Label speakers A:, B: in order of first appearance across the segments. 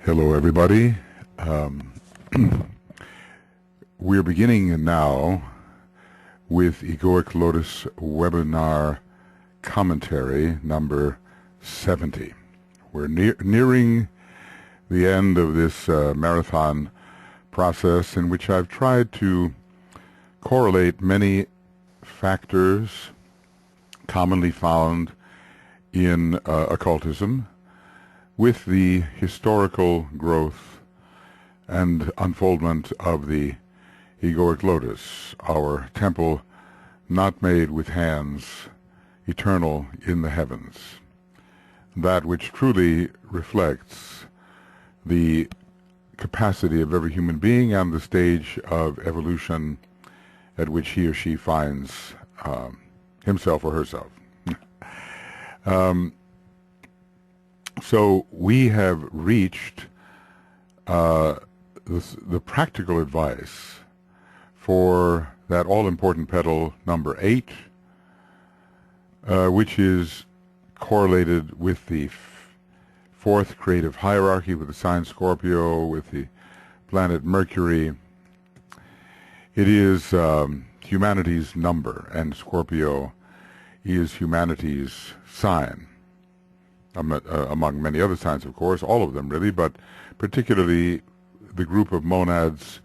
A: Hello, everybody. We're beginning now with Egoic Lotus Webinar Commentary number 70. We're nearing the end of this marathon process in which I've tried to correlate many factors commonly found in occultism with the historical growth and unfoldment of the Egoic Lotus, our temple not made with hands, eternal in the heavens, that which truly reflects the capacity of every human being and the stage of evolution at which he or she finds himself or herself. So we have reached the practical advice for that all-important petal number 8, which is correlated with the fourth creative hierarchy, with the sign Scorpio, with the planet Mercury. It is humanity's number, and Scorpio is humanity's sign. Among many other signs, of course, all of them really, but particularly the group of monads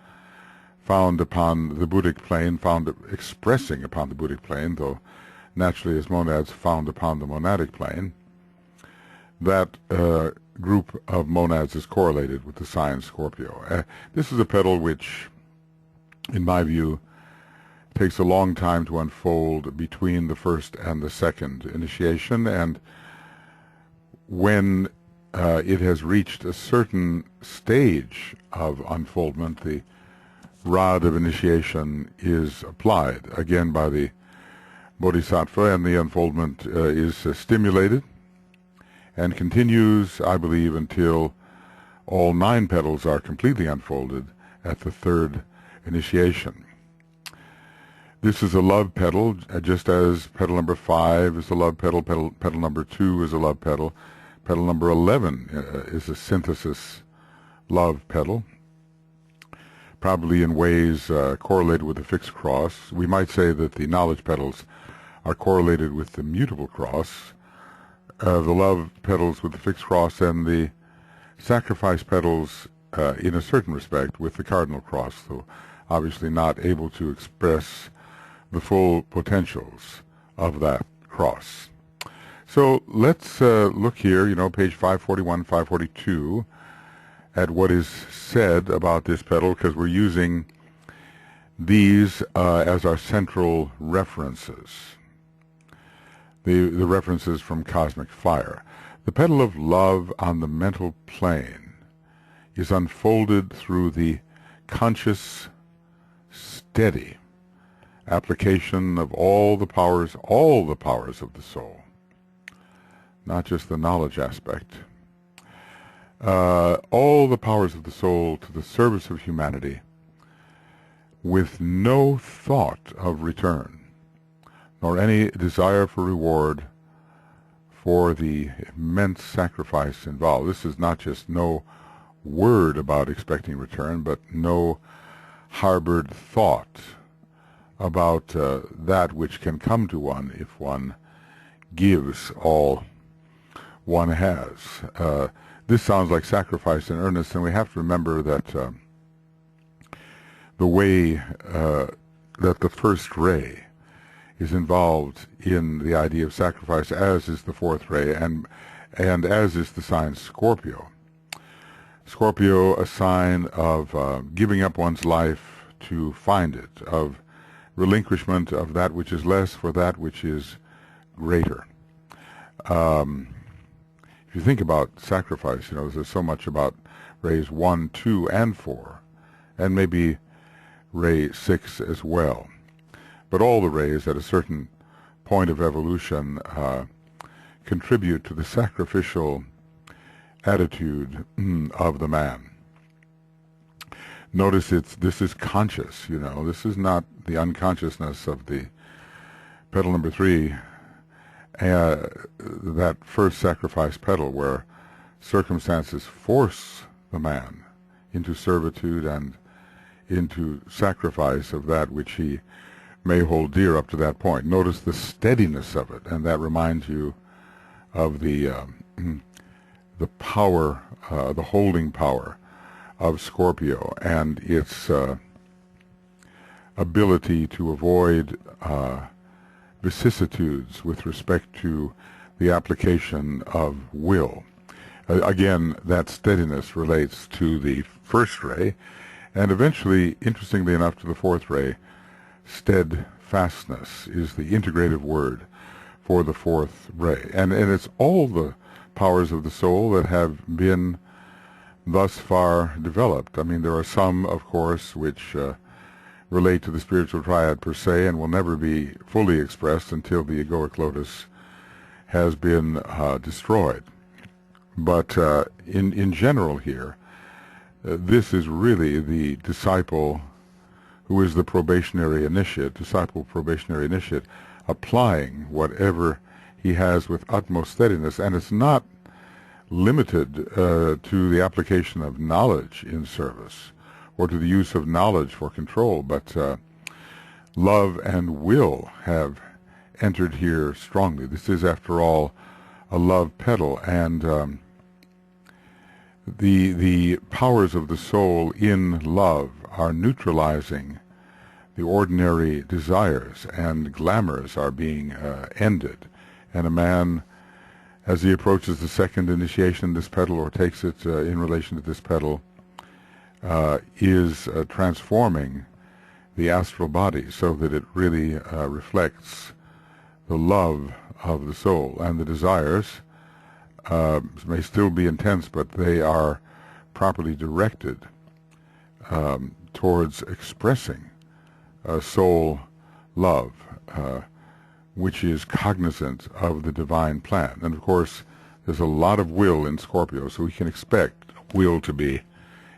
A: found upon the Buddhic plane, found expressing upon the Buddhic plane, though naturally as monads found upon the monadic plane. That group of monads is correlated with the sign Scorpio. This is a petal which, in my view, takes a long time to unfold between the first and the second initiation, and when it has reached a certain stage of unfoldment, the rod of initiation is applied again by the bodhisattva, and the unfoldment is stimulated and continues, I believe, until all 9 petals are completely unfolded at the third initiation. This is a love petal, just as petal number 5 is a love petal, petal number 2 is a love petal. Petal number 11 is a synthesis love petal, probably in ways correlated with the fixed cross. We might say that the knowledge petals are correlated with the mutable cross, the love petals with the fixed cross, and the sacrifice petals, in a certain respect, with the cardinal cross, though obviously not able to express the full potentials of that cross. So let's look here, page 541, 542, at what is said about this petal, because we're using these as our central references, the references from Cosmic Fire. The petal of love on the mental plane is unfolded through the conscious, steady application of all the powers of the soul. Not just the knowledge aspect. All the powers of the soul to the service of humanity, with no thought of return, nor any desire for reward for the immense sacrifice involved. This is not just no word about expecting return, but no harbored thought about that which can come to one if one gives all one has. This sounds like sacrifice in earnest, and we have to remember that the way that the first ray is involved in the idea of sacrifice, as is the fourth ray, and as is the sign Scorpio. Scorpio, a sign of giving up one's life to find it, of relinquishment of that which is less for that which is greater. If you think about sacrifice, there's so much about rays 1, 2, and 4, and maybe ray 6 as well. But all the rays at a certain point of evolution contribute to the sacrificial attitude of the man. Notice this is conscious, this is not the unconsciousness of the petal number 3, that first sacrifice petal, where circumstances force the the man into servitude and into sacrifice of that which he may hold dear up to that point. Notice the steadiness of it, and that reminds you of the power, the holding power of Scorpio, and its ability to avoid vicissitudes with respect to the application of will. Again, that steadiness relates to the first ray, and eventually, interestingly enough, to the fourth ray. Steadfastness is the integrative word for the fourth ray. And it's all the powers of the soul that have been thus far developed. I mean, there are some, of course, which relate to the spiritual triad per se and will never be fully expressed until the Egoic Lotus has been destroyed. But in general here, this is really the disciple who is the probationary initiate, applying whatever he has with utmost steadiness. And it's not limited to the application of knowledge in service or to the use of knowledge for control, but love and will have entered here strongly. This is, after all, a love petal, and the powers of the soul in love are neutralizing the ordinary desires, and glamours are being ended. And a man, as he approaches the second initiation, this petal, or takes it in relation to this petal, is transforming the astral body so that it really reflects the love of the soul. And the desires may still be intense, but they are properly directed towards expressing soul love, which is cognizant of the divine plan. And of course, there's a lot of will in Scorpio, so we can expect will to be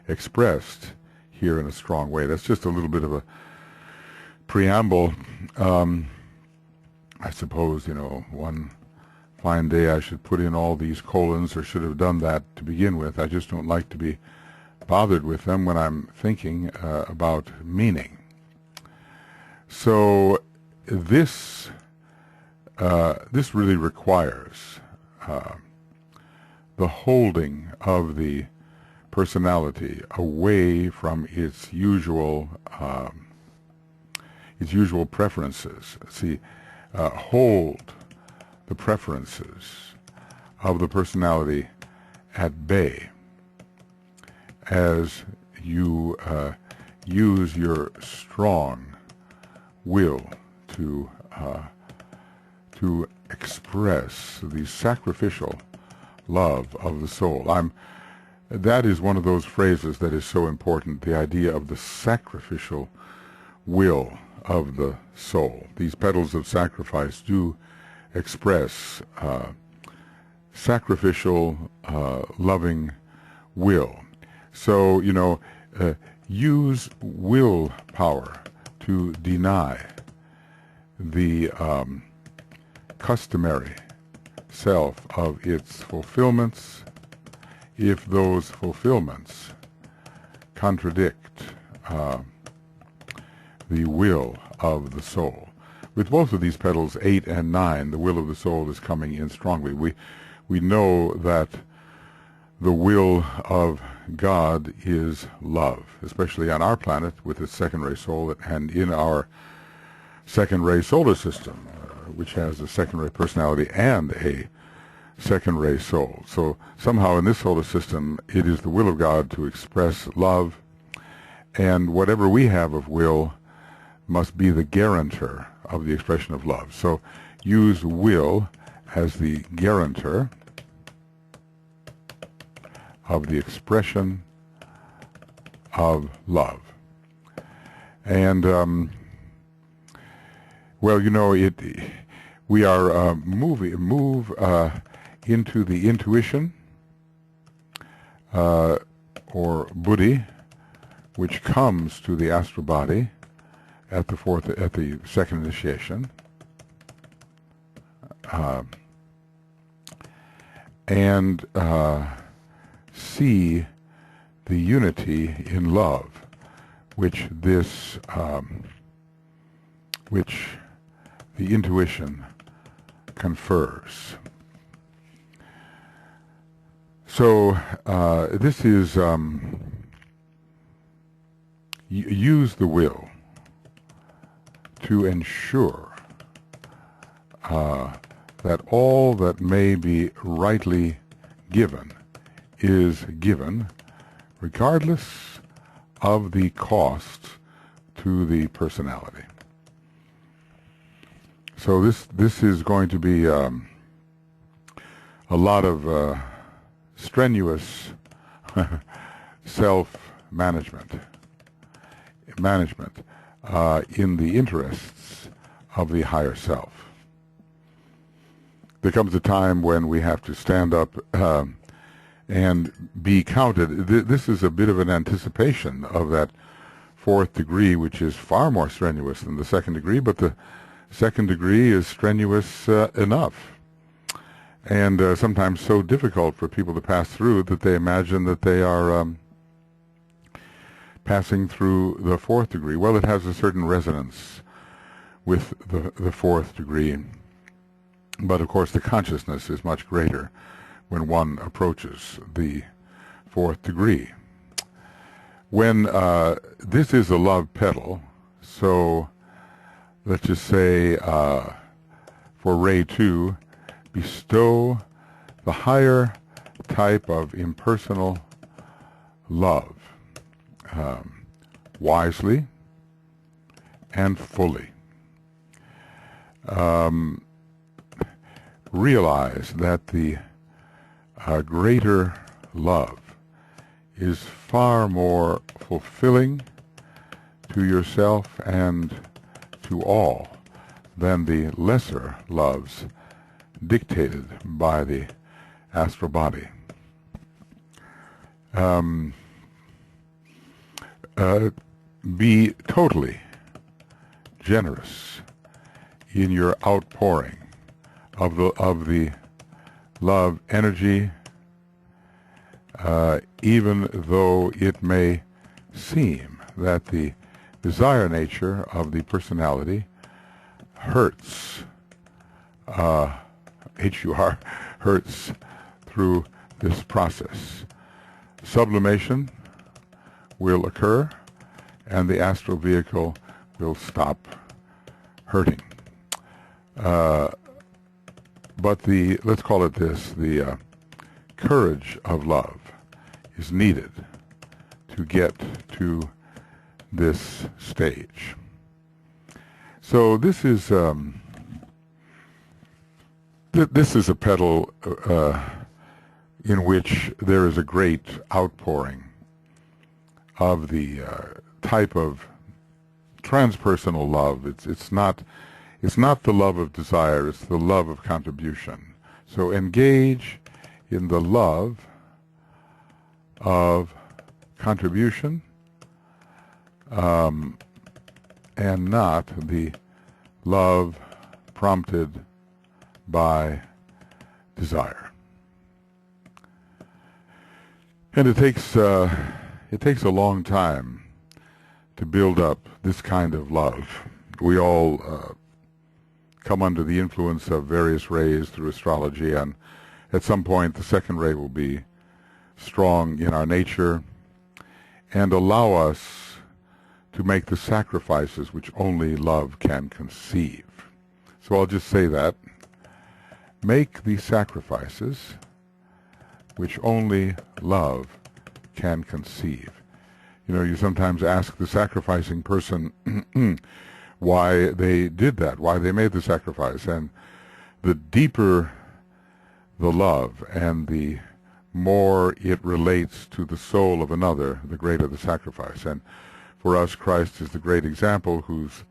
A: expressed here in a strong way. That's just a little bit of a preamble. I suppose, one fine day I should put in all these colons, or should have done that to begin with. I just don't like to be bothered with them when I'm thinking about meaning. So this really requires the holding of the personality away from its usual preferences. See, hold the preferences of the personality at bay as you use your strong will to express the sacrificial love of the soul. That is one of those phrases that is so important, the idea of the sacrificial will of the soul. These petals of sacrifice do express sacrificial, loving will. So, use willpower to deny the customary self of its fulfillments if those fulfillments contradict the will of the soul. With both of these petals, 8 and 9, the will of the soul is coming in strongly. We know that the will of God is love, especially on our planet with its second ray soul, and in our second ray solar system, which has a second ray personality and a second ray soul. So somehow in this solar system, it is the will of God to express love, and whatever we have of will must be the guarantor of the expression of love. So use will as the guarantor of the expression of love. And we are move into the intuition or buddhi, which comes to the astral body at the second initiation, and see the unity in love which which the intuition confers. So this is use the will to ensure that all that may be rightly given is given, regardless of the cost to the personality. So this is going to be a lot of strenuous self-management in the interests of the higher self. There comes a time when we have to stand up and be counted. This is a bit of an anticipation of that fourth degree, which is far more strenuous than the second degree, but the second degree is strenuous enough, and sometimes so difficult for people to pass through that they imagine that they are passing through the fourth degree. Well, it has a certain resonance with the fourth degree, but of course the consciousness is much greater when one approaches the fourth degree. When this is a love petal, so let's just say for Ray 2, bestow the higher type of impersonal love wisely and fully. Realize that the greater love is far more fulfilling to yourself and to all than the lesser loves dictated by the astral body. Be totally generous in your outpouring of the love energy, even though it may seem that the desire nature of the personality hurts, H-U-R, hurts through this process. Sublimation will occur, and the astral vehicle will stop hurting. But let's call it this, the courage of love is needed to get to this stage. So this is a petal in which there is a great outpouring of the type of transpersonal love. It's not the love of desire, it's the love of contribution. So engage in the love of contribution, and not the love prompted by desire. And it takes a long time to build up this kind of love. We all come under the influence of various rays through astrology, and at some point the second ray will be strong in our nature and allow us to make the sacrifices which only love can conceive. So I'll just say that. Make the sacrifices which only love can conceive. You know, you sometimes ask the sacrificing person why they did that, why they made the sacrifice, and the deeper the love and the more it relates to the soul of another, the greater the sacrifice. And for us, Christ is the great example whose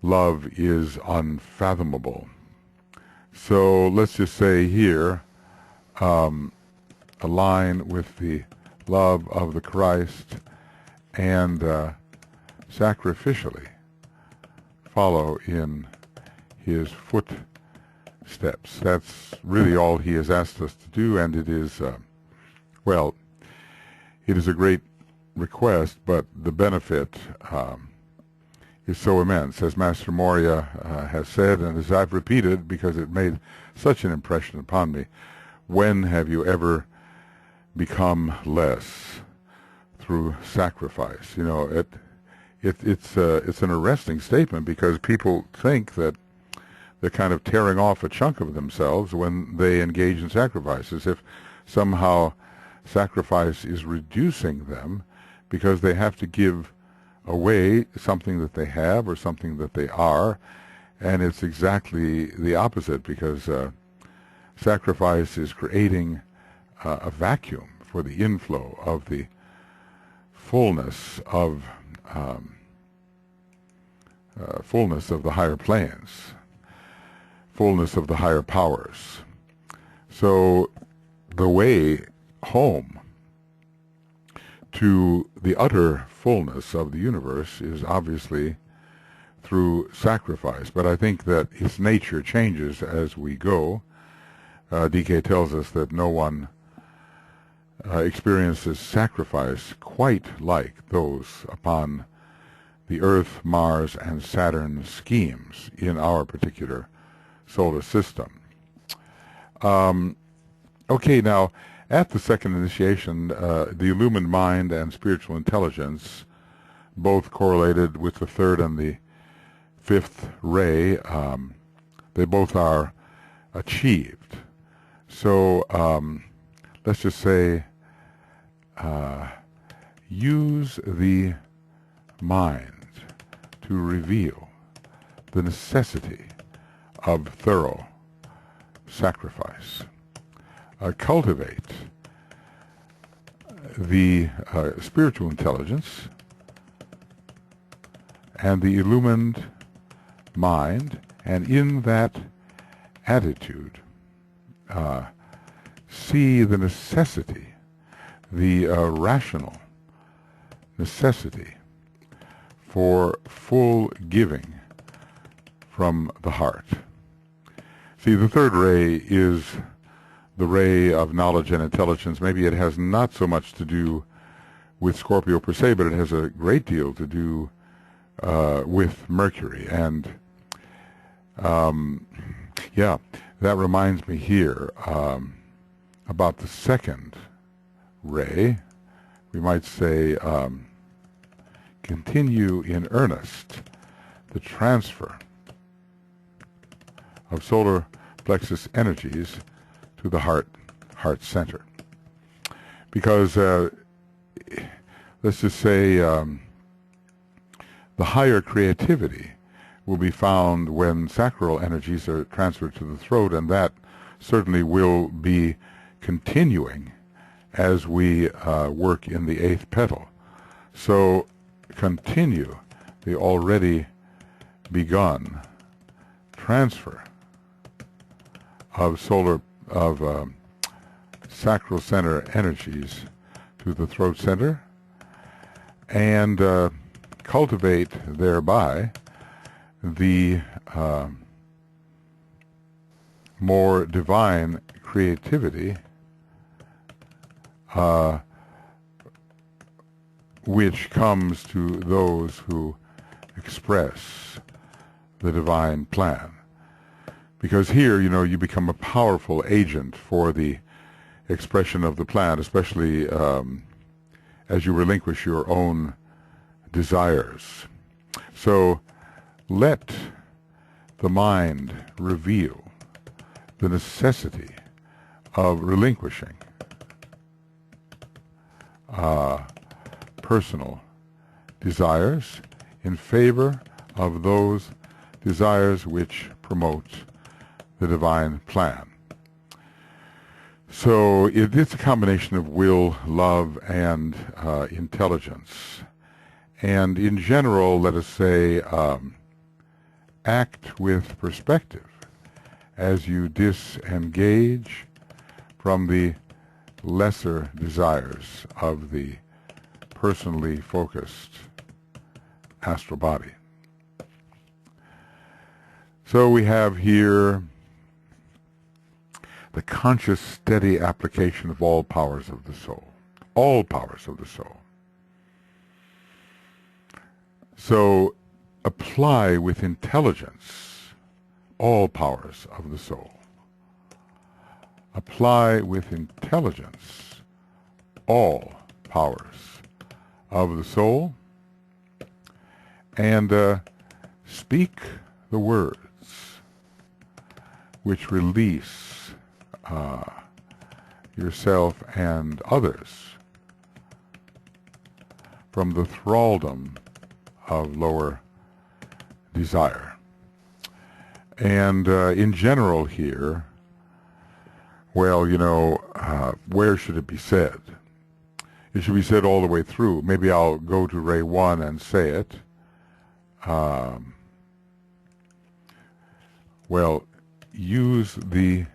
A: love is unfathomable. So let's just say here, align with the love of the Christ and sacrificially follow in his footsteps. That's really all he has asked us to do, and it is, well, it is a great request, but the benefit is so immense, as Master Morya has said, and as I've repeated because it made such an impression upon me. When have you ever become less through sacrifice? You know, it's an arresting statement, because people think that they're kind of tearing off a chunk of themselves when they engage in sacrifices. If somehow sacrifice is reducing them because they have to give away something that they have or something that they are, and it's exactly the opposite, because sacrifice is creating a vacuum for the inflow of the fullness of the higher planes, fullness of the higher powers. So the way home to the utter fullness of the universe is obviously through sacrifice, but I think that its nature changes as we go. DK tells us that no one experiences sacrifice quite like those upon the Earth, Mars, and Saturn schemes in our particular solar system. Okay, now, at the second initiation, the illumined mind and spiritual intelligence, both correlated with the third and the fifth ray, they both are achieved. So let's just say, use the mind to reveal the necessity of thorough sacrifice. Cultivate the spiritual intelligence and the illumined mind, and in that attitude see the necessity, the rational necessity for full giving from the heart. See, the third ray is the ray of knowledge and intelligence. Maybe it has not so much to do with Scorpio per se, but it has a great deal to do with Mercury. And yeah, that reminds me here about the second ray. We might say, continue in earnest the transfer of solar plexus energies to the heart center. Because let's just say the higher creativity will be found when sacral energies are transferred to the throat, and that certainly will be continuing as we work in the eighth petal. So continue the already begun transfer of sacral center energies to the throat center, and cultivate thereby the more divine creativity which comes to those who express the divine plan. Because here, you know, you become a powerful agent for the expression of the plan, especially as you relinquish your own desires. So let the mind reveal the necessity of relinquishing personal desires in favor of those desires which promote the divine plan. So it's a combination of will, love, and intelligence. And in general, let us say, act with perspective as you disengage from the lesser desires of the personally focused astral body. So we have here the conscious, steady application of all powers of the soul. all powers of the soul. So apply with intelligence all powers of the soul. Apply with intelligence all powers of the soul, and speak the words which release yourself and others from the thraldom of lower desire. And in general here, well, where should it be said? It should be said all the way through. Maybe I'll go to Ray 1 and say it. Well, use the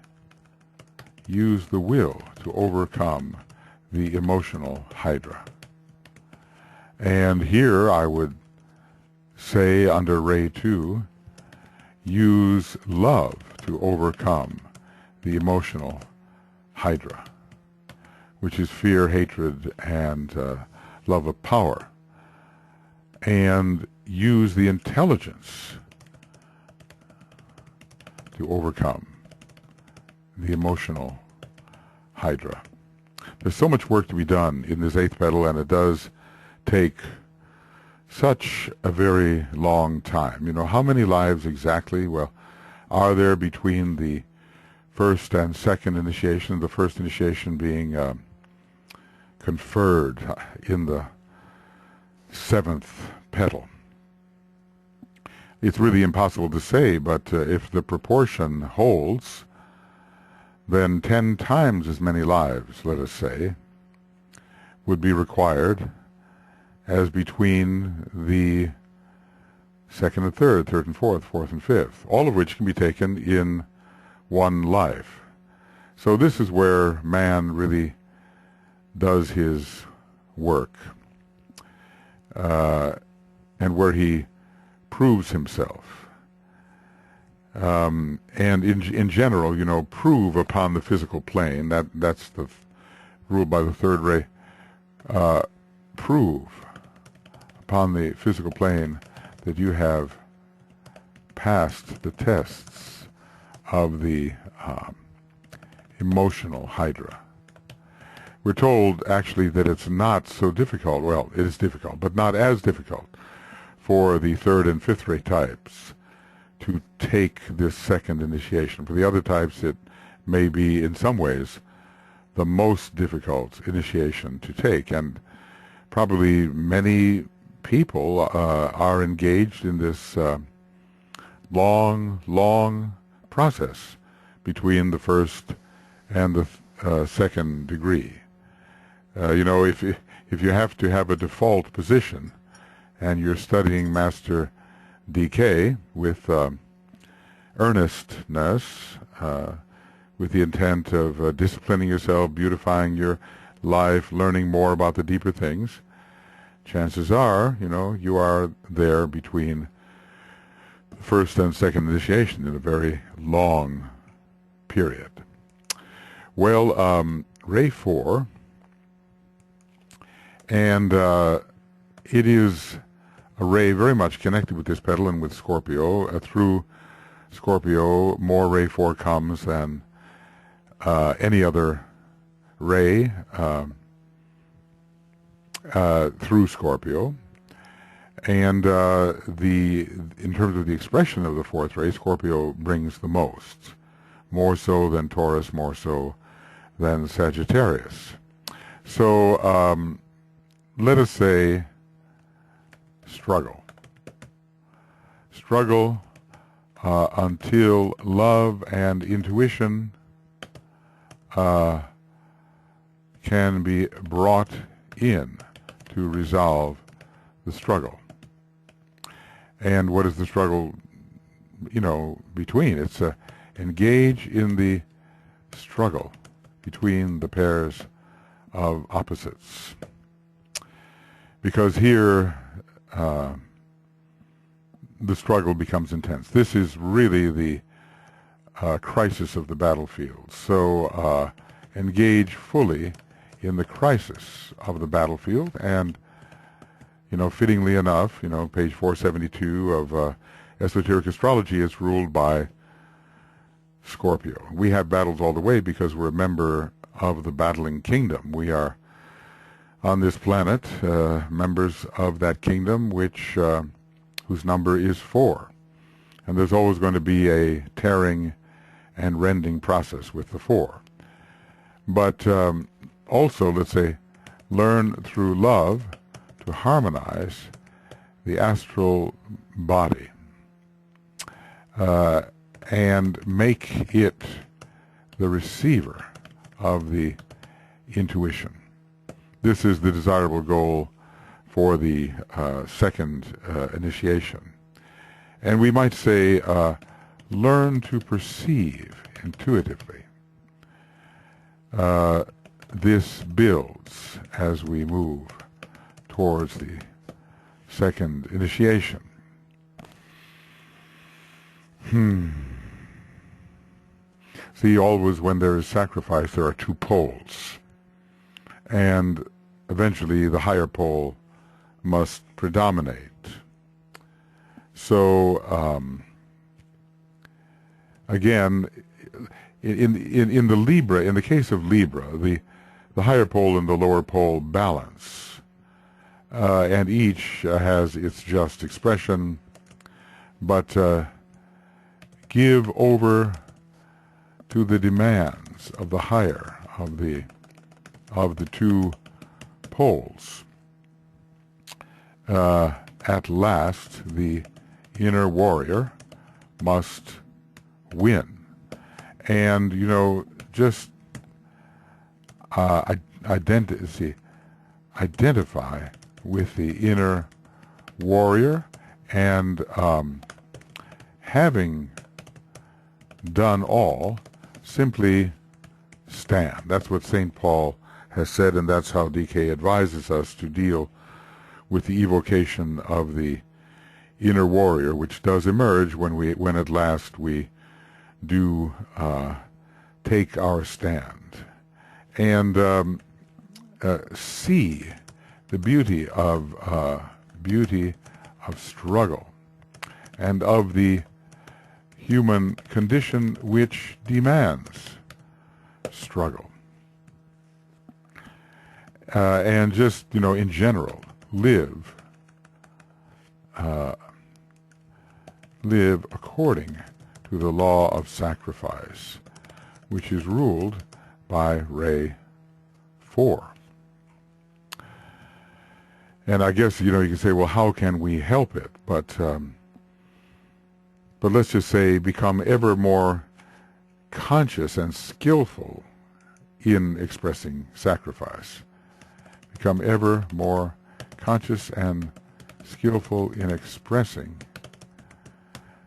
A: will to overcome the emotional hydra. And here I would say under Ray 2, use love to overcome the emotional hydra, which is fear, hatred, and love of power. And use the intelligence to overcome the emotional hydra. There's so much work to be done in this eighth petal, and it does take such a very long time. How many lives exactly, well, are there between the first and second initiation, the first initiation being conferred in the seventh petal? It's really impossible to say, but if the proportion holds, then 10 times as many lives, let us say, would be required as between the second and third, third and fourth, fourth and fifth, all of which can be taken in one life. So this is where man really does his work, and where he proves himself. And in general, prove upon the physical plane. That's the rule by the third ray. Prove upon the physical plane that you have passed the tests of the emotional hydra. We're told actually that it's not so difficult. Well, it is difficult, but not as difficult for the third and fifth ray types to take this second initiation. For the other types, it may be in some ways the most difficult initiation to take, and probably many people are engaged in this long process between the first and the second degree. If you have to have a default position and you're studying Master DK with earnestness, with the intent of disciplining yourself, beautifying your life, learning more about the deeper things, chances are, you are there between the first and second initiation in a very long period. Well, Ray 4, and it is a ray very much connected with this petal and with Scorpio. Through Scorpio, more Ray 4 comes than any other ray through Scorpio. And in terms of the expression of the fourth ray, Scorpio brings the most, more so than Taurus, more so than Sagittarius. So let us say struggle. Struggle until love and intuition can be brought in to resolve the struggle. And what is the struggle, between? It's engage in the struggle between the pairs of opposites. Because here the struggle becomes intense. This is really the crisis of the battlefield. So engage fully in the crisis of the battlefield. And, fittingly enough, page 472 of Esoteric Astrology is ruled by Scorpio. We have battles all the way because we're a member of the battling kingdom. We are on this planet members of that kingdom whose number is 4. And there's always going to be a tearing and rending process with the 4. But also, let's say, learn through love to harmonize the astral body and make it the receiver of the intuition. This is the desirable goal for the second initiation. And we might say, learn to perceive intuitively. This builds as we move towards the second initiation. See, always when there is sacrifice, there are 2 poles. And eventually the higher pole must predominate. So, again, in the Libra, in the case of Libra, the higher pole and the lower pole balance, and each has its just expression, but give over to the demands of the higher of the 2 poles. At last, the inner warrior must win. And, just identify with the inner warrior, and having done all, simply stand. That's what St. Paul has said, and that's how DK advises us to deal with the evocation of the inner warrior, which does emerge when at last we do take our stand and see the beauty of struggle and of the human condition which demands struggle, and just in general live according to the law of sacrifice, which is ruled by Ray 4. And I guess you can say, well, how can we help it? But let's just say become ever more conscious and skillful in expressing sacrifice. Become ever more conscious and skillful in expressing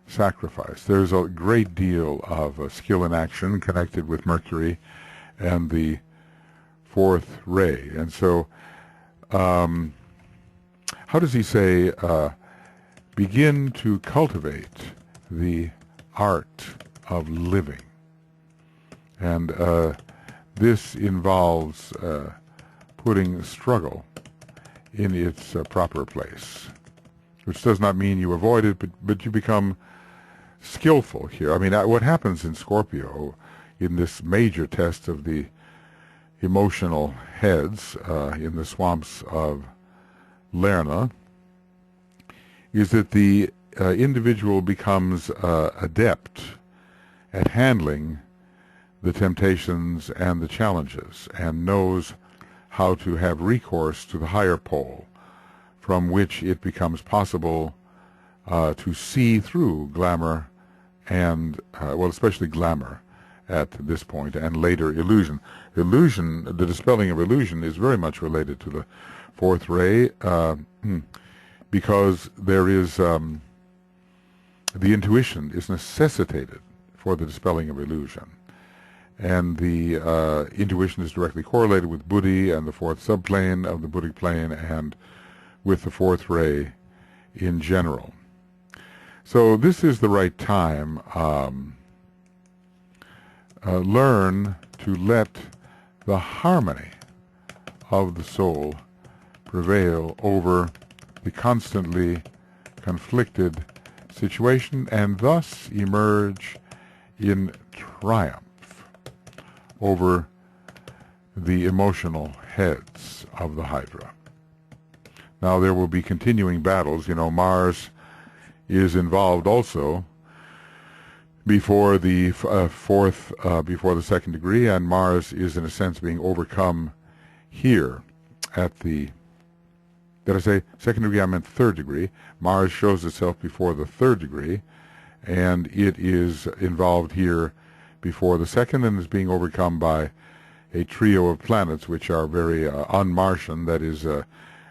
A: sacrifice. There's a great deal of skill in action connected with Mercury and the 4th ray. And so, how does he say, begin to cultivate the art of living? And this involves putting struggle in its proper place, which does not mean you avoid it, but you become skillful here. I mean, what happens in Scorpio in this major test of the emotional heads in the swamps of Lerna is that the individual becomes adept at handling the temptations and the challenges, and knows how to have recourse to the higher pole, from which it becomes possible to see through glamour and, especially glamour at this point, and later illusion. Illusion, the dispelling of illusion, is very much related to the 4th ray, because there is, the intuition is necessitated for the dispelling of illusion. And the intuition is directly correlated with Buddhi and the 4th subplane of the Buddhic plane, and with the 4th ray in general. So this is the right time. Learn to let the harmony of the soul prevail over the constantly conflicted situation and thus emerge in triumph over the emotional heads of the Hydra. Now there will be continuing battles. Mars is involved also before the before the second degree, and Mars is in a sense being overcome here at the, did I say second degree? I meant third degree. Mars shows itself before the third degree, and it is involved here before the second and is being overcome by a trio of planets which are very un-Martian, that is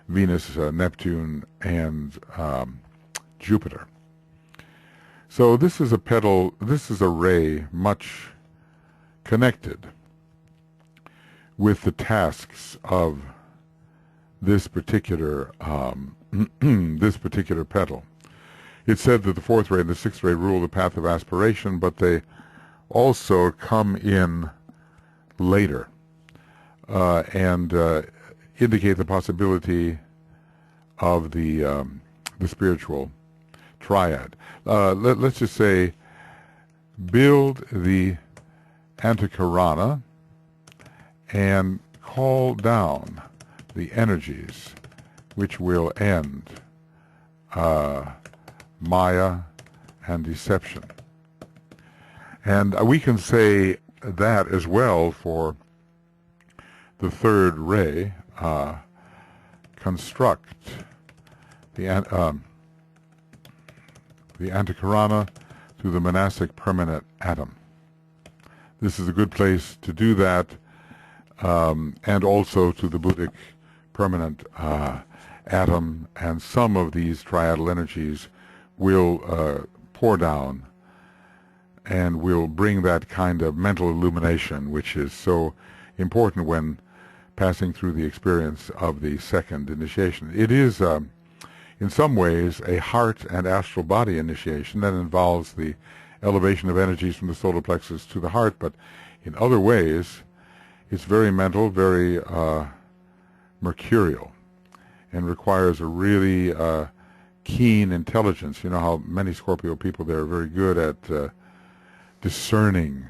A: Venus, Neptune, and Jupiter. So this is a petal, this is a ray much connected with the tasks of this particular this particular petal. It's said that the fourth ray and the sixth ray rule the path of aspiration, but they also come in later and indicate the possibility of the spiritual triad. Let's just say, build the Antakarana and call down the energies which will end Maya and deception. And we can say that as well for the third ray, construct the Antakarana to the monastic permanent atom. This is a good place to do that, and also to the Buddhic permanent atom, and some of these triadal energies will pour down and will bring that kind of mental illumination which is so important when passing through the experience of the second initiation. It is in some ways a heart and astral body initiation that involves the elevation of energies from the solar plexus to the heart, but in other ways it's very mental, very mercurial, and requires a really keen intelligence. You know how many Scorpio people, they're very good at discerning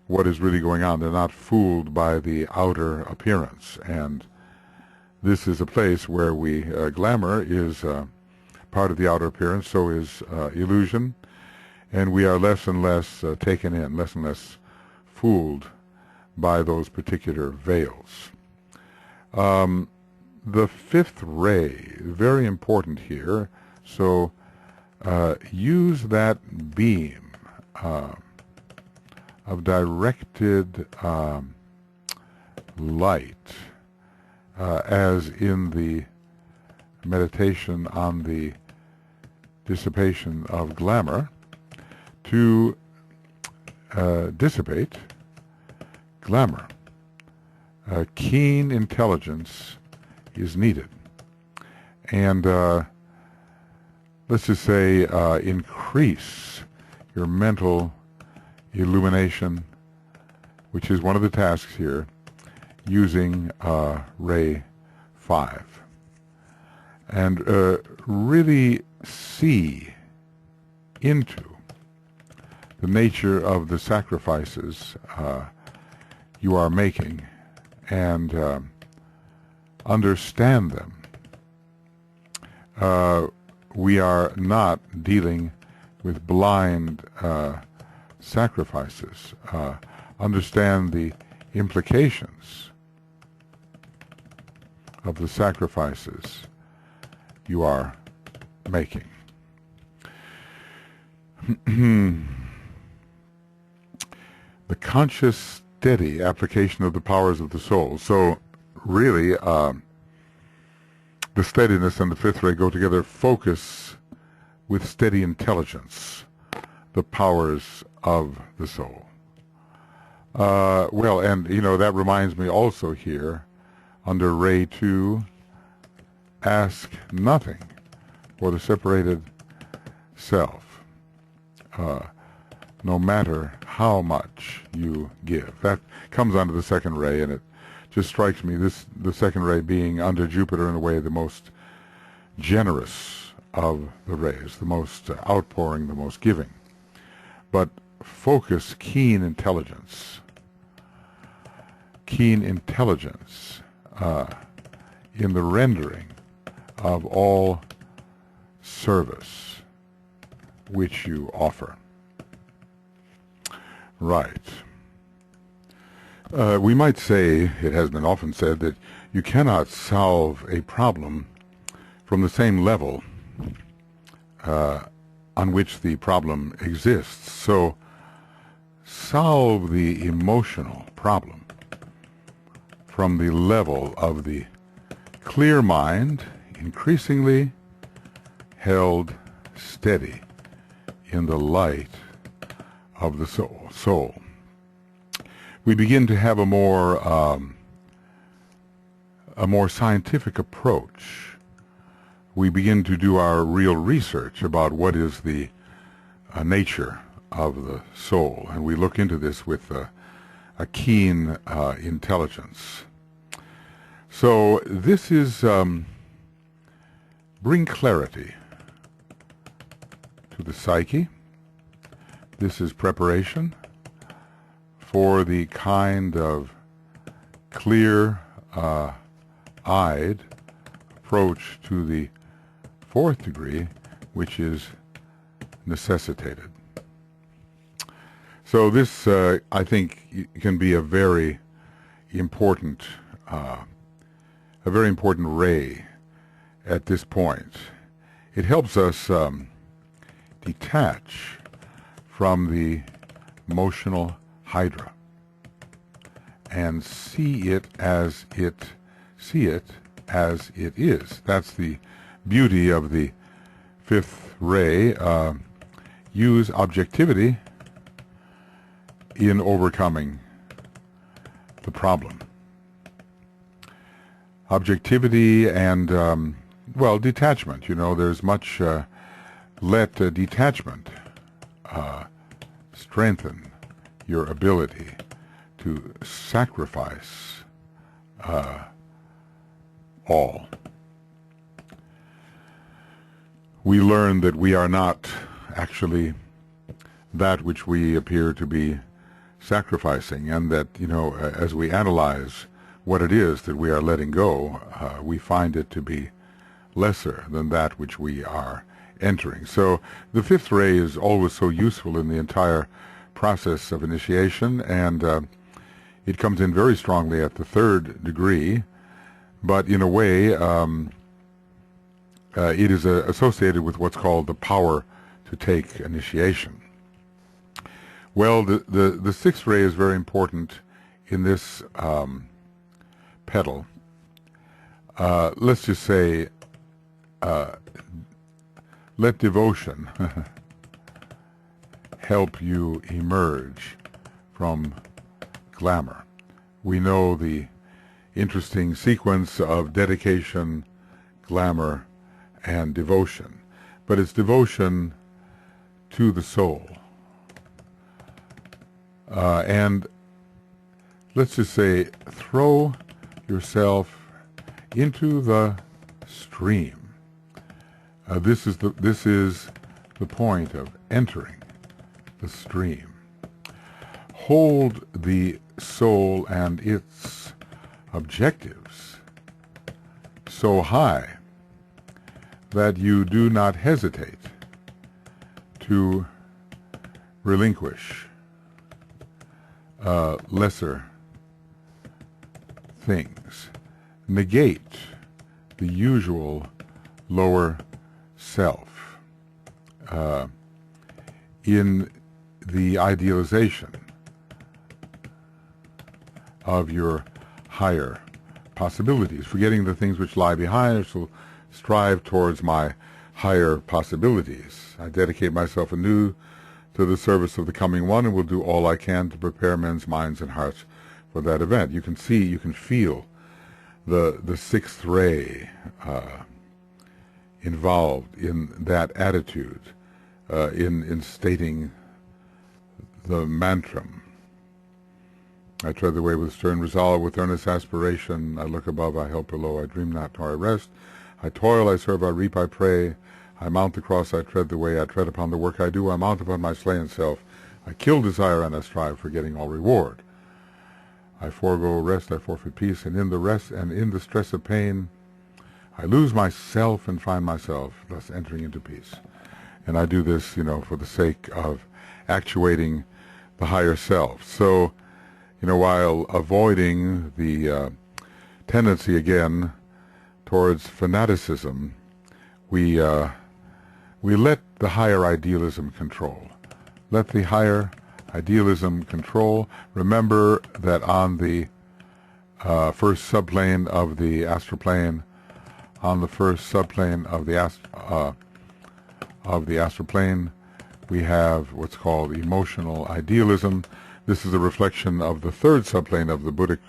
A: what is really going on. They're not fooled by the outer appearance, and this is a place where we, glamour is part of the outer appearance, so is illusion, and we are less and less taken in, less and less fooled by those particular veils. The fifth ray, very important here, so use that beam of directed light, as in the meditation on the dissipation of glamour, to dissipate glamour. Keen intelligence is needed. And let's just say increase your mental illumination, which is one of the tasks here, using ray 5. And really see into the nature of the sacrifices you are making, and understand them. We are not dealing with blind sacrifices. Understand the implications of the sacrifices you are making. The conscious, steady application of the powers of the soul. So really, the steadiness and the fifth ray go together. Focus with steady intelligence the powers of the soul. Well, and that reminds me also here, under ray 2, ask nothing for the separated self, no matter how much you give. That comes under the second ray, and it just strikes me, the second ray being under Jupiter in a way the most generous of the rays, the most outpouring, the most giving. But focus, keen intelligence in the rendering of all service which you offer. Right. We might say, it has been often said, that you cannot solve a problem from the same level on which the problem exists. So solve the emotional problem from the level of the clear mind, increasingly held steady in the light of the soul. We begin to have a more scientific approach. We begin to do our real research about what is the nature of the soul, and we look into this with a keen intelligence. So this is bring clarity to the psyche. This is preparation for the kind of clear-eyed approach to the fourth degree, which is necessitated. So this, I think, can be a very important ray at this point. It helps us detach from the emotional hydra and see it as it is. That's the beauty of the fifth ray. Use objectivity in overcoming the problem. Objectivity and, detachment. You know, there's much, let detachment strengthen your ability to sacrifice all. We learn that we are not actually that which we appear to be sacrificing, and that, you know, as we analyze what it is that we are letting go, we find it to be lesser than that which we are entering. So the fifth ray is always so useful in the entire process of initiation, and it comes in very strongly at the third degree, but in a way it is associated with what's called the power to take initiation. Well, the sixth ray is very important in this petal. Let's just say, let devotion help you emerge from glamour. We know the interesting sequence of dedication, glamour, and devotion, but it's devotion to the soul. And let's just say, throw yourself into the stream. This is the point of entering the stream. Hold the soul and its objectives so high that you do not hesitate to relinquish lesser things, negate the usual lower self in the idealization of your higher possibilities, forgetting the things which lie behind. I shall strive towards my higher possibilities. I dedicate myself anew to the service of the coming one, and will do all I can to prepare men's minds and hearts for that event. You can see, you can feel the sixth ray involved in that attitude, in stating the mantram. I tread the way with stern resolve, with earnest aspiration. I look above, I help below, I dream not nor I rest. I toil, I serve, I reap, I pray. I mount the cross, I tread the way, I tread upon the work I do. I mount upon my slain self. I kill desire and I strive, forgetting all reward. I forego rest, I forfeit peace, and in the rest and in the stress of pain, I lose myself and find myself, thus entering into peace. And I do this, for the sake of actuating the higher self. So, while avoiding the tendency again towards fanaticism, we let the higher idealism control. Let the higher idealism control. Remember that on the first subplane of the astral plane, on the first subplane of the astral plane, we have what's called emotional idealism. This is a reflection of the third subplane of the Buddhic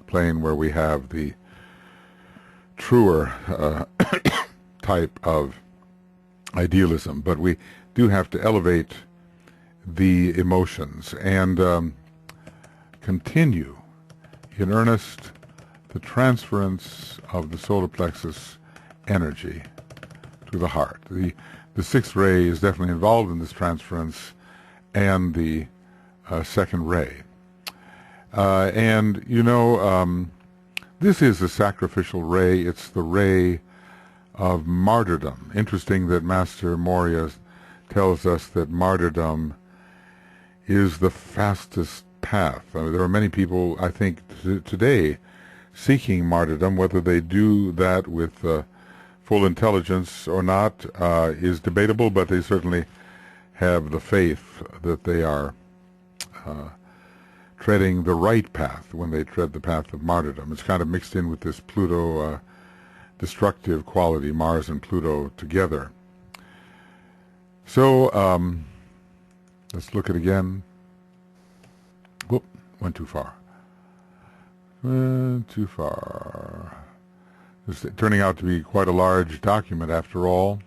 A: plane, where we have the truer type of idealism. But we do have to elevate the emotions and continue in earnest the transference of the solar plexus energy to the heart. The sixth ray is definitely involved in this transference, and the second ray. This is a sacrificial ray. It's the ray of martyrdom. Interesting that Master Morya tells us that martyrdom is the fastest path. There are many people, I think, today seeking martyrdom. Whether they do that with full intelligence or not is debatable, but they certainly have the faith that they are treading the right path when they tread the path of martyrdom. It's kind of mixed in with this Pluto destructive quality, Mars and Pluto together. So let's look at it again. Whoop, went too far. Went too far. It's turning out to be quite a large document after all.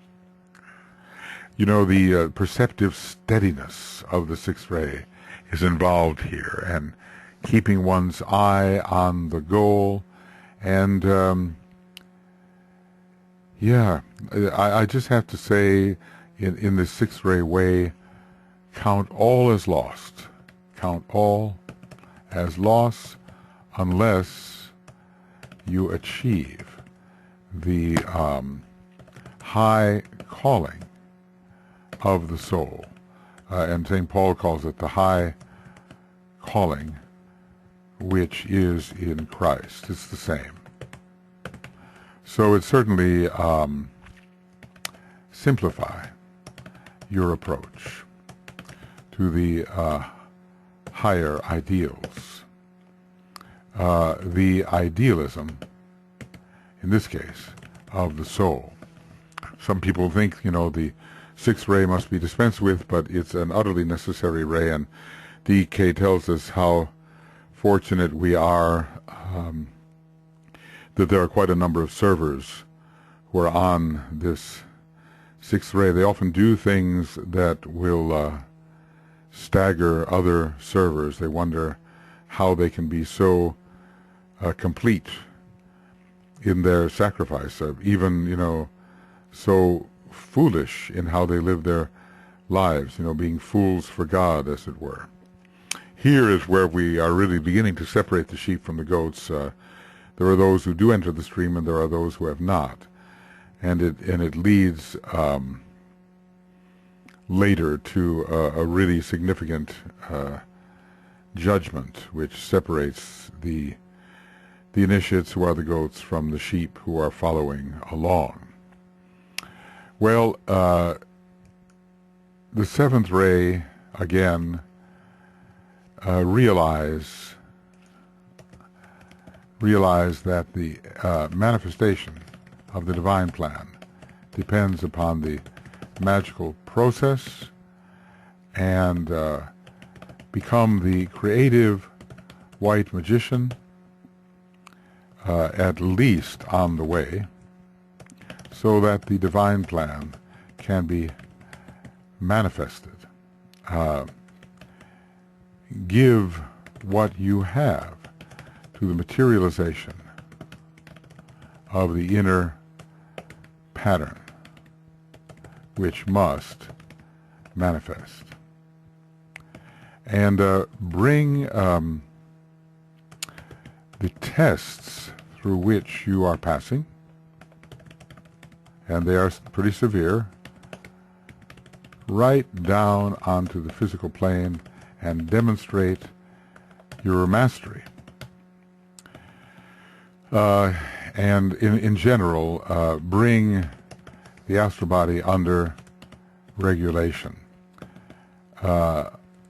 A: The perceptive steadiness of the sixth ray is involved here, and keeping one's eye on the goal. And I just have to say, in this sixth ray way, count all as lost. Count all as loss unless you achieve the high calling of the soul. And St. Paul calls it the high calling, which is in Christ. It's the same. So it certainly simplify your approach to the higher ideals. The idealism, in this case, of the soul. Some people think, the sixth ray must be dispensed with, but it's an utterly necessary ray, and D.K. tells us how fortunate we are that there are quite a number of servers who are on this sixth ray. They often do things that will stagger other servers. They wonder how they can be so complete in their sacrifice, even, so foolish in how they live their lives, being fools for God, as it were. Here is where we are really beginning to separate the sheep from the goats. There are those who do enter the stream, and there are those who have not. And it leads later to a really significant judgment, which separates the initiates, who are the goats, from the sheep who are following along. Well, the seventh ray, again, realize that the manifestation of the divine plan depends upon the magical process, and become the creative white magician, at least on the way, so that the divine plan can be manifested. Give what you have to the materialization of the inner pattern which must manifest. And bring the tests through which you are passing, and they are pretty severe, right down onto the physical plane and demonstrate your mastery. And in general, bring the astral body under regulation,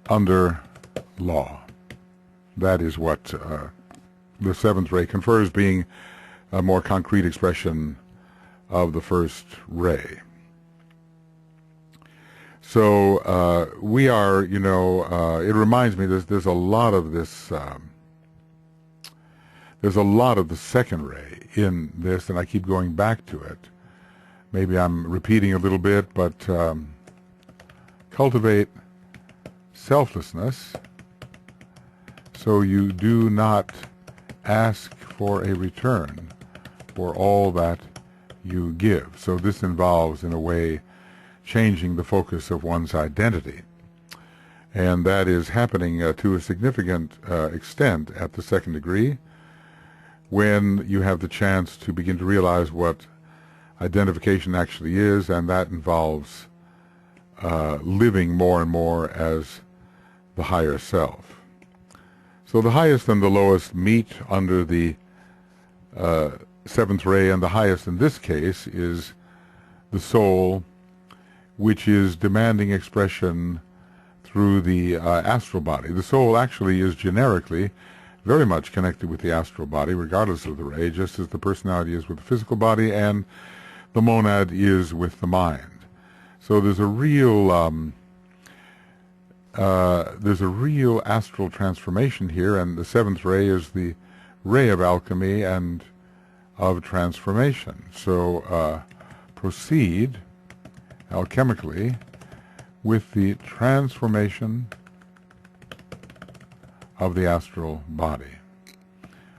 A: under law. That is what the seventh ray confers, being a more concrete expression of the first ray. So we are, it reminds me there's a lot of this, there's a lot of the second ray in this, and I keep going back to it. Maybe I'm repeating a little bit, but cultivate selflessness so you do not ask for a return for all that you give. So this involves, in a way, changing the focus of one's identity. And that is happening to a significant extent at the second degree, when you have the chance to begin to realize what identification actually is, and that involves living more and more as the higher self. So the highest and the lowest meet under the seventh ray, and the highest in this case is the soul, which is demanding expression through the astral body. The soul actually is generically very much connected with the astral body, regardless of the ray, just as the personality is with the physical body and the monad is with the mind. So there's a real astral transformation here, and the seventh ray is the ray of alchemy and of transformation. So proceed alchemically with the transformation of the astral body.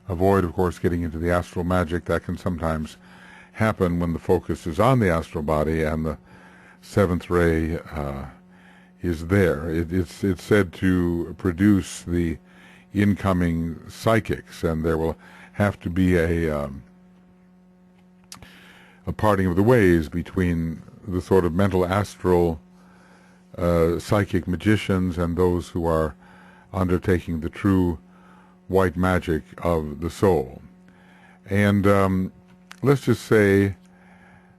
A: Avoid, of course, getting into the astral magic. That can sometimes happen when the focus is on the astral body and the seventh ray is there. It's said to produce the incoming psychics, and there will have to be a parting of the ways between the sort of mental astral psychic magicians and those who are undertaking the true white magic of the soul. And let's just say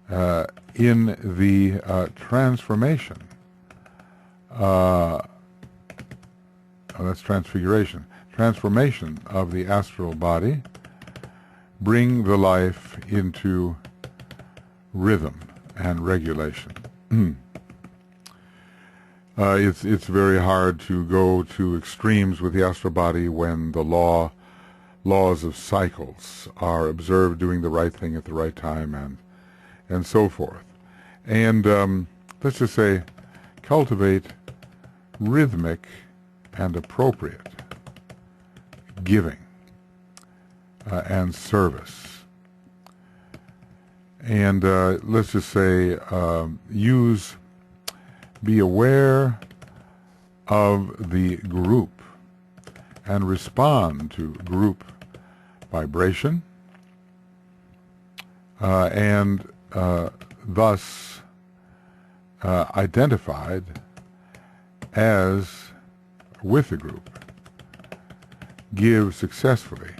A: in the transformation, that's transfiguration, transformation of the astral body, bring the life into rhythm and regulation. It's very hard to go to extremes with the astral body when the laws of cycles are observed, doing the right thing at the right time, and so forth. And let's just say, cultivate rhythmic and appropriate giving and service. And let's just say, be aware of the group and respond to group vibration, and thus identified as with the group, give successfully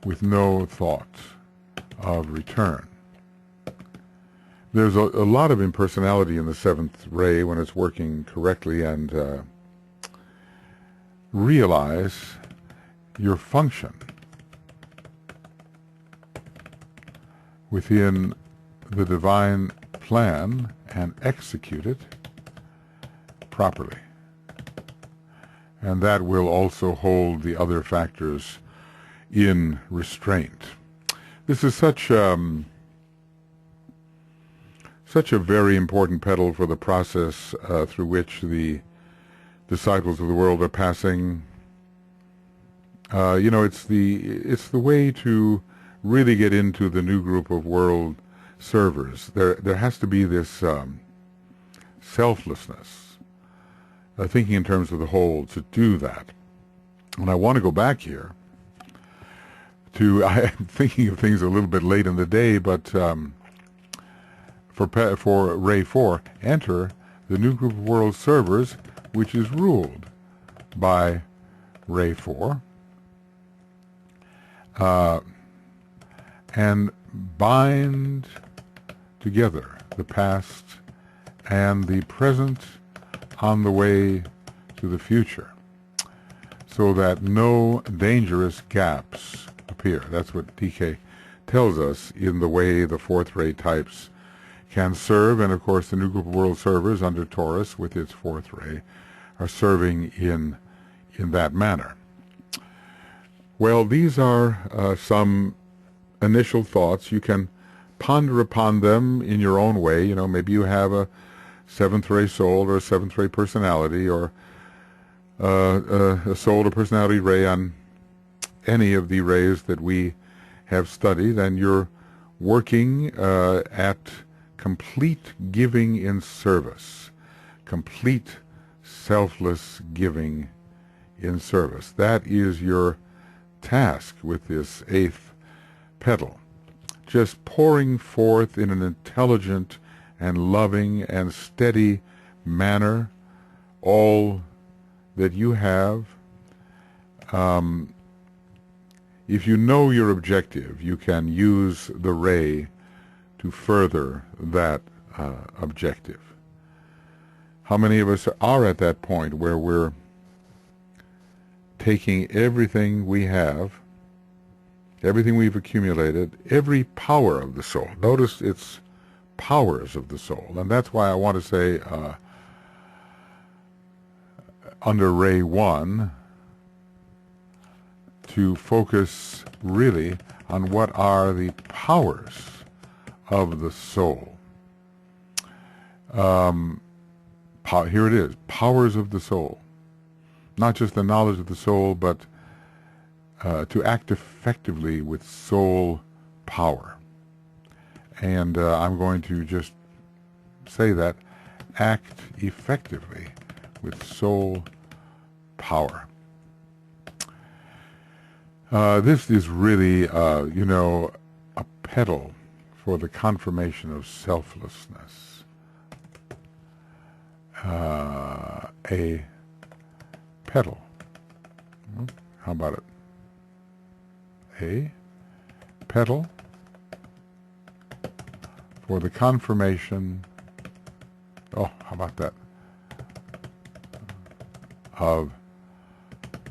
A: with no thought of return. There's a lot of impersonality in the seventh ray when it's working correctly, and realize your function within the divine plan and execute it properly. And that will also hold the other factors in restraint. This is such a very important petal for the process through which the disciples of the world are passing it's the way to really get into the new group of world servers. There has to be this selflessness, thinking in terms of the whole to do that. And I want to go back here to, I'm thinking of things a little bit late in the day, but for Ray 4, enter the new group of world servers, which is ruled by Ray 4, and bind together the past and the present on the way to the future, so that no dangerous gaps appear. That's what DK tells us in the way the fourth ray types can serve, and of course the new group of world servers under Taurus with its fourth ray are serving in that manner. Well, these are some initial thoughts. You can ponder upon them in your own way. Maybe you have a seventh ray soul or a seventh ray personality, or a soul or personality ray on any of the rays that we have studied, and you're working at complete giving in service, complete selfless giving in service. That is your task with this eighth petal. Just pouring forth in an intelligent and loving and steady manner all that you have. If you know your objective, you can use the ray to further that objective. How many of us are at that point where we're taking everything we have, everything we've accumulated, every power of the soul? Notice it's powers of the soul, and that's why I want to say under Ray 1 to focus really on what are the powers of the soul. Here it is, powers of the soul. Not just the knowledge of the soul, but to act effectively with soul power. And I'm going to just say that, act effectively with soul power. This is really, a petal for the confirmation of selflessness. A petal. How about it? A petal for the confirmation, how about that, of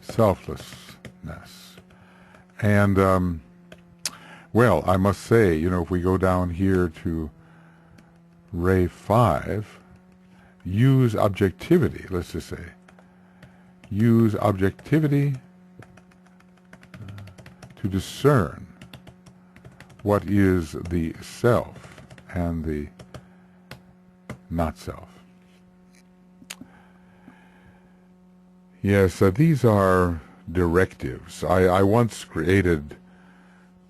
A: selflessness. And, well, I must say, if we go down here to Ray 5, use objectivity, let's just say. Use objectivity to discern what is the self and the not self. Yes, these are directives. I once created,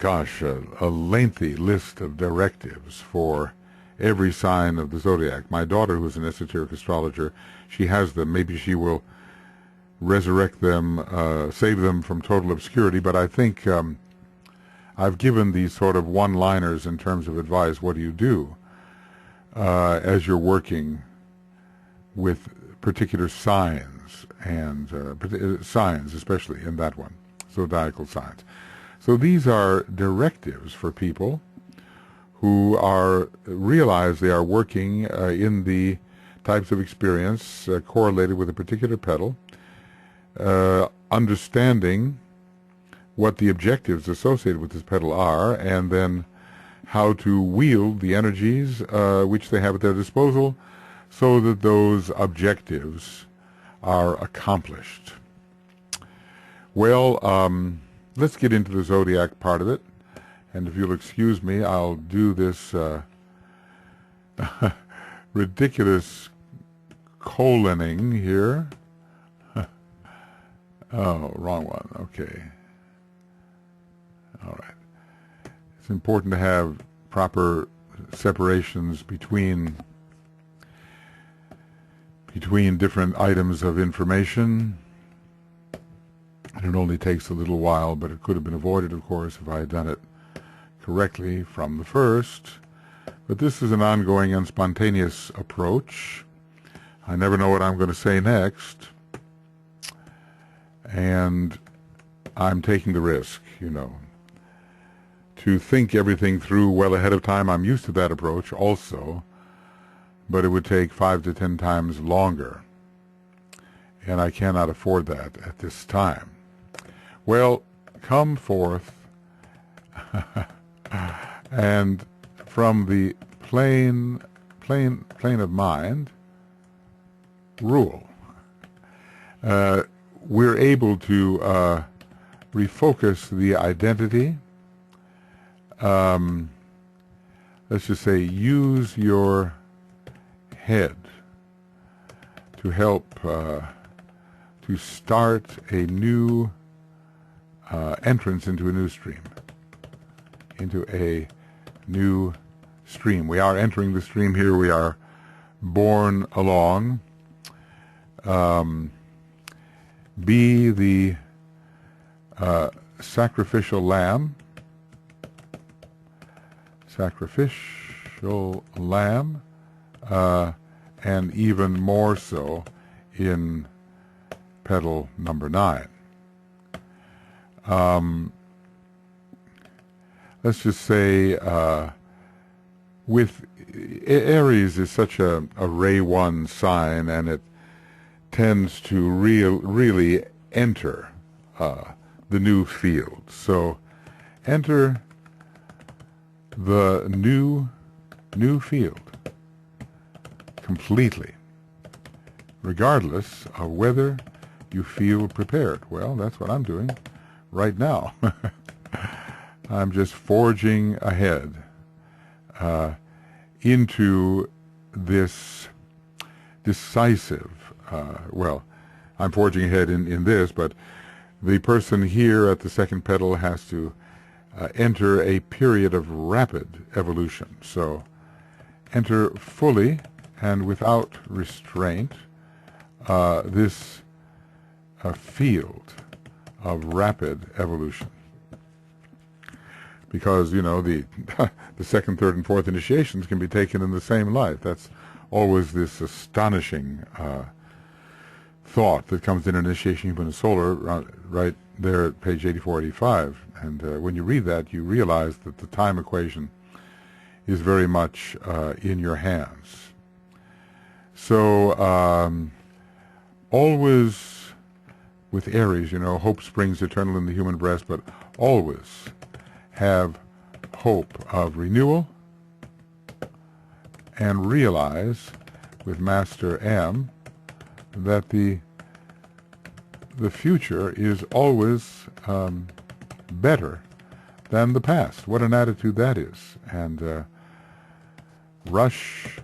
A: a lengthy list of directives for every sign of the zodiac. My daughter, who's an esoteric astrologer, she has them. Maybe she will resurrect them, save them from total obscurity, but I think I've given these sort of one-liners in terms of advice. What do you do as you're working with particular signs, and signs, especially in that one, zodiacal signs. So these are directives for people who realize they are working in the types of experience correlated with a particular petal, understanding what the objectives associated with this petal are, and then how to wield the energies which they have at their disposal so that those objectives are accomplished. Well, let's get into the zodiac part of it. And if you'll excuse me, I'll do this ridiculous coloning here. Oh, wrong one. Okay. All right. It's important to have proper separations between different items of information. And it only takes a little while, but it could have been avoided, of course, if I had done it correctly from the first. But this is an ongoing and spontaneous approach. I never know what I'm going to say next. And I'm taking the risk, to think everything through well ahead of time. I'm used to that approach also, but it would take 5 to 10 times longer. And I cannot afford that at this time. Well, come forth and from the plane of mind, rule. We're able to refocus the identity. Let's just say use your head to help to start a new entrance into a new stream. We are entering the stream here. We are borne along. Be the sacrificial lamb, and even more so in petal number 9. Let's just say with Aries is such a Ray 1 sign, and it tends to really enter the new field. So enter the new field completely, regardless of whether you feel prepared. Well, that's what I'm doing right now. I'm just forging ahead into this decisive, I'm forging ahead in this, but the person here at the second petal has to enter a period of rapid evolution. So enter fully and without restraint this field of rapid evolution. Because, the second, third, and fourth initiations can be taken in the same life. That's always this astonishing thought that comes in Initiation Human and Solar, right there at page 84, 85. And when you read that, you realize that the time equation is very much in your hands. So always with Aries, hope springs eternal in the human breast, but always have hope of renewal, and realize with Master M that the future is always better than the past. What an attitude that is. And rush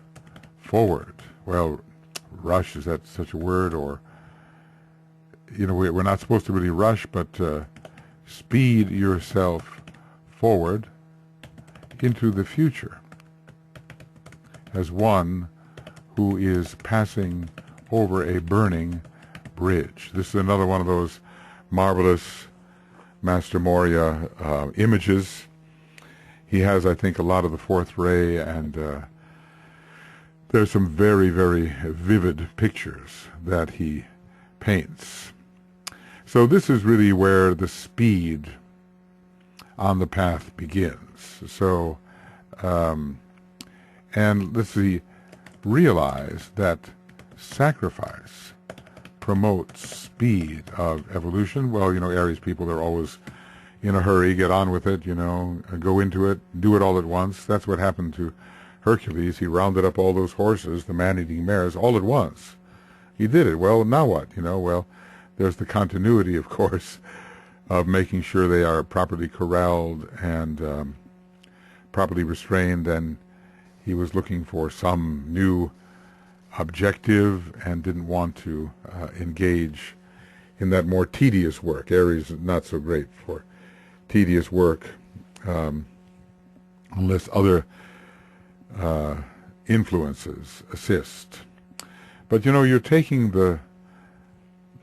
A: forward. Well, rush, is that such a word? Or, we're not supposed to really rush, but speed yourself forward into the future as one who is passing over a burning bridge. This is another one of those marvelous Master Morya images. He has, I think, a lot of the fourth ray, and there's some very, very vivid pictures that he paints. So this is really where the speed on the path begins. So, and let's see, realize that sacrifice promotes speed of evolution. Well, Aries people, they're always in a hurry, get on with it, go into it, do it all at once. That's what happened to Hercules. He rounded up all those horses, the man-eating mares, all at once. He did it. Well, now what? Well, there's the continuity, of course, of making sure they are properly corralled and properly restrained. And he was looking for some new objective and didn't want to engage in that more tedious work. Aries is not so great for tedious work unless other influences assist. But you're taking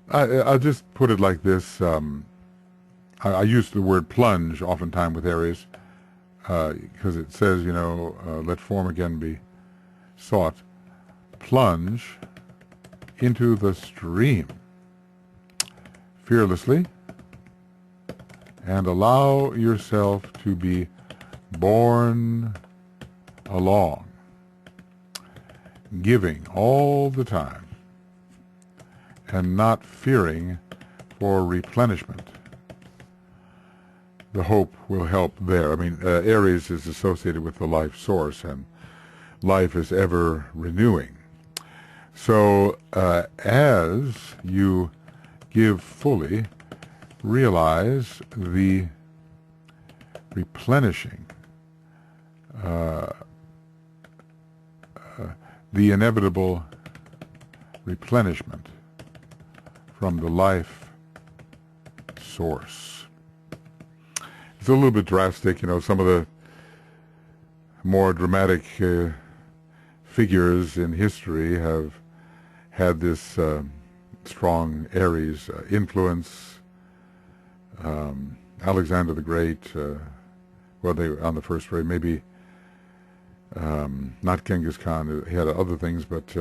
A: I'll just put it like this. I use the word plunge oftentimes with Aries because it says, let form again be sought. Plunge into the stream fearlessly and allow yourself to be borne along, giving all the time and not fearing for replenishment. The hope will help there. Aries is associated with the life source, and life is ever renewing. So as you give fully, realize the replenishing, the inevitable replenishment from the life source. It's a little bit drastic, some of the more dramatic figures in history have had this strong Aries influence. Alexander the Great, they were on the first ray, maybe not Genghis Khan, he had other things, but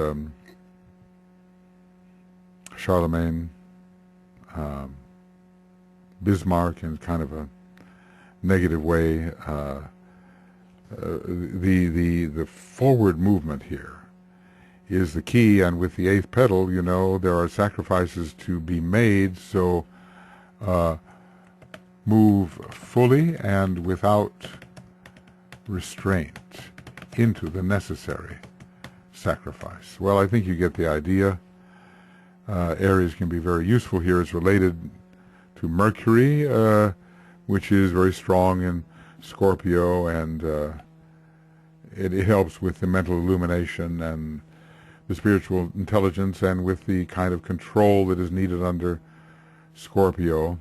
A: Charlemagne, Bismarck in kind of a negative way. The forward movement here is the key, and with the eighth petal, there are sacrifices to be made, so move fully and without restraint into the necessary sacrifice. Well, I think you get the idea. Aries can be very useful here. It's related to Mercury, which is very strong in Scorpio, and it helps with the mental illumination and the spiritual intelligence, and with the kind of control that is needed under Scorpio.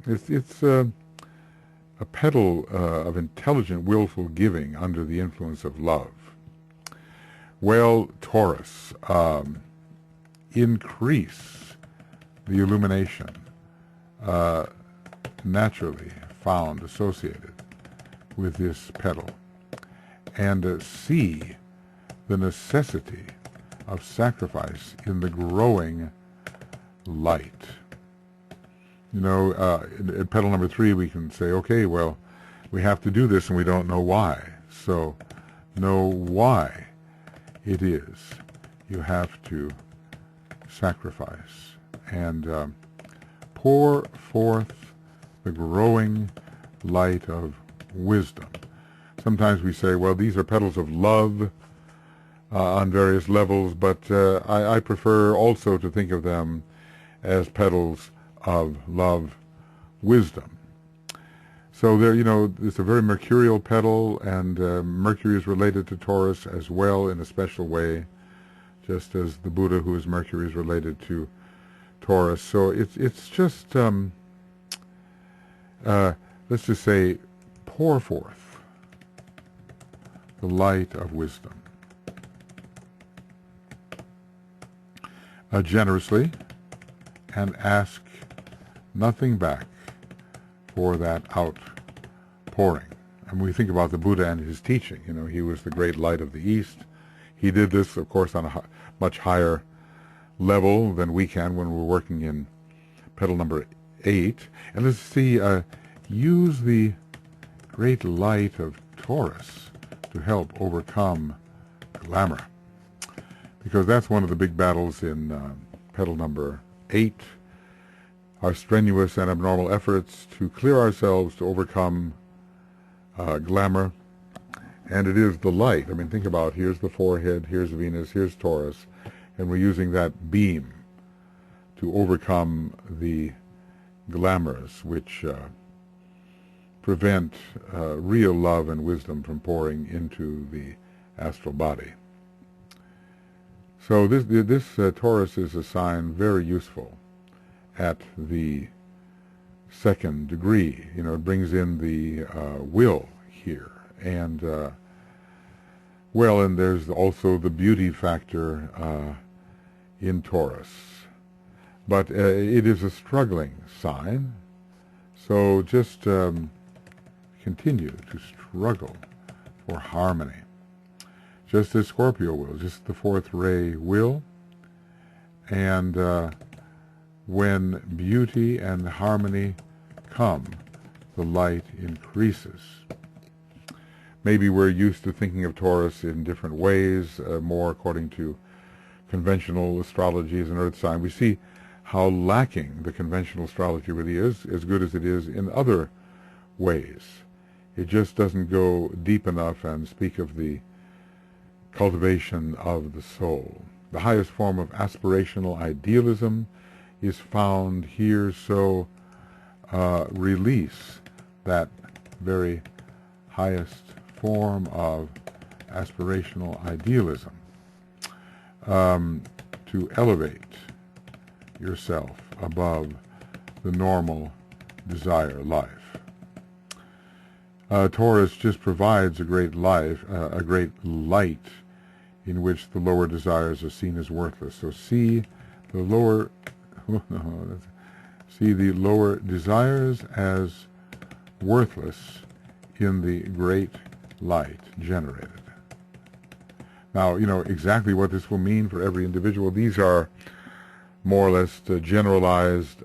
A: It's a petal of intelligent, willful giving under the influence of love. Well, Taurus, increase the illumination naturally found associated with this petal, and see the necessity of sacrifice in the growing light. At petal number 3 we can say, okay, well, we have to do this and we don't know why. So know why it is you have to sacrifice, and pour forth the growing light of wisdom. Sometimes we say, well, these are petals of love on various levels, but I prefer also to think of them as petals of love, wisdom. So there, it's a very mercurial petal, and Mercury is related to Taurus as well in a special way, just as the Buddha, who is Mercury, is related to Taurus. So it's just, let's just say, pour forth the light of wisdom generously, and ask nothing back for that outpouring. And we think about the Buddha and his teaching. He was the great light of the East. He did this, of course, on a much higher level than we can when we're working in petal number 8. And let's see, use the great light of Taurus to help overcome glamour, because that's one of the big battles in petal number 8. Our strenuous and abnormal efforts to clear ourselves to overcome glamour. And it is the light. Think about, here's the forehead, here's Venus, here's Taurus, and we're using that beam to overcome the glamours which prevent real love and wisdom from pouring into the astral body. So this Taurus is a sign very useful, at the second degree. You know, it brings in the will here. And, well, and there's also the beauty factor in Taurus. But it is a struggling sign, so just continue to struggle for harmony. Just as Scorpio will, just the fourth ray will. And when beauty and harmony come, the light increases. Maybe we're used to thinking of Taurus in different ways, more according to conventional astrology as an earth sign. We see how lacking the conventional astrology really is, as good as it is in other ways. It just doesn't go deep enough and speak of the cultivation of the soul. The highest form of aspirational idealism is found here, so release that very highest form of aspirational idealism to elevate yourself above the normal desire life. Taurus just provides a great life, a great light in which the lower desires are seen as worthless. So see the lower desires as worthless in the great light generated. Now, you know exactly what this will mean for every individual. These are more or less generalized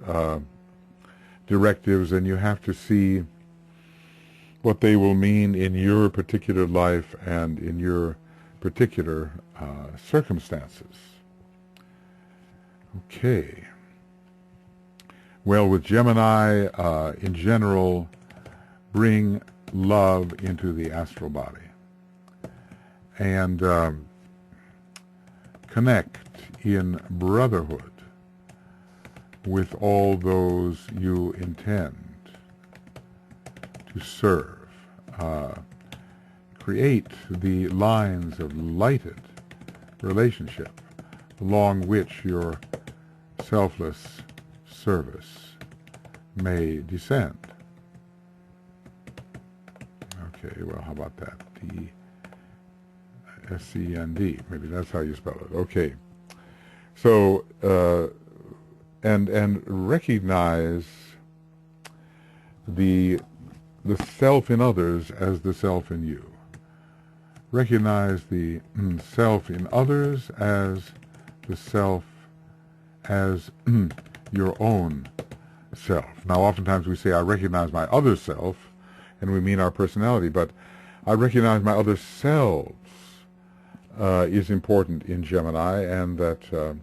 A: directives, and you have to see what they will mean in your particular life and in your particular circumstances. Okay. Well, with Gemini, in general, bring love into the astral body and connect in brotherhood with all those you intend to serve. Create the lines of lighted relationship along which your selfless service may descend. Okay, well, how about that? D-S-C-N-D. Maybe that's how you spell it. Okay. So, and recognize the self in others as the self in you. Recognize the self in others as the self as your own self. Now, oftentimes we say, I recognize my other self, and we mean our personality, but I recognize my other selves is important in Gemini, and that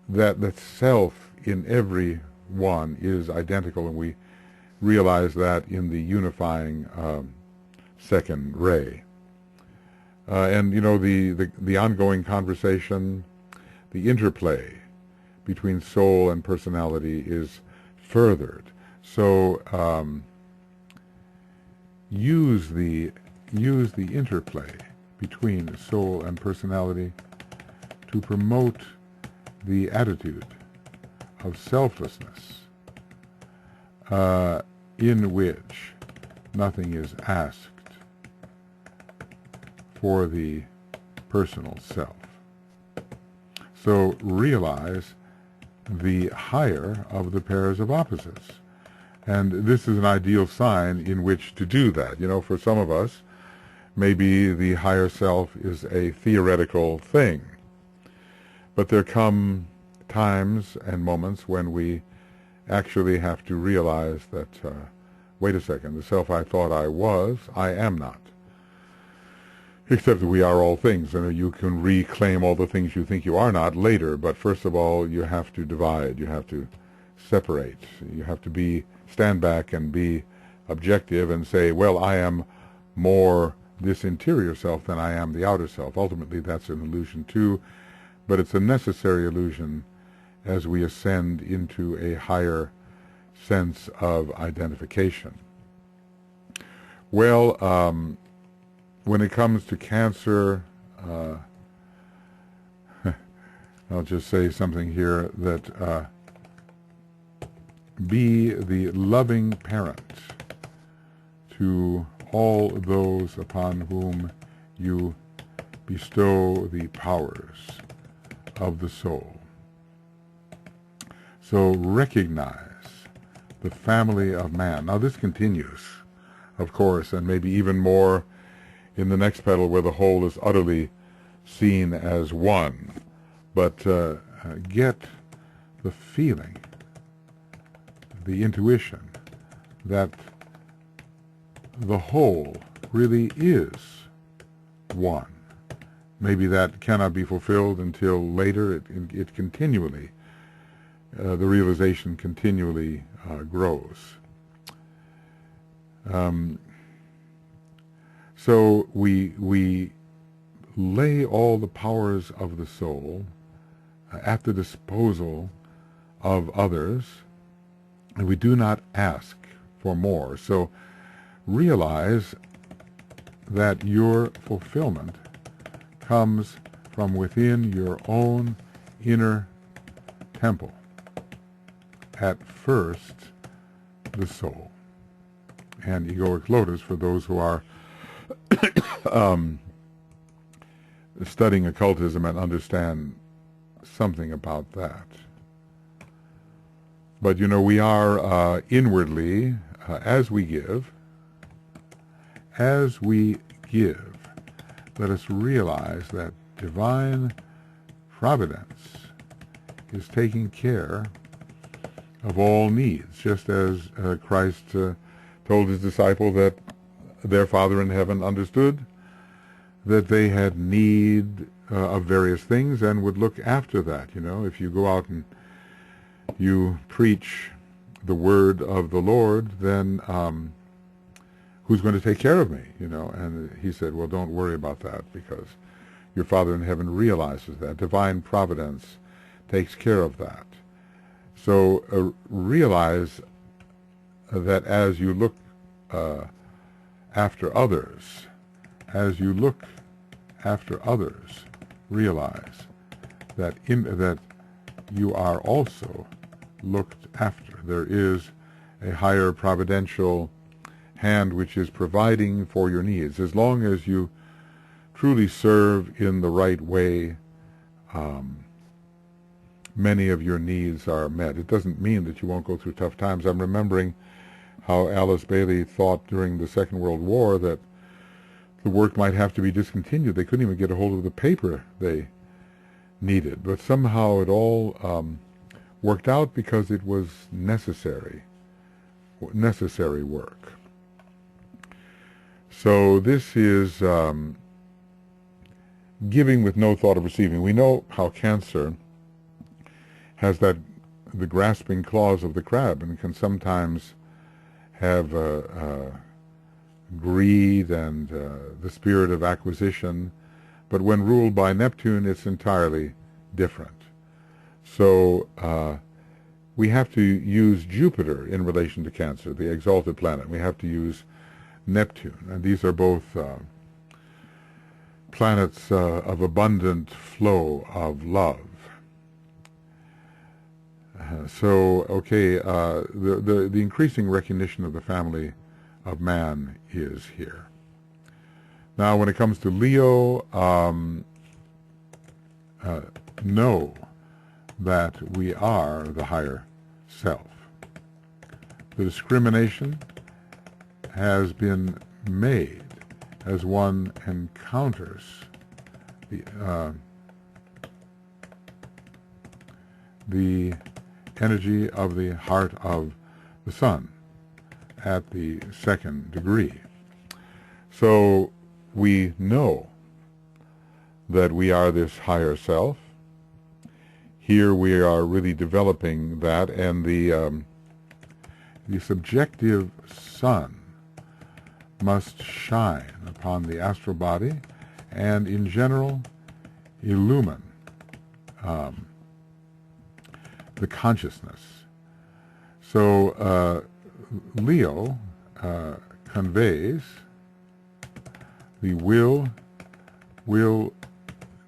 A: that self in every one is identical, and we realize that in the unifying second ray. And you know, the ongoing conversation, the interplay between soul and personality is furthered. So use the interplay between soul and personality to promote the attitude of selflessness, in which nothing is asked for the personal self. So realize the higher of the pairs of opposites. And this is an ideal sign in which to do that. You know, for some of us, maybe the higher self is a theoretical thing. But there come times and moments when we actually have to realize that, wait a second, the self I thought I was, I am not. Except that we are all things, and you can reclaim all the things you think you are not later, but first of all, you have to divide, you have to separate, you have to stand back and be objective and say, well, I am more this interior self than I am the outer self. Ultimately, that's an illusion too, but it's a necessary illusion as we ascend into a higher sense of identification. Well, when it comes to Cancer, I'll just say something here that be the loving parent to all those upon whom you bestow the powers of the soul. So recognize the family of man. Now this continues, of course, and maybe even more in the next petal where the whole is utterly seen as one. But get the feeling, the intuition that the whole really is one. Maybe that cannot be fulfilled until later. It continually, the realization continually grows. So we lay all the powers of the soul at the disposal of others, and we do not ask for more. So realize that your fulfillment comes from within your own inner temple. At first, the soul. And Egoic Lotus, for those who are studying occultism and understand something about that. But you know, we are inwardly, as we give, let us realize that divine providence is taking care of all needs, just as Christ told his disciples that their Father in heaven understood that they had need of various things and would look after that. You know, if you go out and you preach the word of the Lord, then who's going to take care of me? You know, and he said, well, don't worry about that, because your Father in heaven realizes that. Divine providence takes care of that. So realize that as you look after others, realize that that you are also looked after. There is a higher providential hand which is providing for your needs. As long as you truly serve in the right way, many of your needs are met. It doesn't mean that you won't go through tough times. I'm remembering how Alice Bailey thought during the Second World War that the work might have to be discontinued. They couldn't even get a hold of the paper they needed. But somehow it all worked out because it was necessary work. So this is giving with no thought of receiving. We know how Cancer has the grasping claws of the crab and can sometimes have greed and the spirit of acquisition, but when ruled by Neptune, it's entirely different. So we have to use Jupiter in relation to Cancer, the exalted planet. We have to use Neptune, and these are both planets of abundant flow of love. The increasing recognition of the family of man is here. Now, when it comes to Leo, know that we are the higher self. The discrimination has been made as one encounters the energy of the heart of the sun at the second degree. So we know that we are this higher self. Here we are really developing that, and the subjective sun must shine upon the astral body and in general illumine the consciousness. So Leo conveys the will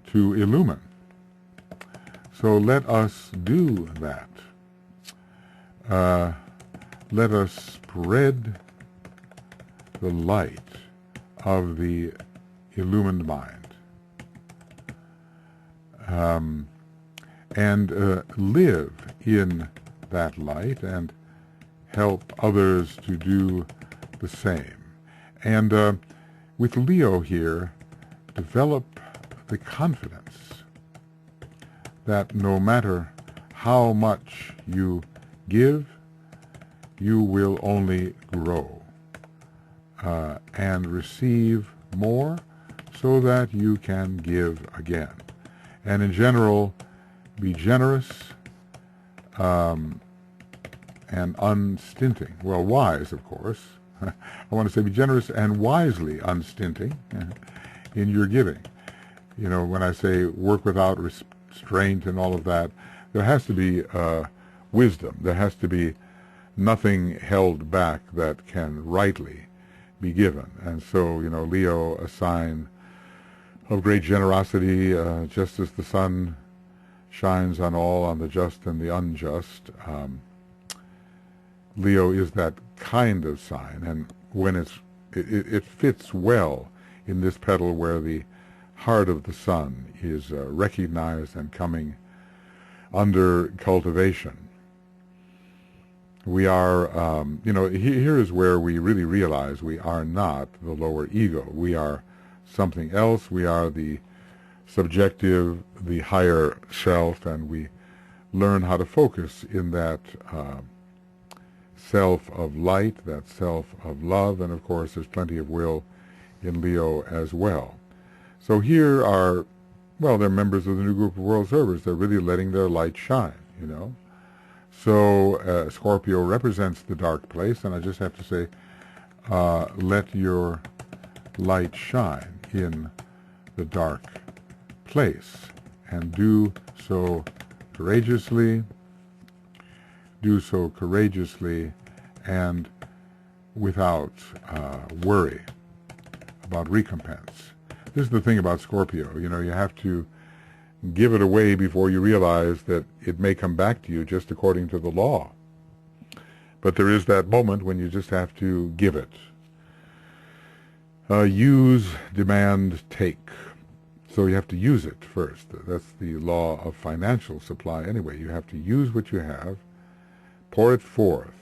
A: to illumine. So let us do that. Let us spread the light of the illumined mind, and live in that light and help others to do the same. And with Leo here, develop the confidence that no matter how much you give, you will only grow and receive more so that you can give again. And in general, be generous and unstinting. Well, wise, of course. I want to say be generous and wisely unstinting in your giving. You know, when I say work without restraint and all of that, there has to be wisdom. There has to be nothing held back that can rightly be given. And so, you know, Leo, a sign of great generosity, just as the sun shines on all, on the just and the unjust. Leo is that kind of sign, and when it fits well in this petal where the heart of the sun is recognized and coming under cultivation. We are, you know, here is where we really realize we are not the lower ego. We are something else. We are the subjective, the higher self, and we learn how to focus in that self of light, that self of love, and of course there's plenty of will in Leo as well. So here are, well, they're members of the new group of world servers. They're really letting their light shine, you know. So Scorpio represents the dark place, and I just have to say, let your light shine in the dark place, and do so courageously, and without worry about recompense. This is the thing about Scorpio, you know, you have to give it away before you realize that it may come back to you just according to the law. But there is that moment when you just have to give it. Use, demand, take. So you have to use it first. That's the law of financial supply anyway. You have to use what you have, pour it forth.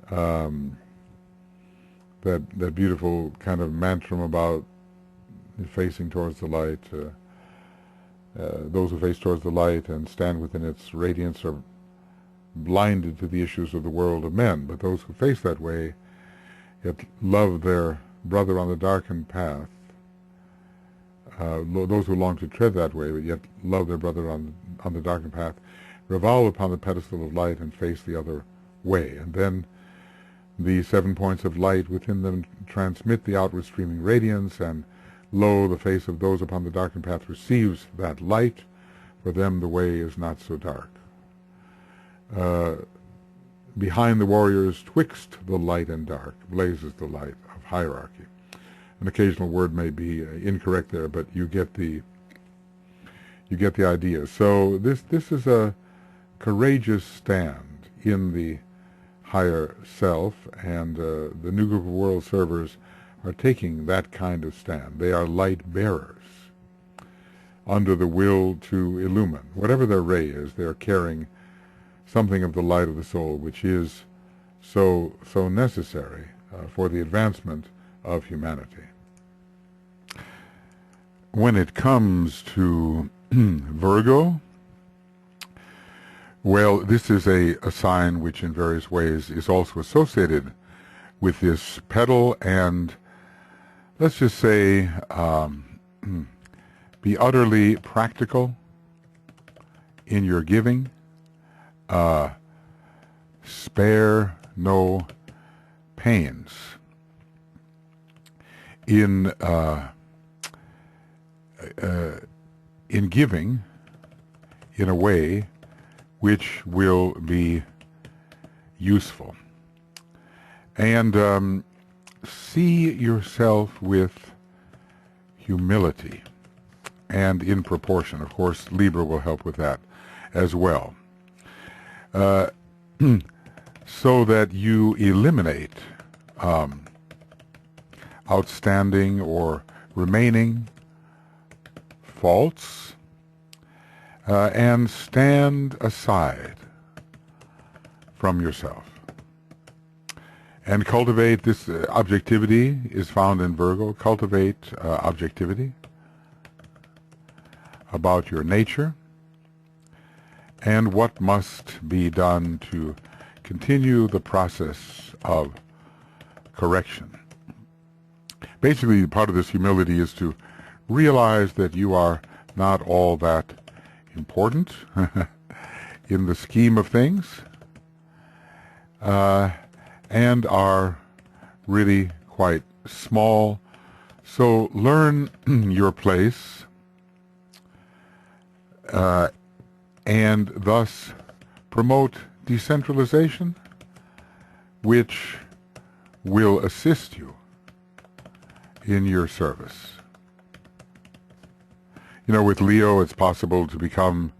A: That beautiful kind of mantra about facing towards the light. Those who face towards the light and stand within its radiance are blinded to the issues of the world of men. But those who face that way, yet love their brother on the darkened path, those who long to tread that way, but yet love their brother on the darkened path, revolve upon the pedestal of light and face the other way. And then the 7 points of light within them transmit the outward streaming radiance, and lo, the face of those upon the darkened path receives that light. For them the way is not so dark. Behind the warriors, twixt the light and dark, blazes the light of hierarchy. An occasional word may be incorrect there, but you get the idea. So this is a courageous stand in the higher self, and the new group of world servers are taking that kind of stand. They are light bearers under the will to illumine. Whatever their ray is, they are carrying something of the light of the soul, which is so necessary for the advancement of humanity. When it comes to Virgo, well, this is a sign which in various ways is also associated with this petal, and let's just say be utterly practical in your giving. Spare no pains in giving in a way which will be useful. And see yourself with humility. and in proportion. Of course, Libra will help with that as well. So that you eliminate outstanding or remaining faults and stand aside from yourself. And cultivate this objectivity is found in Virgo. Cultivate objectivity about your nature and what must be done to continue the process of correction. Basically, part of this humility is to realize that you are not all that important in the scheme of things, and are really quite small. So learn your place, and thus promote decentralization, which will assist you in your service. You know, with Leo, it's possible to become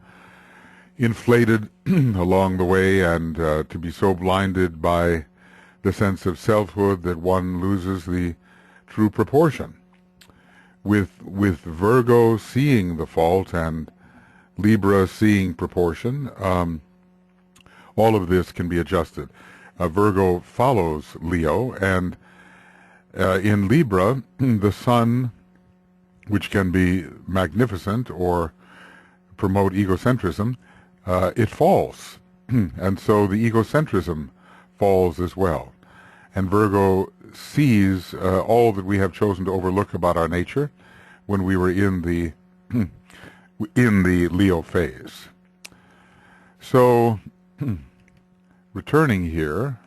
A: inflated along the way and to be so blinded by the sense of selfhood that one loses the true proportion. With Virgo seeing the fault and Libra seeing proportion, all of this can be adjusted. Virgo follows Leo, and in Libra, the Sun, which can be magnificent or promote egocentrism, it falls. And so the egocentrism falls as well. And Virgo sees all that we have chosen to overlook about our nature when we were in the Leo phase. So, returning here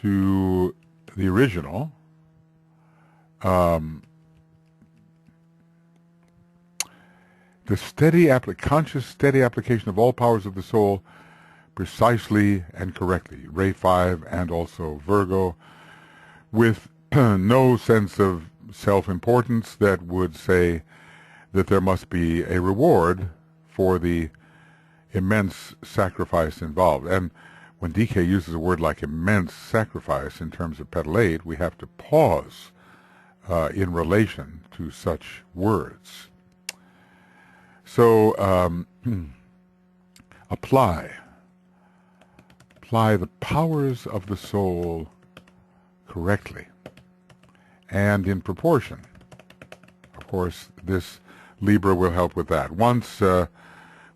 A: to the original, the conscious, steady application of all powers of the soul precisely and correctly, Ray 5 and also Virgo, with no sense of self-importance that would say that there must be a reward for the immense sacrifice involved. And when DK uses a word like immense sacrifice in terms of Petal 8, we have to pause in relation to such words. So apply the powers of the soul correctly and in proportion. Of course, this Libra will help with that. Once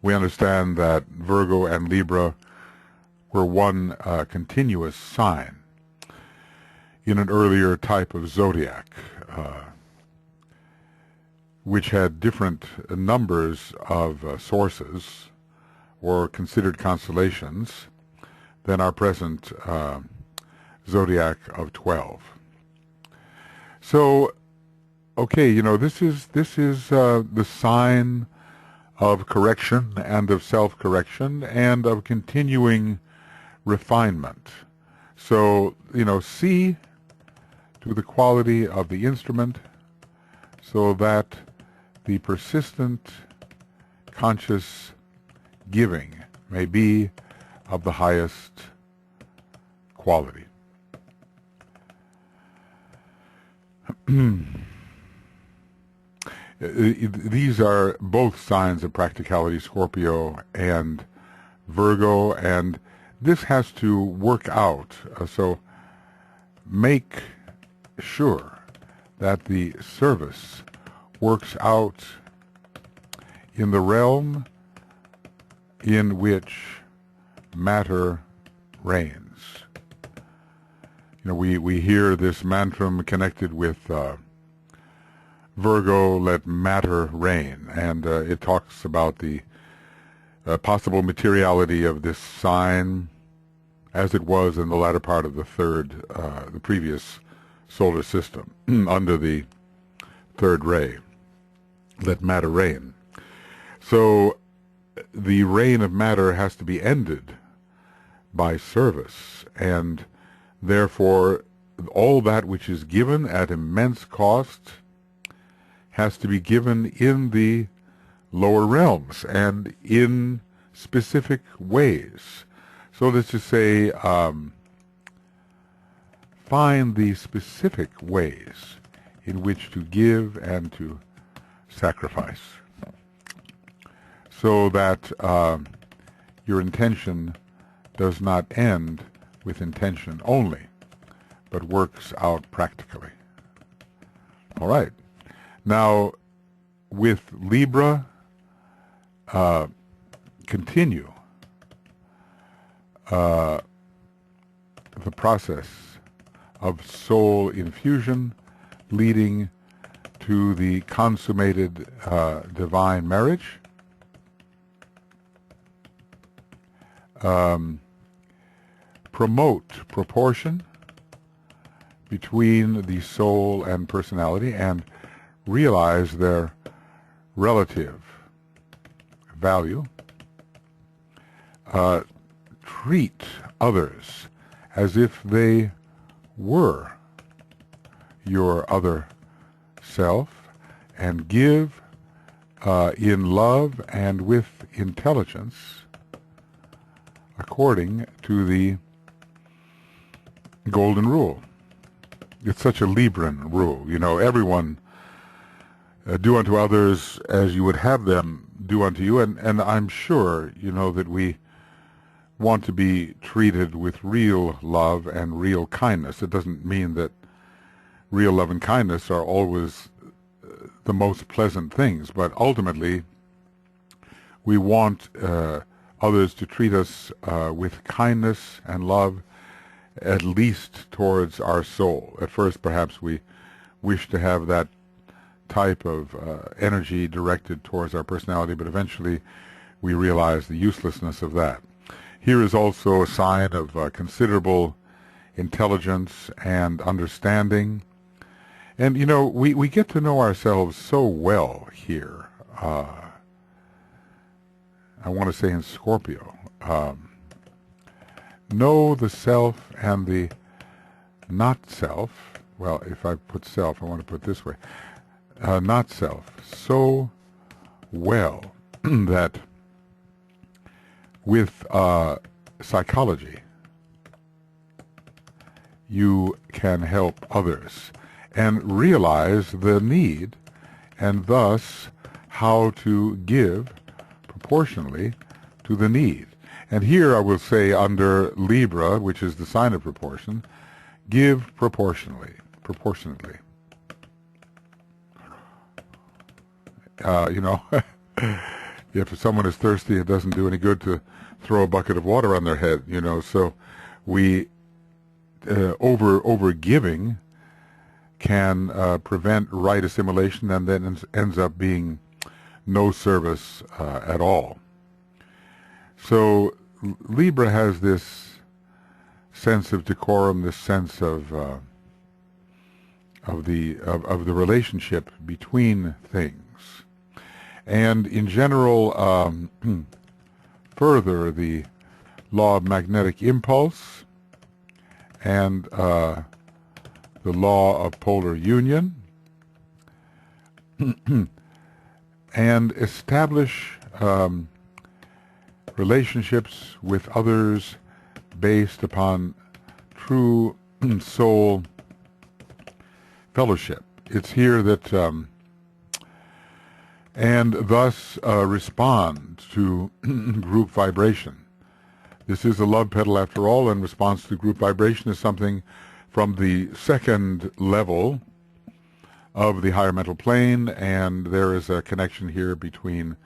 A: we understand that Virgo and Libra were one continuous sign in an earlier type of zodiac, which had different numbers of sources or considered constellations than our present zodiac of 12. So, okay, you know, this is the sign of correction and of self-correction and of continuing refinement. So, you know, see to the quality of the instrument so that the persistent conscious giving may be of the highest quality. These are both signs of practicality, Scorpio and Virgo, and this has to work out. So make sure that the service works out in the realm in which matter reigns. You know, we hear this mantra connected with Virgo, let matter reign, and it talks about the possible materiality of this sign as it was in the latter part of the previous solar system, under the third ray, let matter reign. So the reign of matter has to be ended by service, and therefore all that which is given at immense cost has to be given in the lower realms and in specific ways. So let's just say, find the specific ways in which to give and to sacrifice, so that your intention does not end with intention only, but works out practically. All right. Now, with Libra, continue the process of soul infusion leading to the consummated divine marriage. Promote proportion between the soul and personality and realize their relative value. Treat others as if they were your other self, and give in love and with intelligence according to the golden rule. It's such a Libran rule. You know, everyone do unto others as you would have them do unto you. And I'm sure, you know, that we want to be treated with real love and real kindness. It doesn't mean that real love and kindness are always the most pleasant things, but ultimately we want others to treat us with kindness and love, at least towards our soul. At first, perhaps we wish to have that type of energy directed towards our personality, but eventually we realize the uselessness of that. Here is also a sign of considerable intelligence and understanding. And, you know, we get to know ourselves so well here. I want to say in Scorpio. Know the self and the not self. Well, if I put self, I want to put it this way. Not self so well that with psychology you can help others and realize the need, and thus how to give proportionally to the need. And here I will say, under Libra, which is the sign of proportion, give proportionately. You know, if someone is thirsty, it doesn't do any good to throw a bucket of water on their head, you know. So we over giving can prevent right assimilation, and then ends up being no service at all. So Libra has this sense of decorum, this sense of the relationship between things, and in general, further the law of magnetic impulse and the law of polar union, and establish relationships with others based upon true soul fellowship. It's here that, and thus respond to group vibration. This is a love petal after all, and response to group vibration is something from the second level of the higher mental plane, and there is a connection here between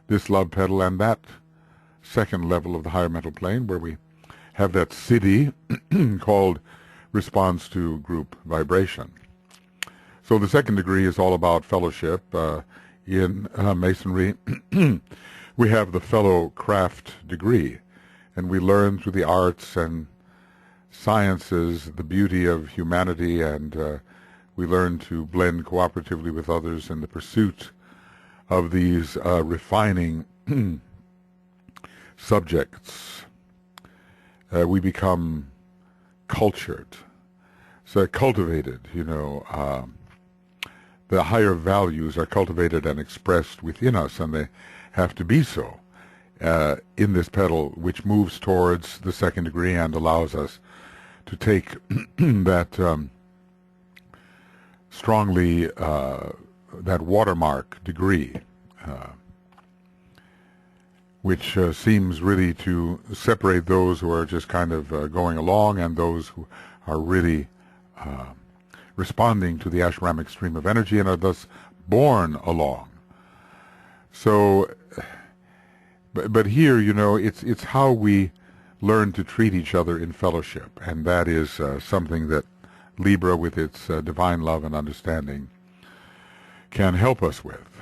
A: this love petal and that second level of the higher mental plane, where we have that city called response to group vibration. So the second degree is all about fellowship. In Masonry, we have the fellow craft degree, and we learn through the arts and sciences the beauty of humanity, and we learn to blend cooperatively with others in the pursuit of these refining subjects. We become cultured, so cultivated, you know. the higher values are cultivated and expressed within us, and they have to be so in this petal, which moves towards the second degree and allows us to take that strongly, that watermark degree, which seems really to separate those who are just kind of going along and those who are really responding to the ashramic stream of energy and are thus born along. So, but here, you know, it's how we learn to treat each other in fellowship, and that is something that Libra, with its divine love and understanding, can help us with.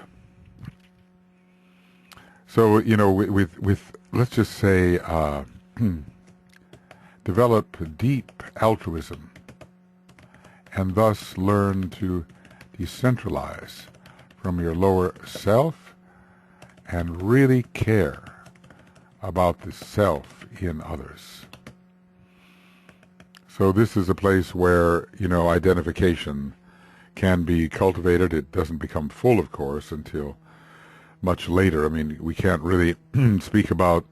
A: So, you know, with let's just say, develop deep altruism, and thus learn to decentralize from your lower self and really care about the self in others. So this is a place where, you know, identification can be cultivated. It doesn't become full, of course, until much later. I mean, we can't really speak about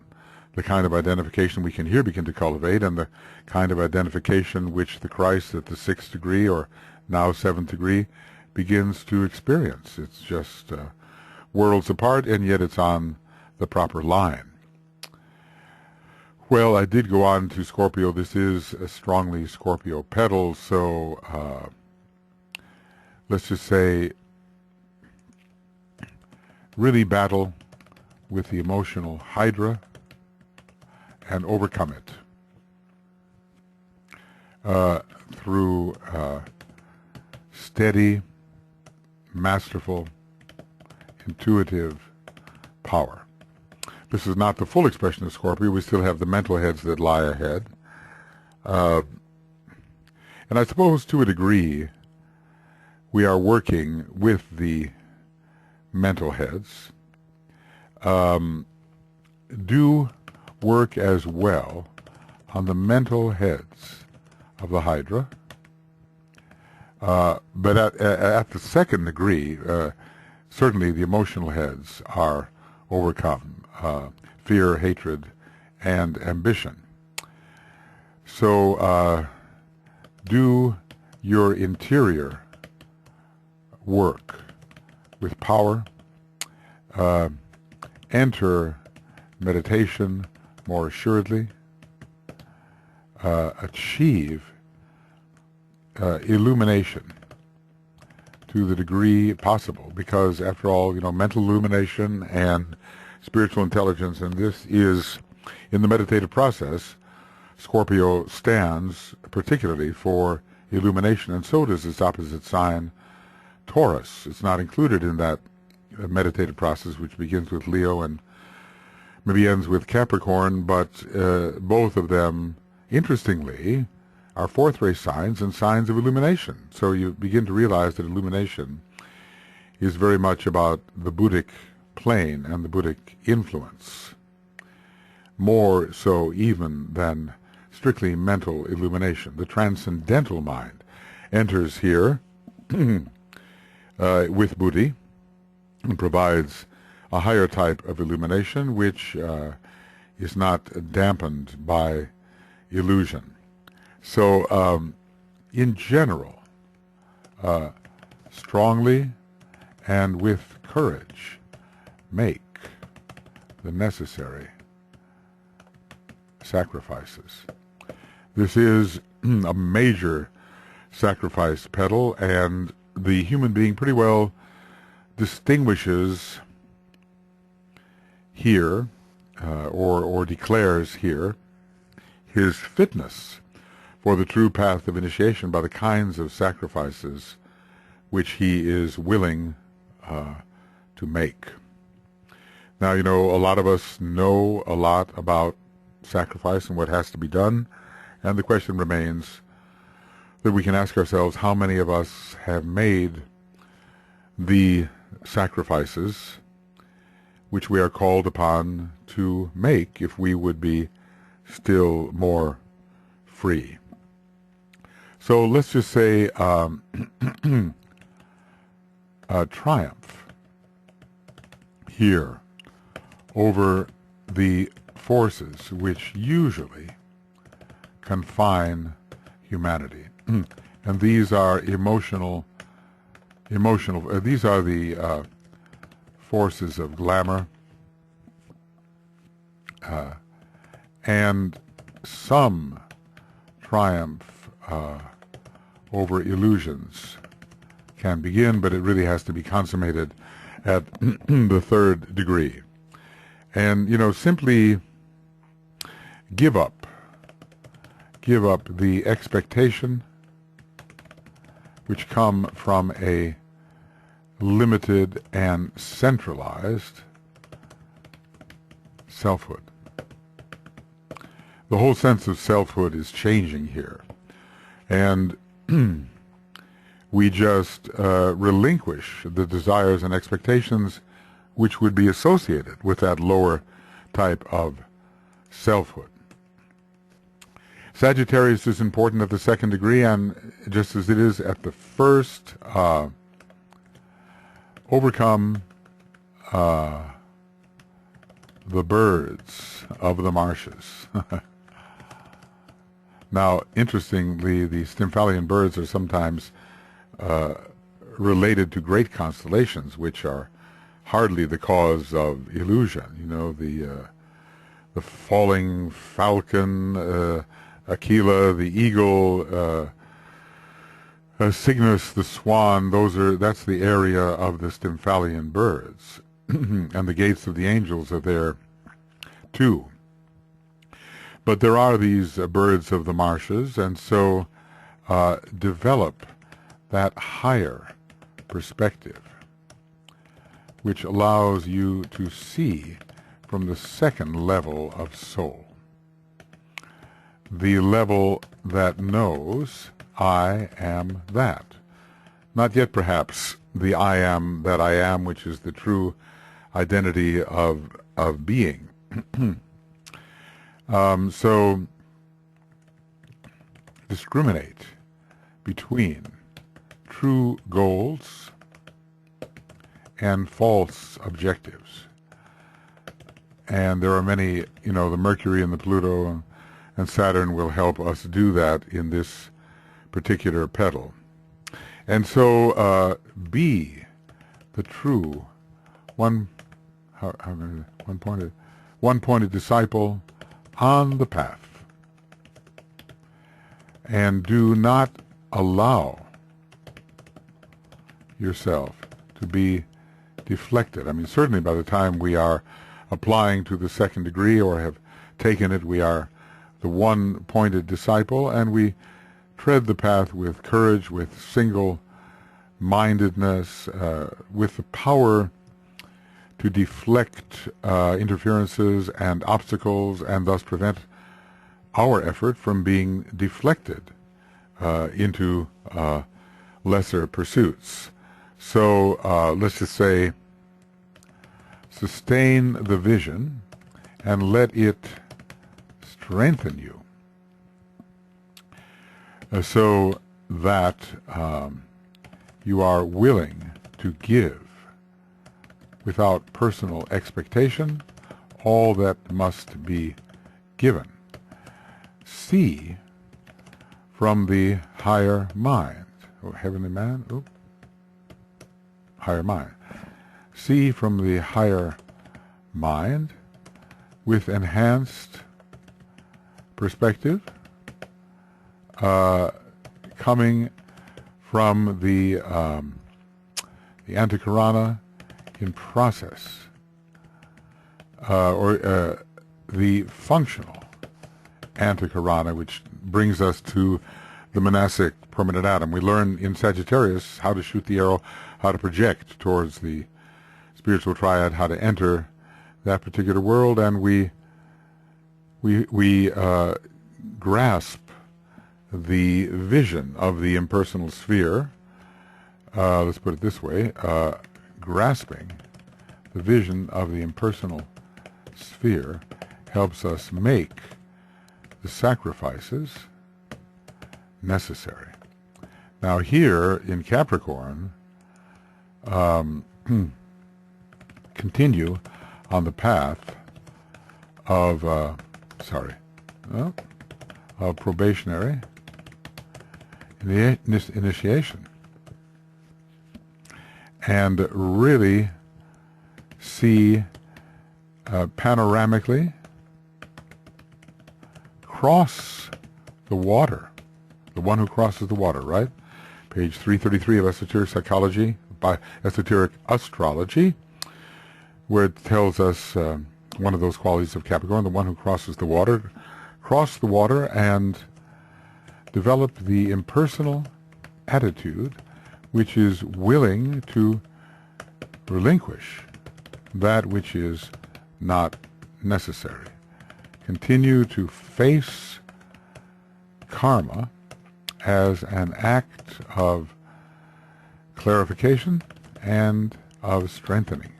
A: the kind of identification we can here begin to cultivate, and the kind of identification which the Christ at the 6th degree, or now 7th degree, begins to experience. It's just worlds apart, and yet it's on the proper line. Well, I did go on to Scorpio. This is a strongly Scorpio petal, so let's just say really battle with the emotional hydra and overcome it through steady, masterful, intuitive power. This is not the full expression of Scorpio. We still have the mental heads that lie ahead. And I suppose to a degree we are working with the mental heads. Do work as well on the mental heads of the Hydra. But at the 2nd degree, certainly the emotional heads are overcome. Fear, hatred, and ambition. So do your interior work with power. Enter meditation more assuredly. Achieve illumination to the degree possible, because after all, you know, mental illumination and spiritual intelligence, and this is, in the meditative process, Scorpio stands particularly for illumination, and so does its opposite sign, Taurus. It's not included in that meditative process, which begins with Leo and maybe ends with Capricorn, but both of them, interestingly, are 4th ray signs and signs of illumination. So you begin to realize that illumination is very much about the Buddhic plane and the Buddhic influence, more so even than strictly mental illumination. The transcendental mind enters here with Buddhi and provides a higher type of illumination which is not dampened by illusion. So in general, strongly and with courage, make the necessary sacrifices. This is a major sacrifice petal, and the human being pretty well distinguishes here, or declares here, his fitness for the true path of initiation by the kinds of sacrifices which he is willing to make. Now, you know, a lot of us know a lot about sacrifice and what has to be done, and the question remains that we can ask ourselves, how many of us have made the sacrifices which we are called upon to make if we would be still more free? So let's just say triumph here over the forces which usually confine humanity. And these are emotional, these are the forces of glamour, and some triumph over illusions can begin, but it really has to be consummated at the third degree. And, simply give up the expectation which come from a limited and centralized selfhood. The whole sense of selfhood is changing here. And we just relinquish the desires and expectations which would be associated with that lower type of selfhood. Sagittarius is important at the second degree, and just as it is at the first, overcome the birds of the marshes. Now, interestingly, the Stymphalian birds are sometimes related to great constellations, which are hardly the cause of illusion. The falling falcon, Aquila, the eagle, Cygnus, the swan. That's the area of the Stymphalian birds, and the gates of the angels are there too. But there are these birds of the marshes, and so develop that higher perspective, which allows you to see from the second level of soul, the level that knows I am that. Not yet perhaps the I am that I am, which is the true identity of being. So discriminate between true goals and false objectives. And there are many, the Mercury and the Pluto and Saturn will help us do that in this particular petal. And so be the true one-pointed disciple on the path, and do not allow yourself to be deflected. I mean, certainly by the time we are applying to the second degree or have taken it, we are the one-pointed disciple, and we tread the path with courage, with single-mindedness, with the power to deflect interferences and obstacles, and thus prevent our effort from being deflected into lesser pursuits. So let's just say, sustain the vision and let it strengthen you, so that you are willing to give without personal expectation all that must be given. See from the higher mind. Heavenly man? Higher mind. See from the higher mind with enhanced perspective, coming from the Antakarana in process, or the functional Antakarana, which brings us to the monastic permanent atom. We learn in Sagittarius how to shoot the arrow, how to project towards the spiritual triad, how to enter that particular world, and we grasp the vision of the impersonal sphere. Let's put it this way, grasping the vision of the impersonal sphere helps us make the sacrifices necessary. Now here in Capricorn, continue on the path of of probationary initiation, and really see panoramically cross the water. The one who crosses the water, right? Page 333 of Esoteric Psychology, by Esoteric Astrology, where it tells us one of those qualities of Capricorn, the one who crosses the water, cross the water and develop the impersonal attitude which is willing to relinquish that which is not necessary. Continue to face karma as an act of clarification and of strengthening.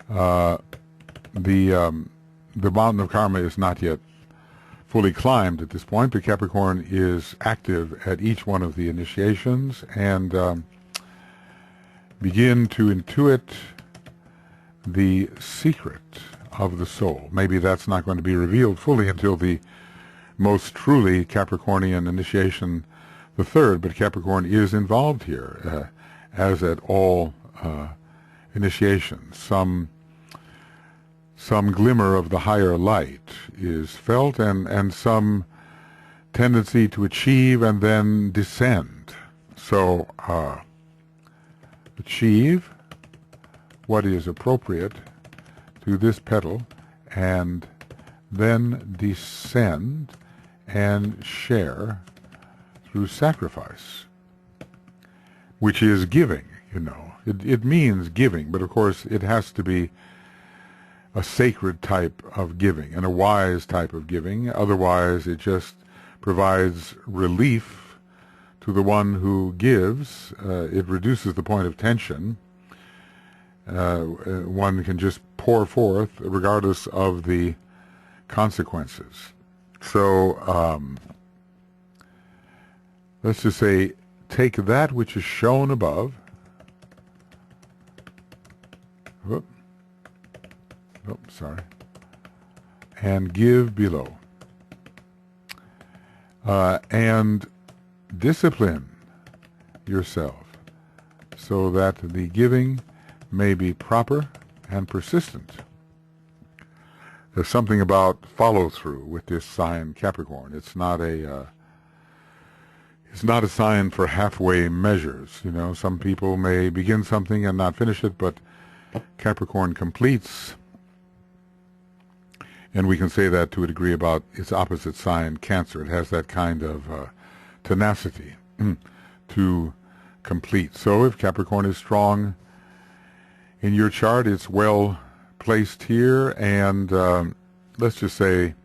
A: The mountain of karma is not yet fully climbed at this point, but Capricorn is active at each one of the initiations and begin to intuit the secret of the soul. Maybe that's not going to be revealed fully until the most truly Capricornian initiation, the third, but Capricorn is involved here, as at all initiations. Some glimmer of the higher light is felt, and some tendency to achieve and then descend. So achieve what is appropriate to this petal, and then descend and share through sacrifice, which is giving, you know. It means giving, but of course it has to be a sacred type of giving and a wise type of giving. Otherwise it just provides relief to the one who gives. It reduces the point of tension. One can just pour forth regardless of the consequences. So let's just say, take that which is shown above, and give below, and discipline yourself so that the giving may be proper and persistent. There's something about follow-through with this sign Capricorn. It's not a sign for halfway measures. You know, some people may begin something and not finish it, but Capricorn completes. And we can say that to a degree about its opposite sign, Cancer. It has that kind of tenacity to complete. So if Capricorn is strong in your chart, it's well placed here, and let's just say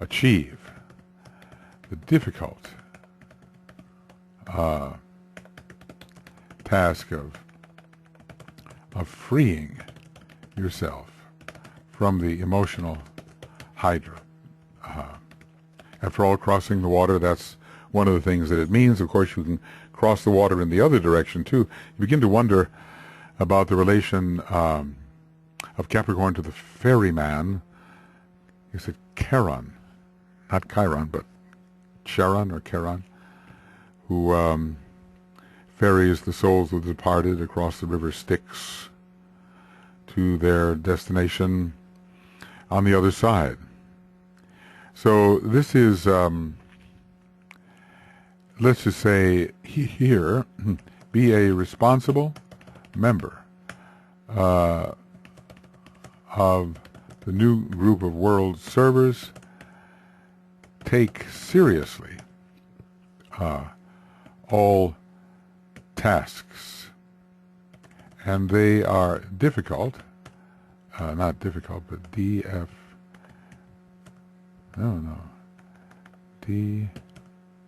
A: achieve the difficult task of freeing yourself from the emotional hydra. After all, crossing the water, that's one of the things that it means. Of course, you can cross the water in the other direction, too. You begin to wonder about the relation of Capricorn to the ferryman. Is it Charon? Not Chiron, but Charon or Charon, who ferries the souls of the departed across the river Styx to their destination on the other side. So this is, let's just say here, be a responsible member of the new group of world servers. Take seriously all tasks, and they are difficult, not difficult, but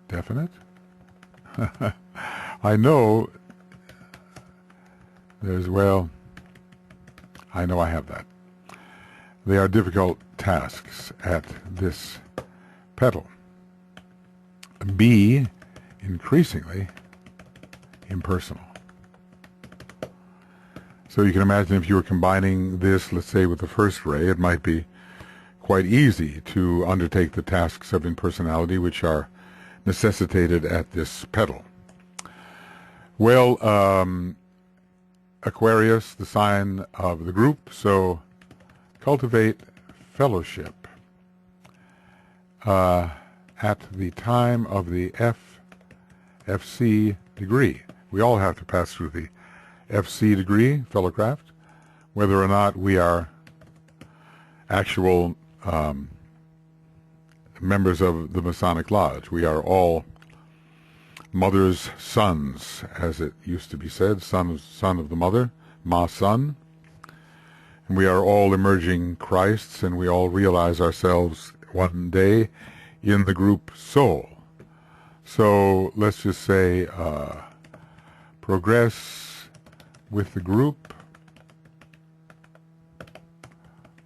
A: definite. I know I know I have that. They are difficult tasks at this petal. Be increasingly impersonal. So you can imagine if you were combining this, let's say, with the first ray, it might be quite easy to undertake the tasks of impersonality which are necessitated at this petal. Well, Aquarius, the sign of the group, so cultivate fellowship at the time of the FC degree. We all have to pass through the FC degree, fellowcraft, whether or not we are actual members of the Masonic Lodge. We are all mother's sons, as it used to be said, son of the mother, Ma son. And we are all emerging Christs, and we all realize ourselves one day in the group soul. So let's just say progress with the group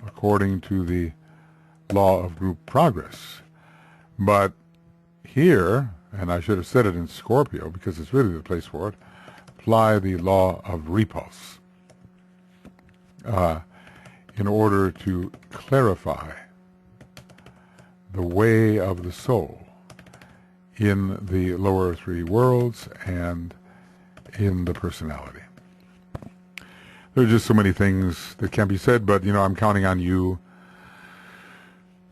A: according to the law of group progress. But here, and I should have said it in Scorpio because it's really the place for it, apply the law of repulse in order to clarify the way of the soul in the lower three worlds and in the personality. There are just so many things that can be said, but I'm counting on you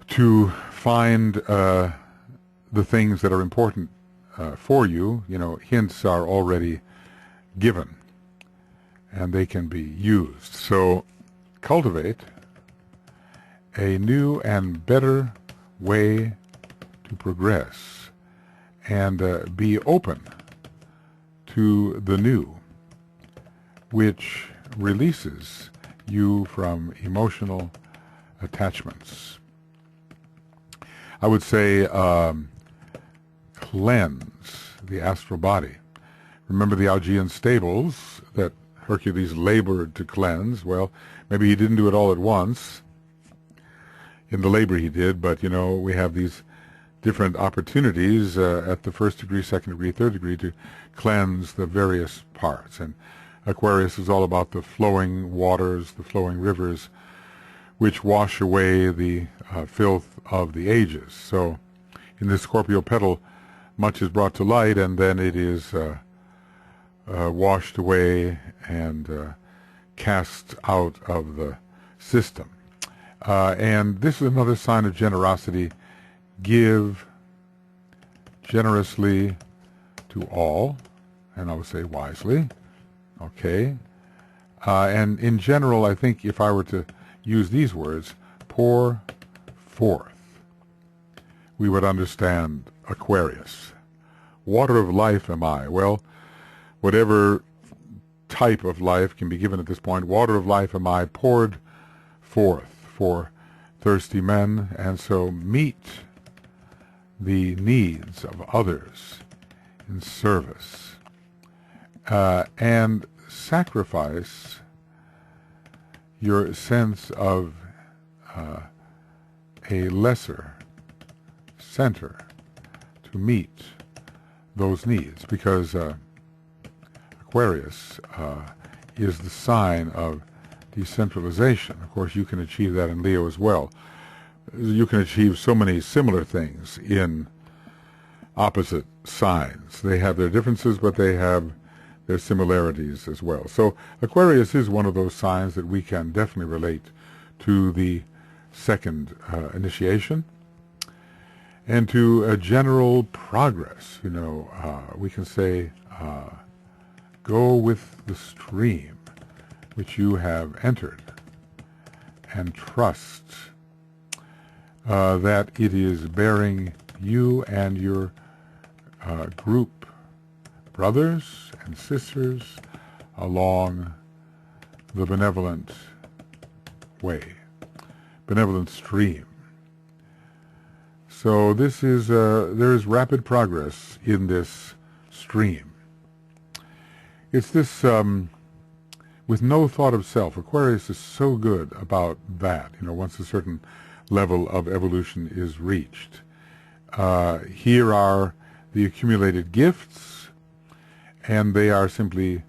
A: to find the things that are important for you. Hints are already given, and they can be used. So cultivate a new and better way to progress, and be open to the new, which releases you from emotional attachments. I would say cleanse the astral body. Remember the Augean stables that Hercules labored to cleanse? Well, maybe he didn't do it all at once. In the labor he did, but we have these different opportunities at the first degree, second degree, third degree to cleanse the various parts. And Aquarius is all about the flowing waters, the flowing rivers, which wash away the filth of the ages. So in this Scorpio petal, much is brought to light, and then it is washed away and cast out of the system. And this is another sign of generosity. Give generously to all, and I would say wisely. Okay. And in general, I think if I were to use these words, pour forth, we would understand Aquarius. Water of life am I. Well, whatever type of life can be given at this point, water of life am I, poured forth for thirsty men, and so meet the needs of others in service, and sacrifice your sense of a lesser center to meet those needs, because Aquarius is the sign of decentralization. Of course, you can achieve that in Leo as well. You can achieve so many similar things in opposite signs. They have their differences, but they have their similarities as well. So Aquarius is one of those signs that we can definitely relate to the second initiation and to a general progress. We can say, go with the stream which you have entered, and trust that it is bearing you and your group brothers and sisters along the benevolent way, benevolent stream. So this is there is rapid progress in this stream. It's this with no thought of self. Aquarius is so good about that. Once a certain level of evolution is reached, here are the accumulated gifts, and they are simply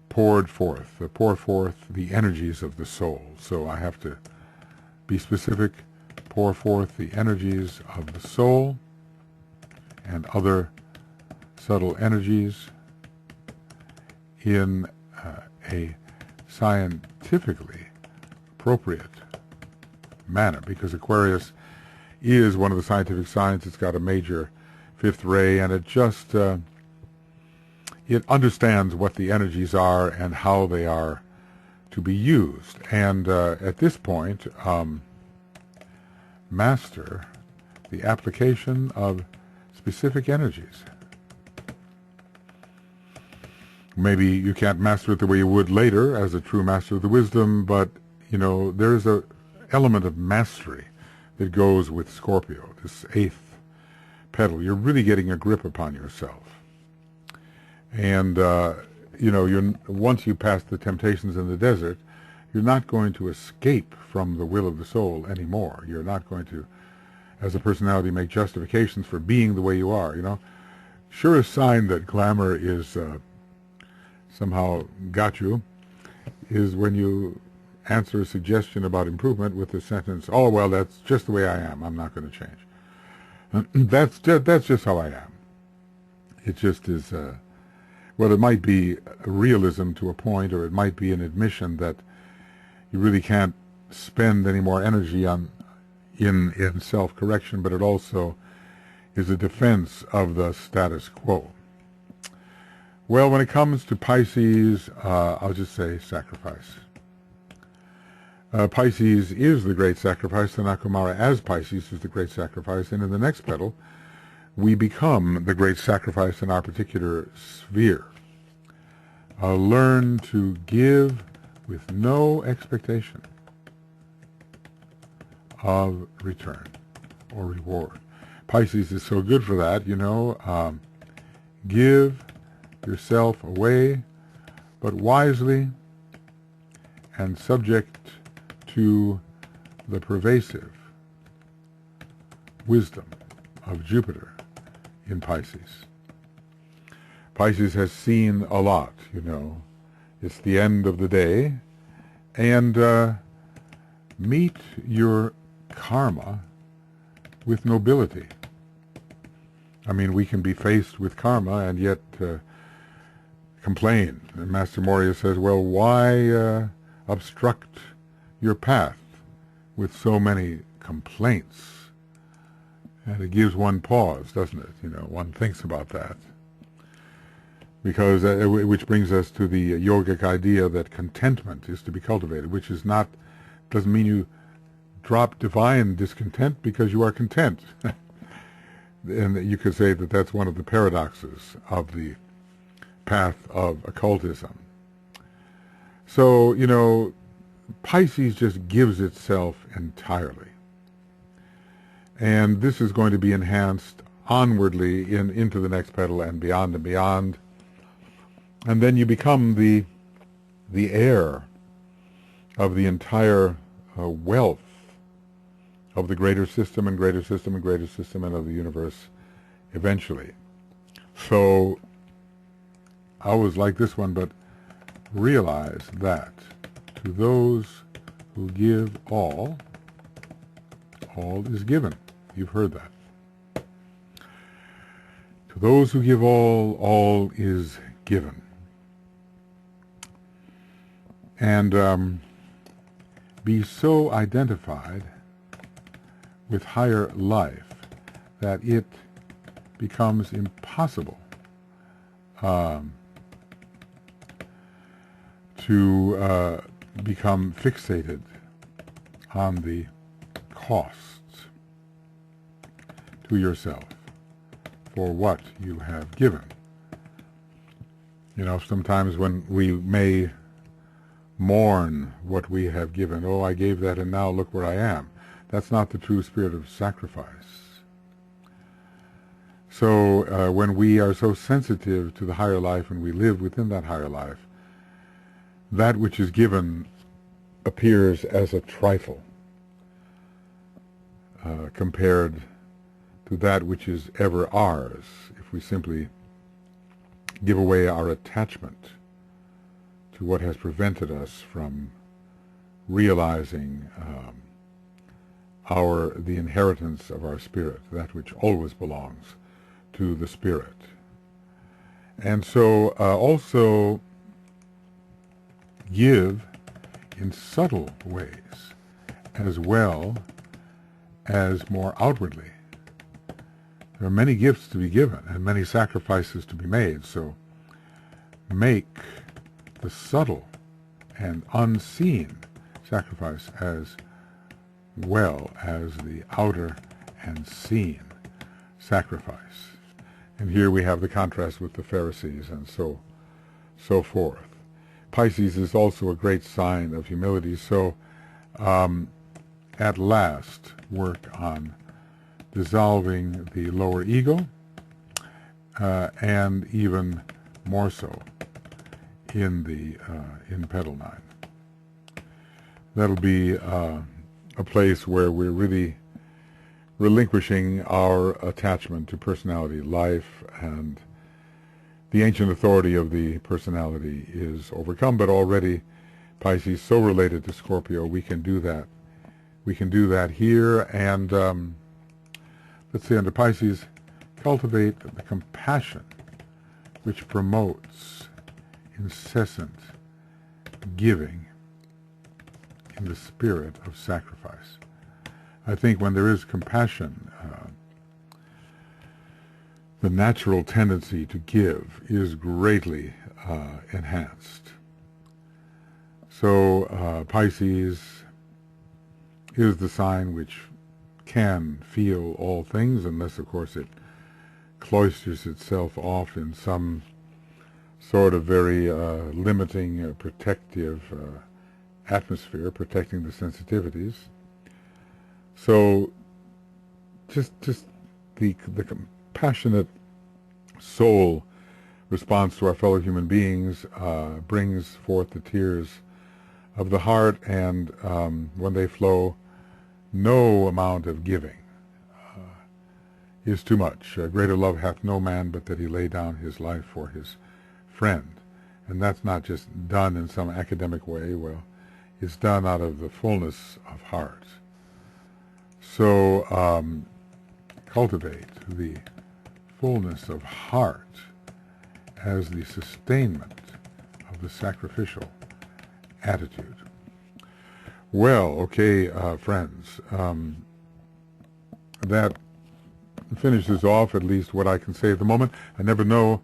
A: pour forth the energies of the soul. So I have to be specific, pour forth the energies of the soul and other subtle energies in a scientifically appropriate manner, because Aquarius is one of the scientific signs. It's got a major fifth ray, and it just it understands what the energies are and how they are to be used. And at this point, master the application of specific energies. Maybe you can't master it the way you would later as a true master of the wisdom, but, there's a element of mastery that goes with Scorpio, this eighth petal. You're really getting a grip upon yourself. And, once you pass the temptations in the desert, you're not going to escape from the will of the soul anymore. You're not going to, as a personality, make justifications for being the way you are, Surest sign that glamour is somehow got you is when you answer a suggestion about improvement with the sentence, "Oh, well, that's just the way I am. I'm not going to change." That's just how I am. It just is, well, it might be a realism to a point, or it might be an admission that you really can't spend any more energy in self-correction, but it also is a defense of the status quo. Well, when it comes to Pisces, I'll just say sacrifice. Pisces is the great sacrifice. The Nakamara as Pisces is the great sacrifice. And in the next petal, we become the great sacrifice in our particular sphere. Learn to give with no expectation of return or reward. Pisces is so good for that, give yourself away, but wisely and subject to the pervasive wisdom of Jupiter in Pisces. Pisces has seen a lot, It's the end of the day, and meet your karma with nobility. I mean, we can be faced with karma and yet complain. And Master Morya says, well, why obstruct your path with so many complaints? And it gives one pause, doesn't it? One thinks about that. Because, which brings us to the yogic idea that contentment is to be cultivated, which is not, doesn't mean you drop divine discontent because you are content. And you could say that that's one of the paradoxes of the path of occultism. So, Pisces just gives itself entirely. And this is going to be enhanced onwardly into the next petal and beyond and beyond. And then you become the heir of the entire wealth of the greater system and greater system and greater system and of the universe eventually. So I always like this one, but realize that to those who give all is given. You've heard that. To those who give all is given. And be so identified with higher life that it becomes impossible to become fixated on the costs to yourself for what you have given. Sometimes when we may mourn what we have given, oh, I gave that and now look where I am. That's not the true spirit of sacrifice. So when we are so sensitive to the higher life and we live within that higher life, that which is given appears as a trifle compared to that which is ever ours, if we simply give away our attachment to what has prevented us from realizing the inheritance of our spirit, that which always belongs to the spirit. And so also give in subtle ways as well as more outwardly. There are many gifts to be given and many sacrifices to be made, so make the subtle and unseen sacrifice as well as the outer and seen sacrifice. And here we have the contrast with the Pharisees and so forth. Pisces is also a great sign of humility, so at last work on dissolving the lower ego, and even more so in Petal 9. That'll be a place where we're really relinquishing our attachment to personality life, and the ancient authority of the personality is overcome. But already Pisces, so related to Scorpio, we can do that. We can do that here, and let's see, under Pisces, cultivate the compassion which promotes incessant giving in the spirit of sacrifice. I think when there is compassion, the natural tendency to give is greatly enhanced. So Pisces is the sign which can feel all things, unless, of course, it cloisters itself off in some sort of very limiting, protective atmosphere, protecting the sensitivities. So just the compassionate soul response to our fellow human beings brings forth the tears of the heart, and when they flow, no amount of giving is too much. Greater love hath no man but that he lay down his life for his friend. And that's not just done in some academic way. Well, it's done out of the fullness of heart. So cultivate the fullness of heart as the sustainment of the sacrificial attitude. Well, okay, friends, that finishes off at least what I can say at the moment. I never know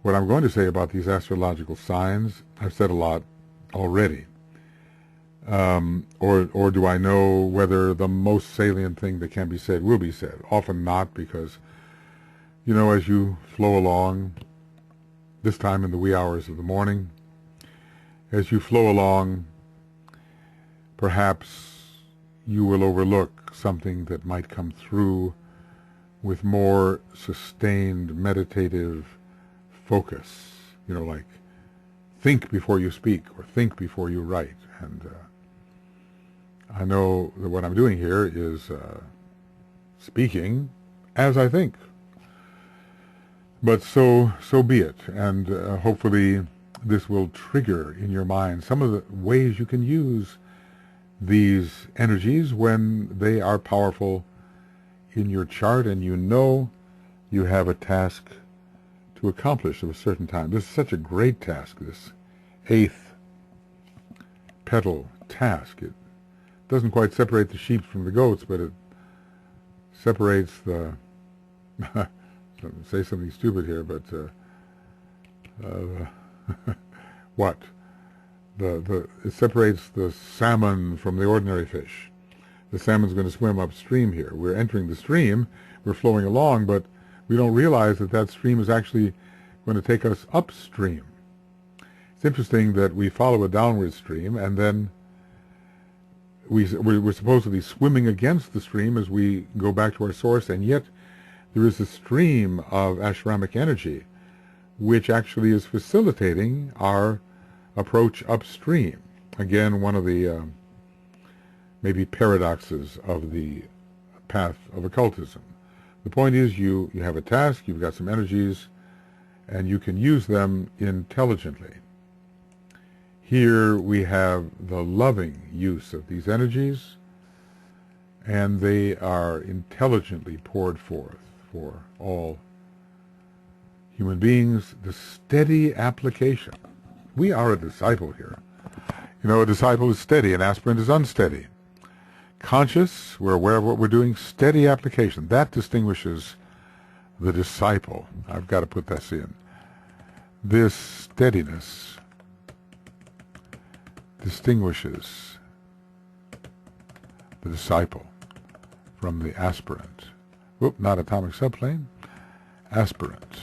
A: what I'm going to say about these astrological signs. I've said a lot already. Or do I know whether the most salient thing that can be said will be said? Often not, because, you know, as you flow along, this time in the wee hours of the morning, as you flow along, perhaps you will overlook something that might come through with more sustained meditative focus. You know, like think before you speak or think before you write. And I know that what I'm doing here is speaking as I think. But so be it. And hopefully this will trigger in your mind some of the ways you can use these energies when they are powerful in your chart, and you know you have a task to accomplish at a certain time. This is such a great task, this 8th petal task. It doesn't quite separate the sheep from the goats, but it separates the say something stupid here, but what? It separates the salmon from the ordinary fish. The salmon's going to swim upstream here. We're entering the stream, we're flowing along, but we don't realize that that stream is actually going to take us upstream. It's interesting that we follow a downward stream, and then we're supposedly swimming against the stream as we go back to our source, and yet there is a stream of ashramic energy which actually is facilitating our approach upstream. Again, one of the maybe paradoxes of the path of occultism. The point is you have a task, you've got some energies, and you can use them intelligently. Here we have the loving use of these energies, and they are intelligently poured forth for all human beings. The steady application. We are a disciple here. You know, a disciple is steady, an aspirant is unsteady. Conscious, we're aware of what we're doing, steady application. That distinguishes the disciple. I've got to put this in. This steadiness distinguishes the disciple from the aspirant. Whoop, not atomic subplane. Aspirant.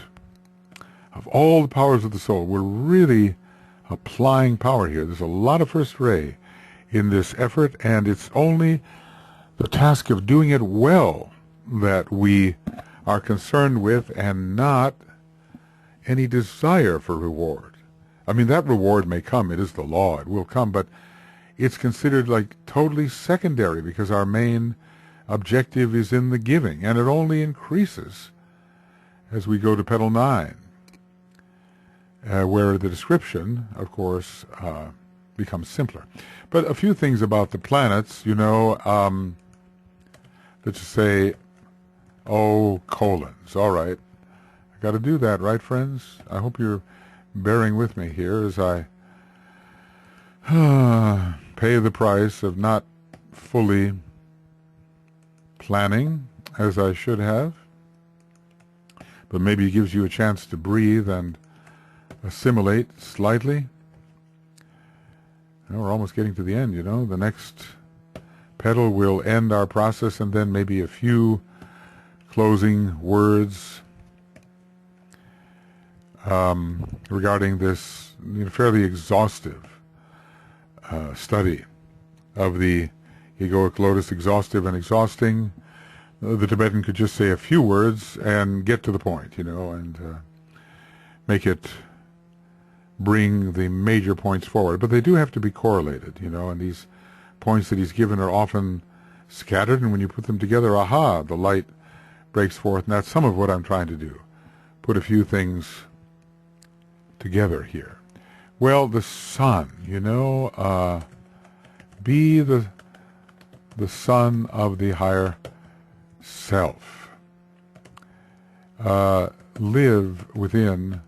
A: Of all the powers of the soul, we're really applying power here. There's a lot of first ray in this effort, and it's only the task of doing it well that we are concerned with, and not any desire for reward. I mean, that reward may come. It is the law. It will come, but it's considered like totally secondary because our main objective is in the giving, and it only increases as we go to Petal 9, where the description, of course, becomes simpler. But a few things about the planets, you know, let's just say, colons. All right. I got to do that, right, friends? I hope you're bearing with me here as I pay the price of not fully planning as I should have. But maybe it gives you a chance to breathe and assimilate slightly. We're almost getting to the end, you know. The next petal will end our process, and then maybe a few closing words regarding this fairly exhaustive study of the Egoic Lotus, exhaustive and exhausting. The Tibetan could just say a few words and get to the point, you know, and make it bring the major points forward. But they do have to be correlated, you know, and these points that he's given are often scattered, and when you put them together, aha, the light breaks forth, and that's some of what I'm trying to do. Put a few things together here. Well, the sun, you know, be the son of the higher self. Live within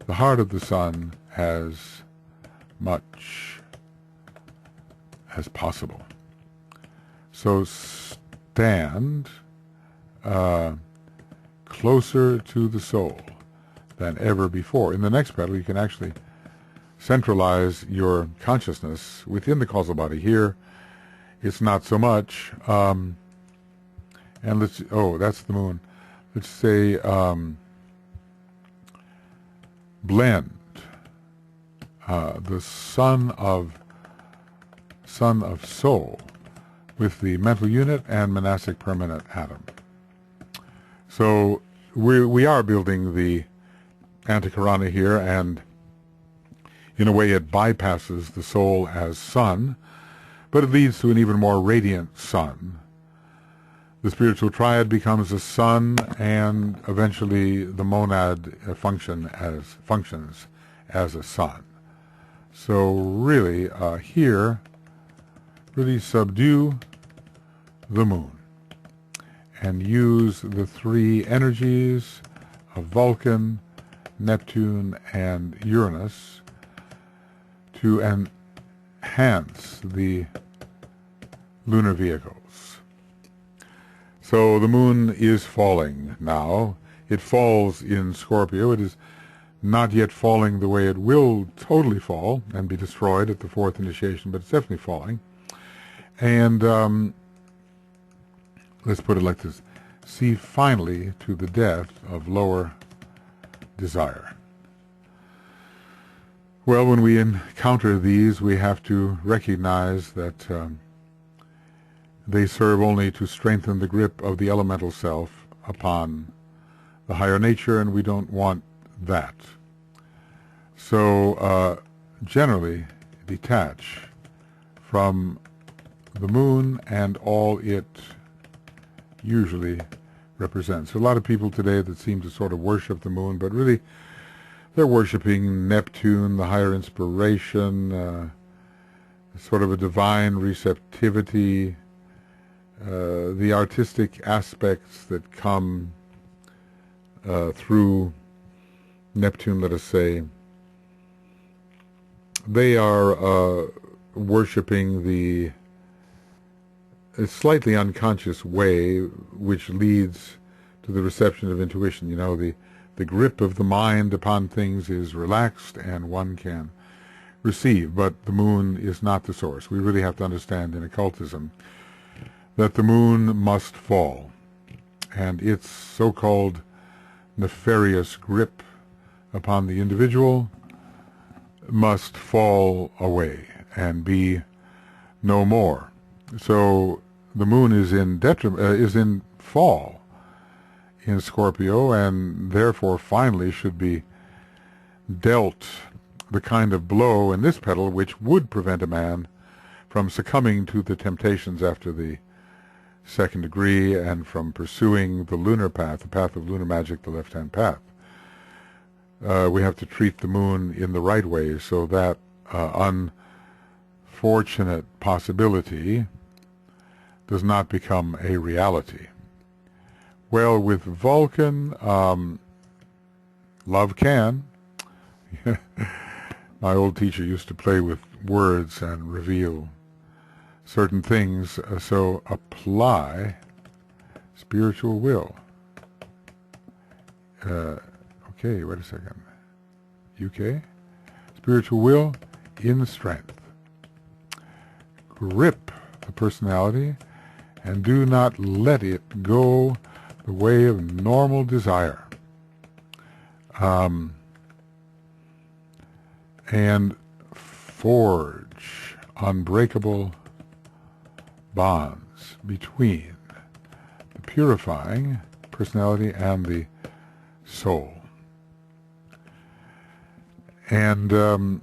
A: the heart of the sun as much as possible. So stand closer to the soul than ever before. In the next petal, you can actually centralize your consciousness within the causal body. Here, it's not so much. And let's, that's the moon. Let's say blend the son of soul with the mental unit and monastic permanent atom. So we are building the Antikarana here, and in a way it bypasses the soul as sun, but it leads to an even more radiant sun. The spiritual triad becomes a sun, and eventually the monad functions as a sun. So really, here, really subdue the moon and use the three energies of Vulcan, Neptune, and Uranus to enhance the lunar vehicles. So the moon is falling now. It falls in Scorpio. It is not yet falling the way it will totally fall and be destroyed at the fourth initiation, but it's definitely falling. And let's put it like this. See finally to the death of lower desire. Well, when we encounter these, we have to recognize that they serve only to strengthen the grip of the elemental self upon the higher nature, and we don't want that. So generally detach from the moon and all it usually represents. So a lot of people today that seem to sort of worship the moon, but really they're worshiping Neptune, the higher inspiration, sort of a divine receptivity, the artistic aspects that come through Neptune, let us say. They are worshiping the slightly unconscious way which leads to the reception of intuition. You know, the grip of the mind upon things is relaxed and one can receive, but the moon is not the source. We really have to understand in occultism that the moon must fall, and its so-called nefarious grip upon the individual must fall away and be no more. So the moon is in fall in Scorpio, and therefore finally should be dealt the kind of blow in this petal which would prevent a man from succumbing to the temptations after the second degree and from pursuing the lunar path, the path of lunar magic, the left-hand path. We have to treat the moon in the right way so that unfortunate possibility does not become a reality. Well, with Vulcan, love can. My old teacher used to play with words and reveal certain things, so apply spiritual will. Okay, wait a second. UK? Spiritual will in strength. Grip the personality and do not let it go the way of normal desire. And forge unbreakable bonds between the purifying personality and the soul. And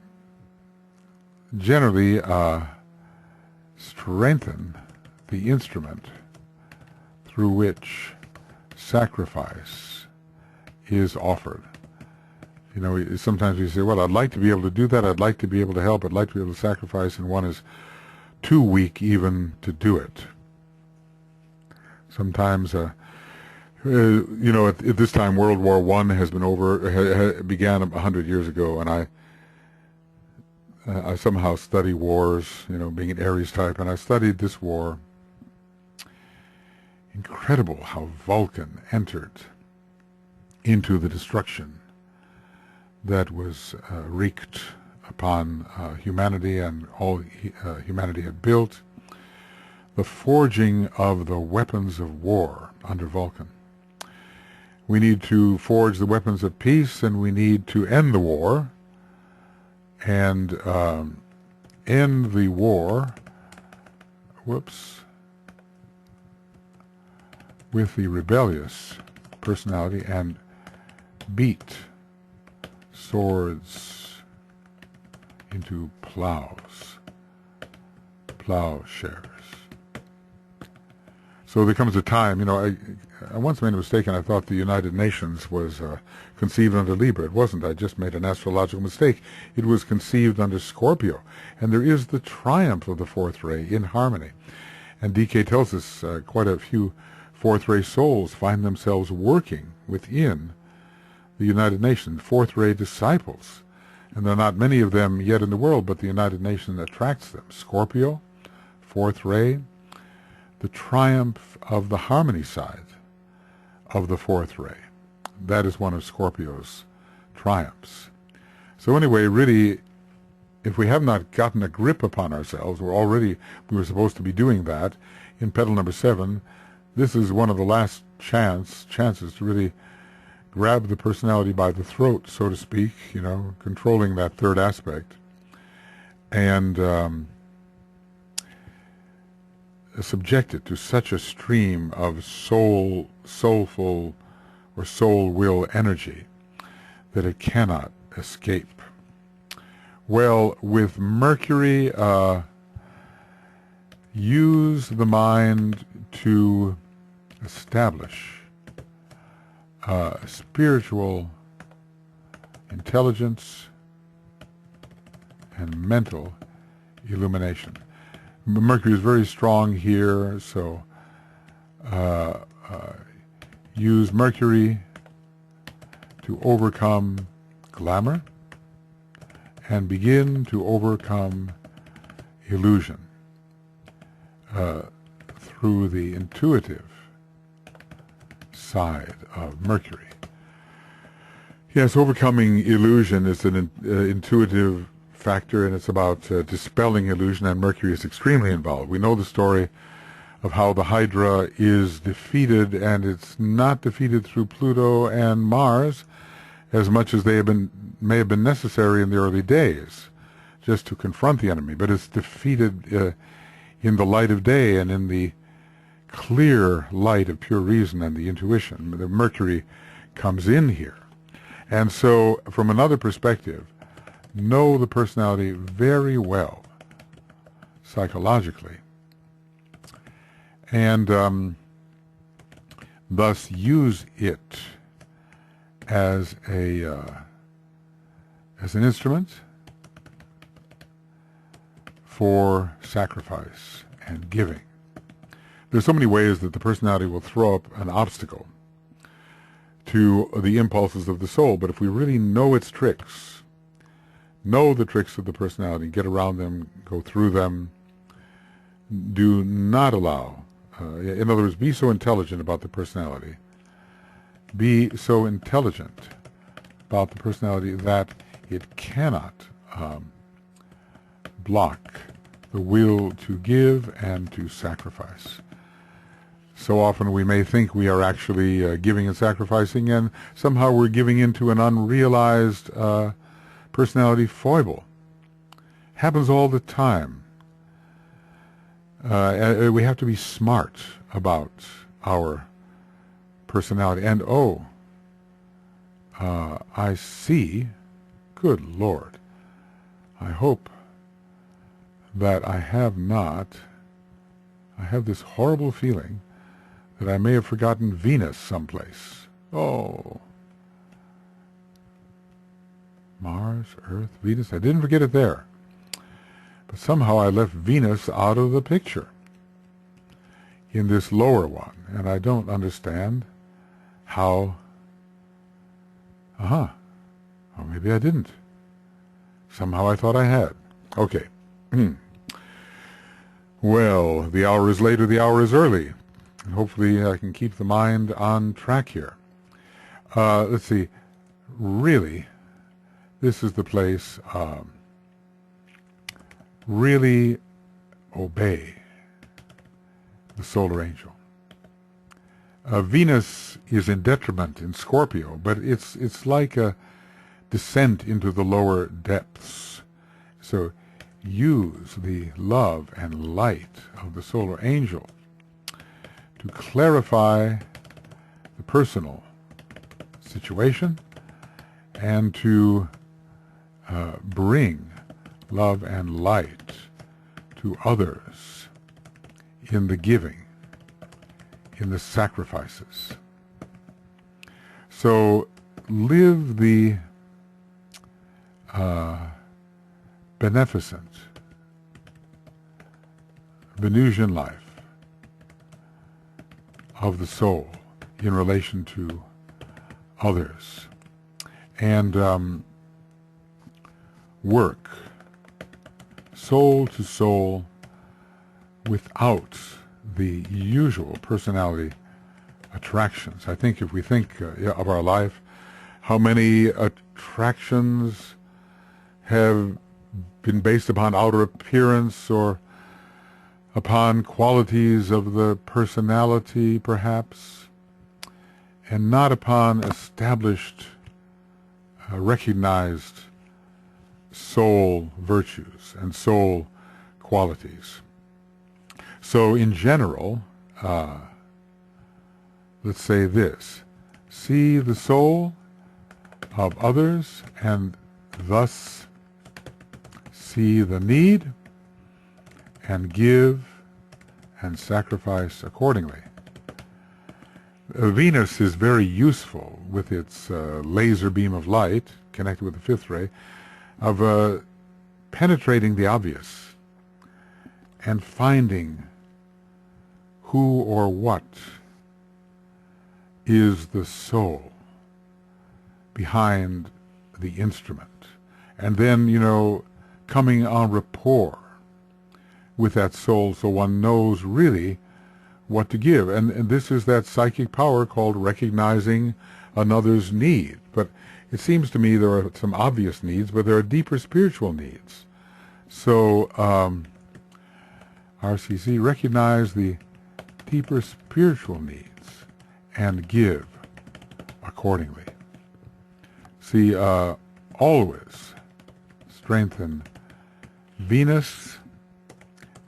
A: generally strengthen the instrument through which sacrifice is offered. You know, sometimes we say, well, I'd like to be able to do that, I'd like to be able to help, I'd like to be able to sacrifice, and one is too weak even to do it. Sometimes, you know, at this time, World War I has been over, began 100 years ago, and I somehow study wars, you know, being an Aries type, and I studied this war. Incredible how Vulcan entered into the destruction that was wreaked upon humanity and all humanity had built. The forging of the weapons of war under Vulcan. We need to forge the weapons of peace, and we need to end the war, and end the war, with the rebellious personality and beat swords into plowshares. So there comes a time, you know, I once made a mistake and I thought the United Nations was conceived under Libra. It wasn't. I just made an astrological mistake. It was conceived under Scorpio. And there is the triumph of the fourth ray in harmony. And DK tells us quite a few fourth ray souls find themselves working within the United Nations, fourth ray disciples. And there are not many of them yet in the world, but the United Nations attracts them. Scorpio, fourth ray, the triumph of the harmony side of the fourth ray. That is one of Scorpio's triumphs. So anyway, really, if we have not gotten a grip upon ourselves, we were supposed to be doing that in petal number 7. This is one of the last chances to really grab the personality by the throat, so to speak, you know, controlling that third aspect, and subject it to such a stream of soulful or soul will energy that it cannot escape. Well, with Mercury, use the mind to establish spiritual intelligence, and mental illumination. Mercury is very strong here, so use Mercury to overcome glamour and begin to overcome illusion through the intuitive side of Mercury. Yes, overcoming illusion is an intuitive factor, and it's about dispelling illusion, and Mercury is extremely involved. We know the story of how the Hydra is defeated, and it's not defeated through Pluto and Mars as much as may have been necessary in the early days just to confront the enemy, but it's defeated in the light of day and in the clear light of pure reason and the intuition. The Mercury comes in here. And so, from another perspective, know the personality very well, psychologically, and thus use it as an instrument for sacrifice and giving. There's so many ways that the personality will throw up an obstacle to the impulses of the soul, but if we really know its tricks, know the tricks of the personality, get around them, go through them, do not allow, in other words, be so intelligent about the personality, be so intelligent about the personality that it cannot block the will to give and to sacrifice. So often we may think we are actually giving and sacrificing, and somehow we're giving into an unrealized personality foible. Happens all the time. We have to be smart about our personality. And I see, good Lord, I hope that I have this horrible feeling that I may have forgotten Venus someplace. Oh. Mars, Earth, Venus. I didn't forget it there. But somehow I left Venus out of the picture in this lower one. And I don't understand how. Or maybe I didn't. Somehow I thought I had. Okay. Well, the hour is late or the hour is early. And hopefully I can keep the mind on track here. Let's see. Really, this is the place. Really obey the solar angel. Venus is in detriment in Scorpio, but it's like a descent into the lower depths. So use the love and light of the solar angel to clarify the personal situation and to bring love and light to others in the giving, in the sacrifices. So live the beneficent Venusian life of the soul in relation to others, and work soul to soul without the usual personality attractions. I think if we think of our life, how many attractions have been based upon outer appearance or upon qualities of the personality, perhaps, and not upon established, recognized soul virtues and soul qualities. So in general, let's say this: see the soul of others and thus see the need and give and sacrifice accordingly. Venus is very useful with its laser beam of light connected with the fifth ray, of penetrating the obvious and finding who or what is the soul behind the instrument. And then, coming en rapport with that soul so one knows really what to give. And this is that psychic power called recognizing another's need. But it seems to me there are some obvious needs, but there are deeper spiritual needs. So RCC, recognize the deeper spiritual needs and give accordingly. See, always strengthen Venus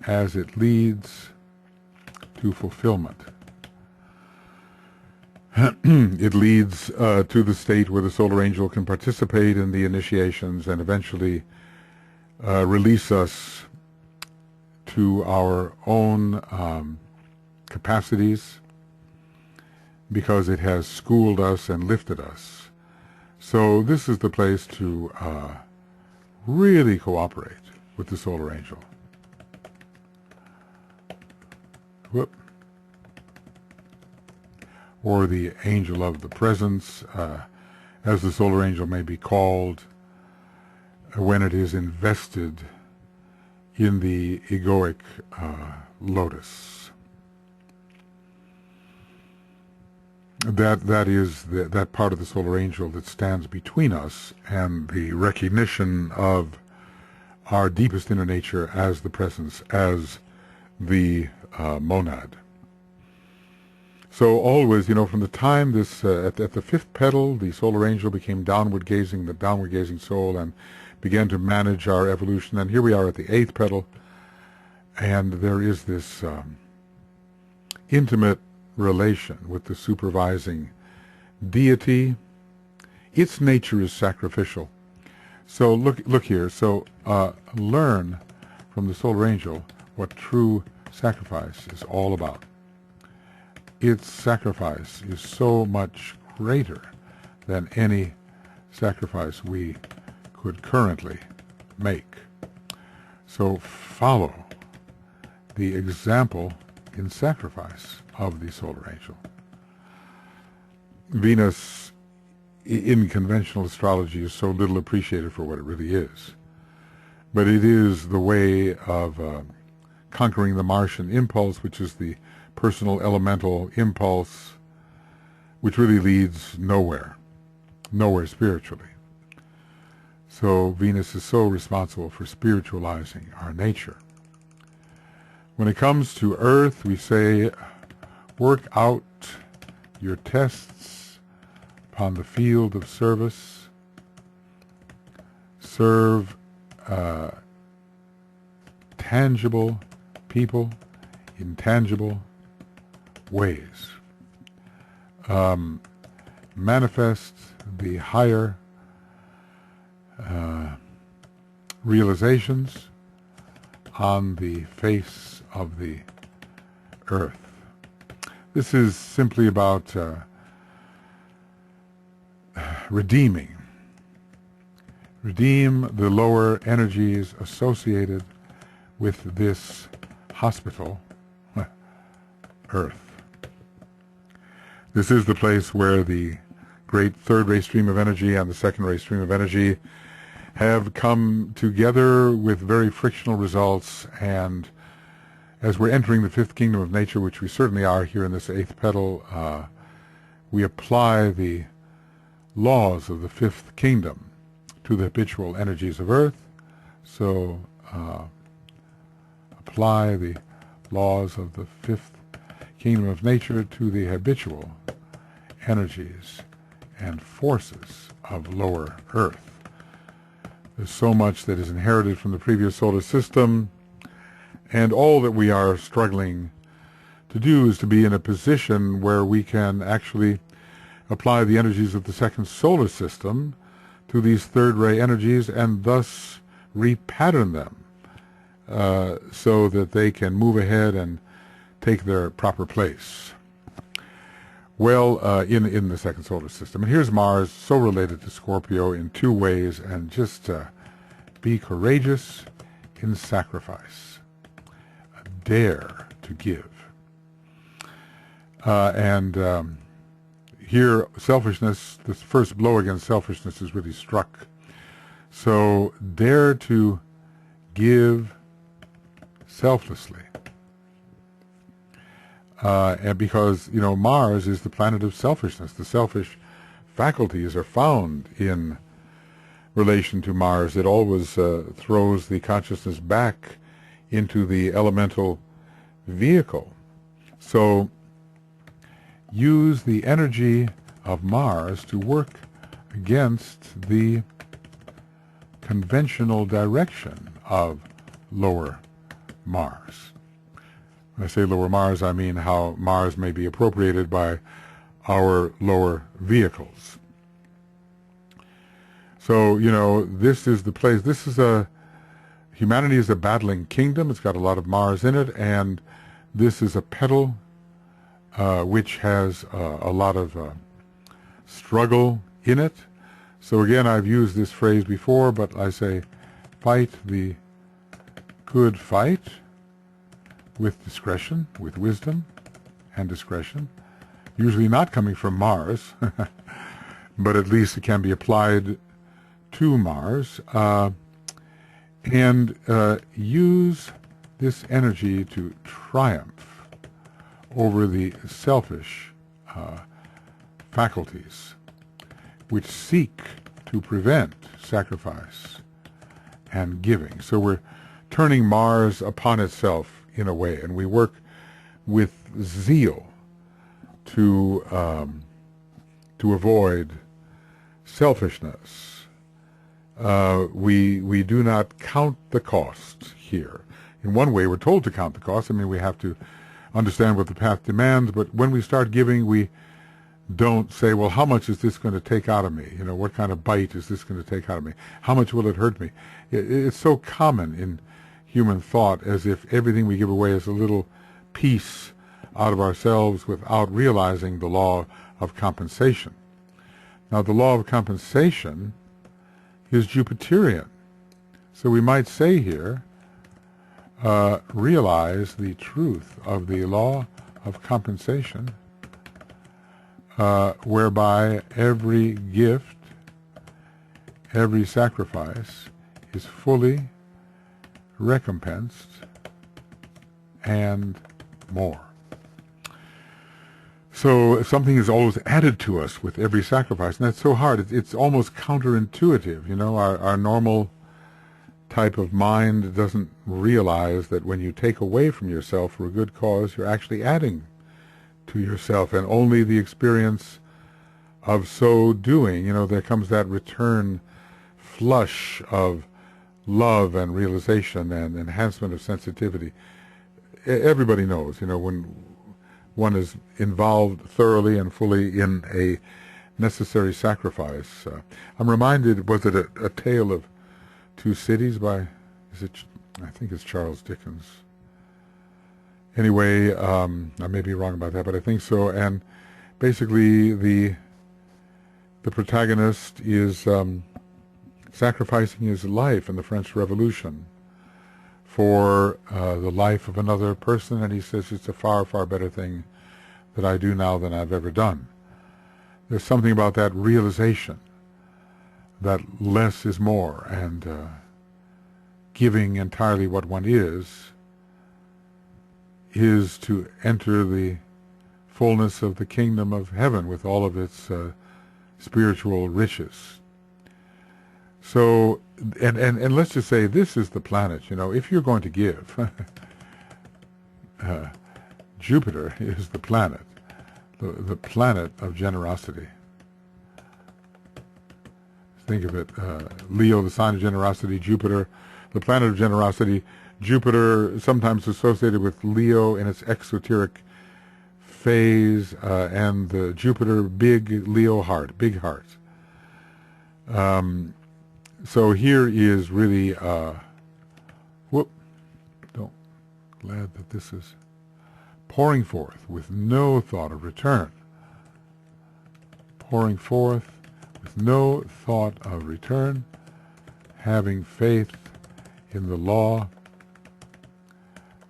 A: as it leads to fulfillment. It leads to the state where the solar angel can participate in the initiations and eventually release us to our own capacities, because it has schooled us and lifted us. So this is the place to really cooperate with the solar angel. Whoop. Or the angel of the presence, as the solar angel may be called, when it is invested in the egoic lotus. That is that part of the solar angel that stands between us and the recognition of our deepest inner nature as the presence, as the monad. So always, from the time this, at the fifth petal, the solar angel became downward-gazing, the downward-gazing soul, and began to manage our evolution. And here we are at the eighth petal, and there is this intimate relation with the supervising deity. Its nature is sacrificial. So look here. So learn from the solar angel what true sacrifice is all about. Its sacrifice is so much greater than any sacrifice we could currently make. So follow the example in sacrifice of the solar angel. Venus in conventional astrology is so little appreciated for what it really is. But it is the way of conquering the Martian impulse, which is the personal elemental impulse, which really leads nowhere spiritually. So Venus is so responsible for spiritualizing our nature. When it comes to Earth, we say, work out your tests upon the field of service. Serve tangible people in tangible ways. Manifest the higher realizations on the face of the earth. This is simply about redeem the lower energies associated with this hospital, Earth. This is the place where the great third ray stream of energy and the second ray stream of energy have come together with very frictional results, and as we're entering the fifth kingdom of nature, which we certainly are here in this eighth petal, we apply the laws of the fifth kingdom to the habitual energies of Earth. So apply the laws of the fifth kingdom of nature to the habitual energies and forces of lower Earth. There's so much that is inherited from the previous solar system, and all that we are struggling to do is to be in a position where we can actually apply the energies of the second solar system to these third ray energies and thus repattern them so that they can move ahead and take their proper place. well in the second solar system. And here's Mars, so related to Scorpio in two ways, and just be courageous in sacrifice. Dare to give. And here, selfishness, this first blow against selfishness is really struck. So dare to give selflessly. And because, Mars is the planet of selfishness. The selfish faculties are found in relation to Mars. It always throws the consciousness back into the elemental vehicle. So use the energy of Mars to work against the conventional direction of lower Mars. When I say lower Mars, I mean how Mars may be appropriated by our lower vehicles. So, this is the place. Humanity is a battling kingdom. It's got a lot of Mars in it, and this is a petal which has a lot of struggle in it. So again, I've used this phrase before, but I say, fight the good fight with discretion, with wisdom and discretion. Usually not coming from Mars, but at least it can be applied to Mars. And use this energy to triumph over the selfish faculties which seek to prevent sacrifice and giving. So we're turning Mars upon itself in a way, and we work with zeal to avoid selfishness. We do not count the cost here. In one way, we're told to count the cost. We have to understand what the path demands, but when we start giving, we don't say, well, how much is this going to take out of me? What kind of bite is this going to take out of me? How much will it hurt me? It's so common in human thought, as if everything we give away is a little piece out of ourselves without realizing the law of compensation. Now, the law of compensation is Jupiterian. So we might say here, realize the truth of the law of compensation, whereby every gift, every sacrifice is fully recompensed and more. So something is always added to us with every sacrifice, and that's so hard. It's almost counterintuitive. Our normal type of mind doesn't realize that when you take away from yourself for a good cause, you're actually adding to yourself, and only the experience of so doing, there comes that return flush of love and realization and enhancement of sensitivity. Everybody knows, when one is involved thoroughly and fully in a necessary sacrifice. I'm reminded, was it a Tale of Two Cities by, I think it's Charles Dickens. Anyway, I may be wrong about that, but I think so. And basically, the protagonist is sacrificing his life in the French Revolution for the life of another person, and he says it's a far, far better thing that I do now than I've ever done. There's something about that realization that less is more, and giving entirely what one is to enter the fullness of the kingdom of heaven with all of its spiritual riches. So, and let's just say this is the planet, if you're going to give, Jupiter is the planet, the planet of generosity. Think of it, Leo, the sign of generosity, Jupiter, the planet of generosity, Jupiter sometimes associated with Leo in its exoteric phase, and the Jupiter, big Leo heart, big heart. So here is really, glad that this is pouring forth with no thought of return. pouring forth with no thought of return, having faith in the law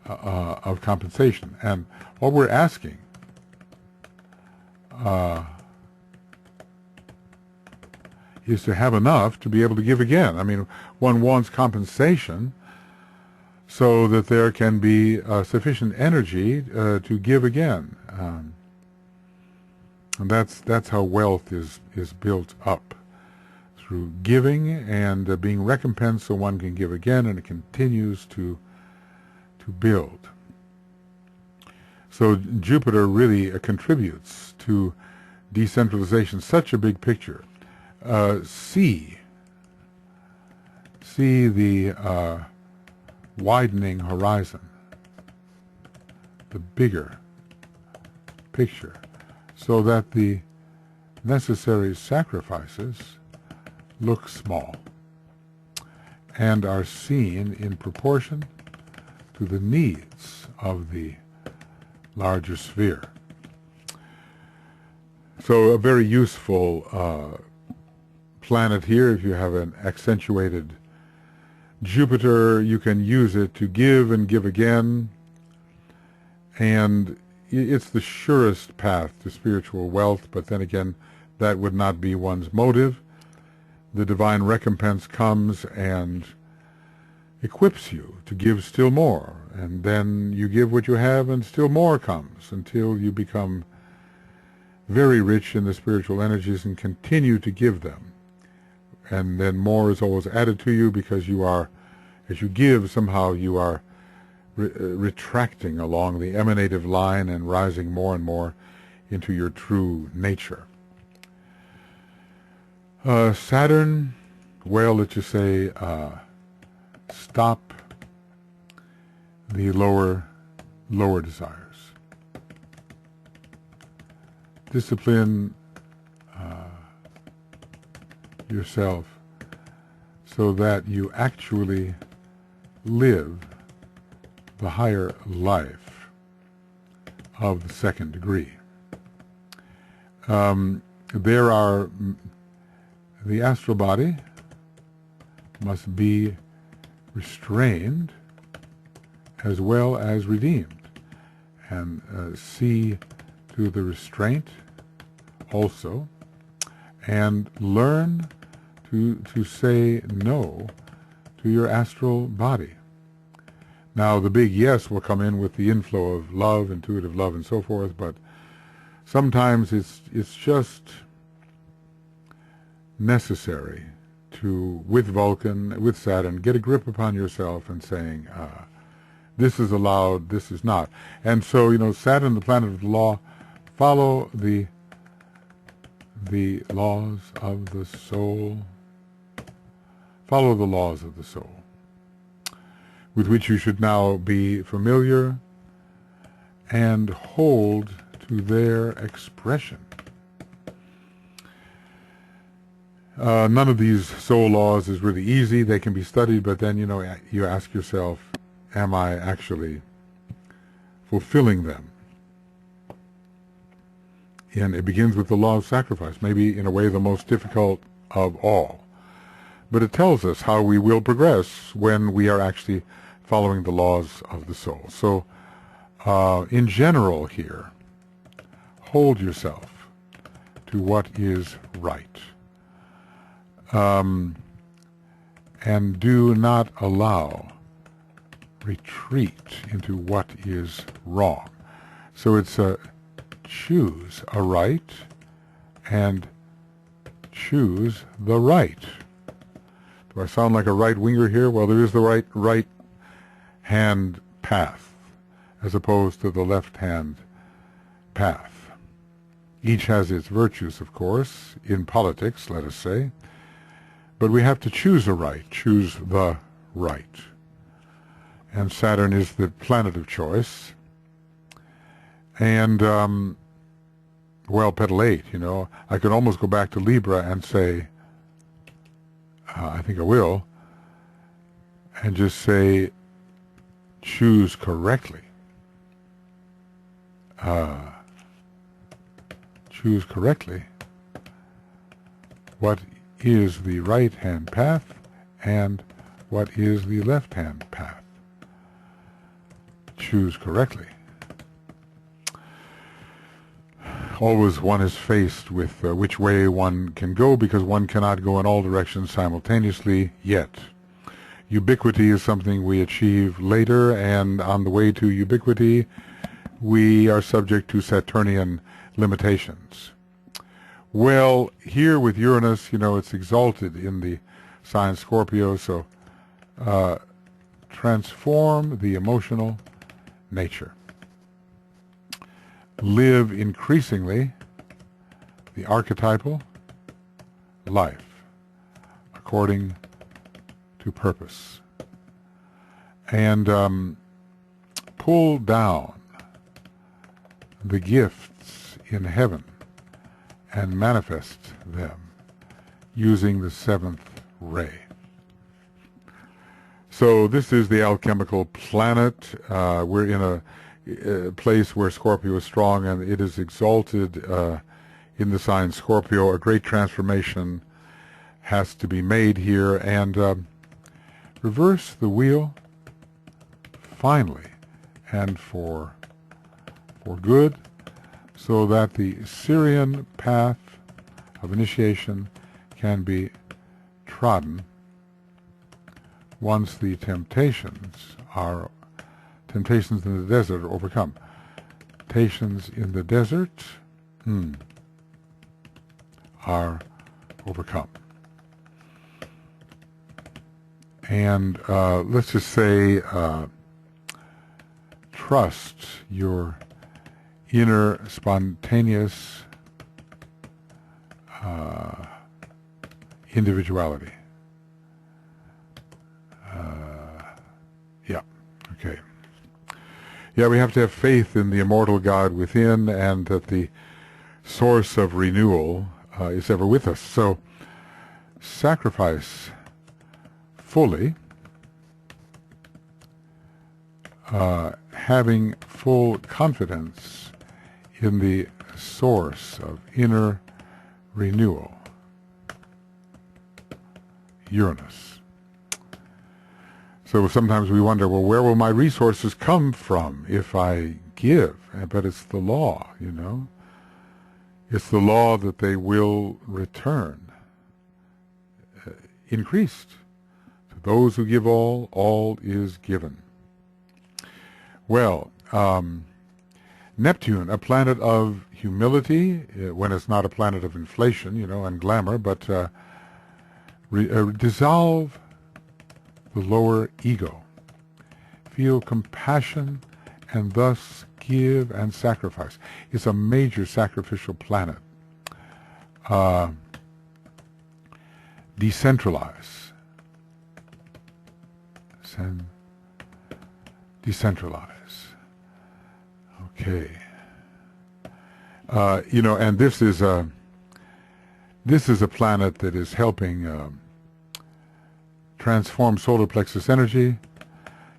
A: of compensation. And what we're asking is to have enough to be able to give again. I mean, one wants compensation so that there can be sufficient energy to give again. And that's how wealth is built up, through giving and being recompensed so one can give again, and it continues to build. So Jupiter really contributes to decentralization, such a big picture. See the widening horizon, the bigger picture, so that the necessary sacrifices look small and are seen in proportion to the needs of the larger sphere. So a very useful planet here. If you have an accentuated Jupiter, you can use it to give and give again, and it's the surest path to spiritual wealth. But then again, that would not be one's motive. The divine recompense comes and equips you to give still more, and then you give what you have and still more comes, until you become very rich in the spiritual energies and continue to give them. And then more is always added to you, because you are, as you give, somehow you are retracting along the emanative line and rising more and more into your true nature. Saturn, well, let's just say, stop the lower desires. Discipline yourself so that you actually live the higher life of the second degree. There are, the astral body must be restrained as well as redeemed, and see to the restraint also, and learn to say no to your astral body. Now, the big yes will come in with the inflow of love, intuitive love, and so forth, but sometimes it's just necessary to, with Vulcan, with Saturn, get a grip upon yourself and saying, this is allowed, this is not. And so, Saturn, the planet of the law, follow the laws of the soul. Follow the laws of the soul, with which you should now be familiar, and hold to their expression. None of these soul laws is really easy. They can be studied, but then, you ask yourself, am I actually fulfilling them? And it begins with the law of sacrifice, maybe in a way the most difficult of all. But it tells us how we will progress when we are actually following the laws of the soul. So, in general here, hold yourself to what is right. And do not allow retreat into what is wrong. So it's choose a right and choose the right. Do I sound like a right-winger here? Well, there is the right-hand path as opposed to the left-hand path. Each has its virtues, of course, in politics, let us say. But we have to choose a right, choose the right. And Saturn is the planet of choice. And, well, Petal 8, I could almost go back to Libra and say, I think I will, and just say, choose correctly. Choose correctly. what is the right-hand path and what is the left-hand path. Choose correctly. Always one is faced with which way one can go, because one cannot go in all directions simultaneously yet. Ubiquity is something we achieve later, and on the way to ubiquity we are subject to Saturnian limitations. Well, here with Uranus, it's exalted in the sign Scorpio, so transform the emotional nature. Live increasingly the archetypal life according to purpose. And pull down the gifts in heaven and manifest them using the seventh ray. So this is the alchemical planet. We're in a place where Scorpio is strong, and it is exalted in the sign Scorpio. A great transformation has to be made here, and reverse the wheel finally and for good, so that the Syrian path of initiation can be trodden once the temptations in the desert are overcome. Temptations in the desert are overcome. And let's just say, trust your inner spontaneous individuality. Okay. Yeah, we have to have faith in the immortal God within, and that the source of renewal is ever with us. So sacrifice fully, having full confidence in the source of inner renewal, Uranus. So sometimes we wonder, well, where will my resources come from if I give? But it's the law, It's the law that they will return, increased. To those who give all is given. Well, Neptune, a planet of humility, when it's not a planet of inflation, and glamour, but dissolve the lower ego. Feel compassion and thus give and sacrifice. It's a major sacrificial planet. Decentralize. Decentralize. Okay. And this is a planet that is helping transform solar plexus energy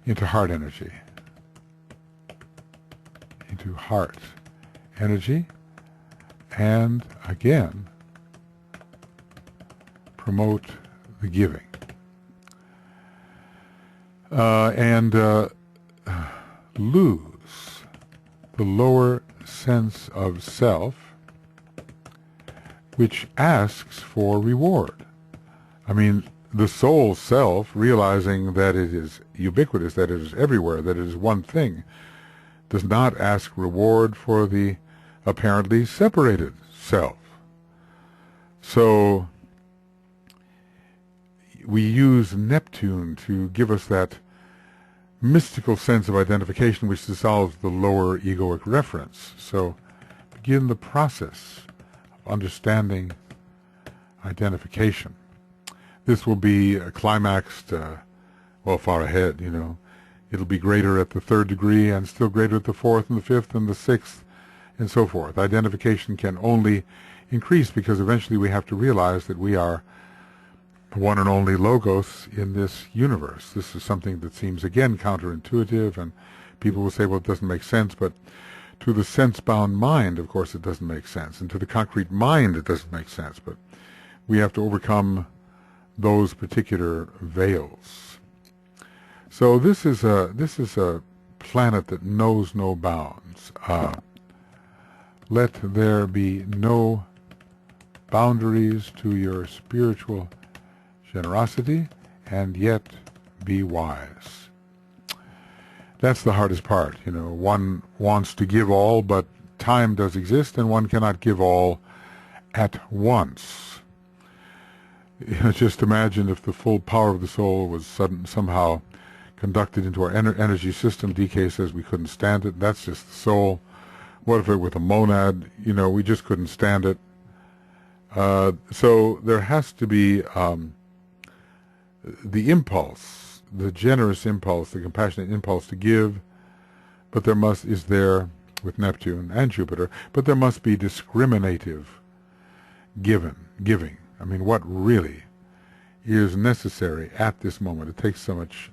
A: into heart energy. Into heart energy, and again promote the giving. And lose the lower sense of self, which asks for reward. I mean, the soul self, realizing that it is ubiquitous, that it is everywhere, that it is one thing, does not ask reward for the apparently separated self. So we use Neptune to give us that mystical sense of identification which dissolves the lower egoic reference. So begin the process of understanding identification. This will be climaxed, far ahead, It'll be greater at the 3rd degree and still greater at the 4th and the 5th and the 6th and so forth. Identification can only increase because eventually we have to realize that we are the one and only logos in this universe. This is something that seems, again, counterintuitive, and people will say, well, it doesn't make sense, but to the sense-bound mind, of course, it doesn't make sense, and to the concrete mind, it doesn't make sense, but we have to overcome those particular veils. So this is a planet that knows no bounds. Let there be no boundaries to your spiritual generosity, and yet be wise. That's the hardest part. One wants to give all, but time does exist, and one cannot give all at once. Just imagine if the full power of the soul was somehow conducted into our energy system. DK says we couldn't stand it. That's just the soul. What if it with a monad? We just couldn't stand it. So there has to be the impulse, the generous impulse, the compassionate impulse to give, but is there with Neptune and Jupiter, but there must be discriminative giving. I mean, what really is necessary at this moment? It takes so much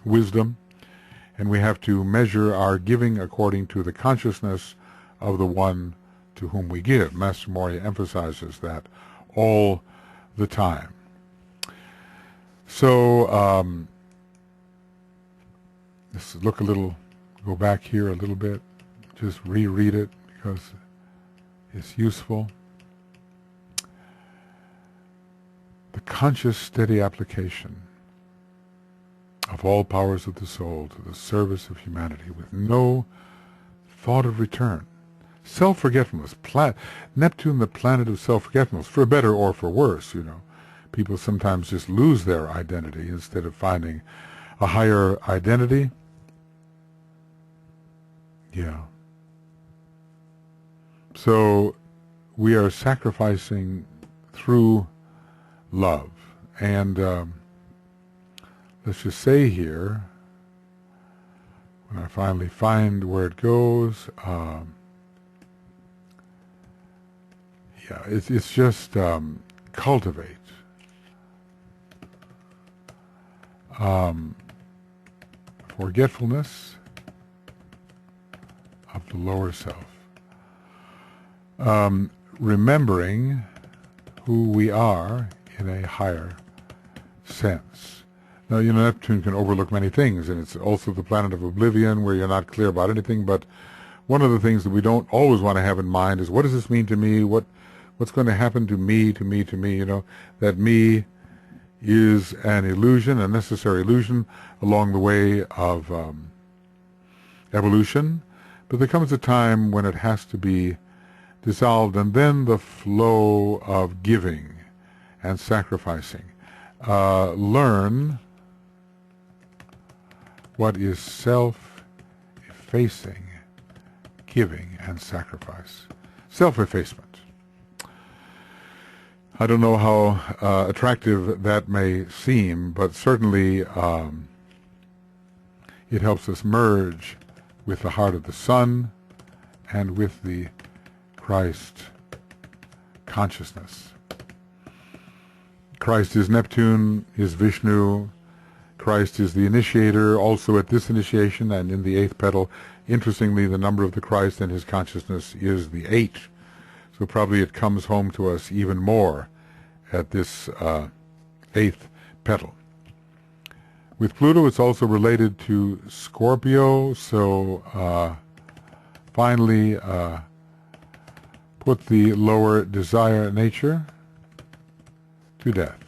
A: wisdom, and we have to measure our giving according to the consciousness of the one to whom we give. Master Morya emphasizes that all the time. So let's go back here a little bit, just reread it because it's useful. The conscious, steady application of all powers of the soul to the service of humanity with no thought of return. Self-forgetfulness. Neptune, the planet of self-forgetfulness, for better or for worse, People sometimes just lose their identity instead of finding a higher identity. Yeah. So we are sacrificing through love. And let's just say here, when I finally find where it goes, it's just cultivate. Forgetfulness of the lower self. Remembering who we are in a higher sense. Now, Neptune can overlook many things, and it's also the planet of oblivion where you're not clear about anything, but one of the things that we don't always want to have in mind is, what does this mean to me? What's going to happen to me, that me is an illusion, a necessary illusion along the way of evolution, but there comes a time when it has to be dissolved, and then the flow of giving and sacrificing. Learn what is self-effacing giving and sacrifice. Self-effacement. I don't know how attractive that may seem, but certainly it helps us merge with the heart of the Sun and with the Christ consciousness. Christ is Neptune, is Vishnu. Christ is the initiator, also at this initiation and in the 8th petal. Interestingly, the number of the Christ and his consciousness is the 8. So probably it comes home to us even more at this 8th petal. With Pluto, it's also related to Scorpio, so finally put the lower desire nature to death.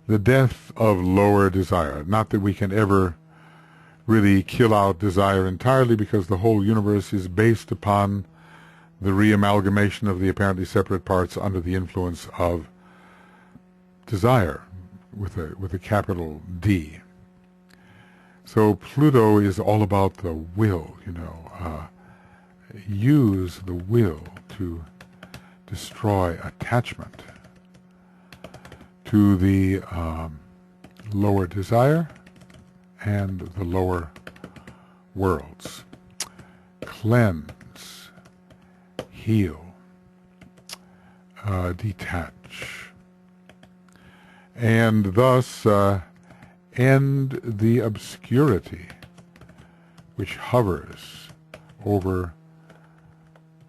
A: The death of lower desire. Not that we can ever really kill out desire entirely, because the whole universe is based upon the reamalgamation of the apparently separate parts under the influence of desire with a capital D. So Pluto is all about the will, use the will to destroy attachment to the lower desire and the lower worlds. Cleanse, heal, detach, and thus end the obscurity which hovers over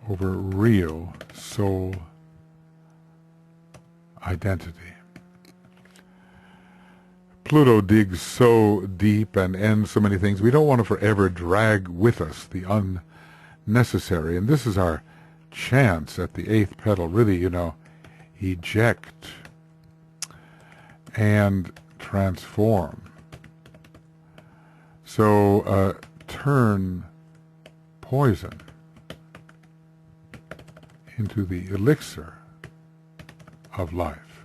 A: real soul identity. Pluto digs so deep and ends so many things. We don't want to forever drag with us the unnecessary. And this is our chance at the 8th petal, really, eject and transform. So turn poison into the elixir of life.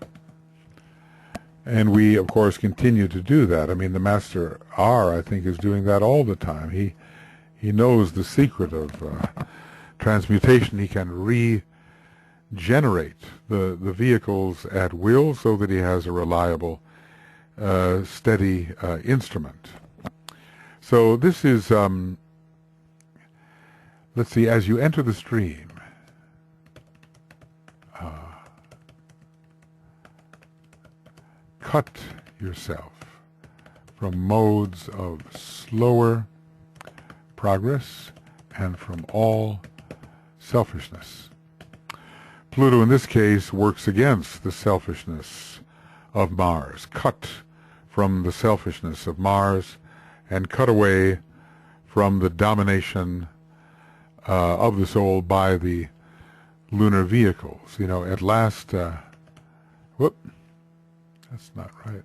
A: And we, of course, continue to do that. I mean, the Master R, I think, is doing that all the time. He knows the secret of transmutation. He can regenerate the vehicles at will so that he has a reliable, steady instrument. So this is, let's see, as you enter the stream, cut yourself from modes of slower progress and from all selfishness. Pluto, in this case, works against the selfishness of Mars. Cut from the selfishness of Mars and cut away from the domination of the soul by the lunar vehicles. At last, that's not right.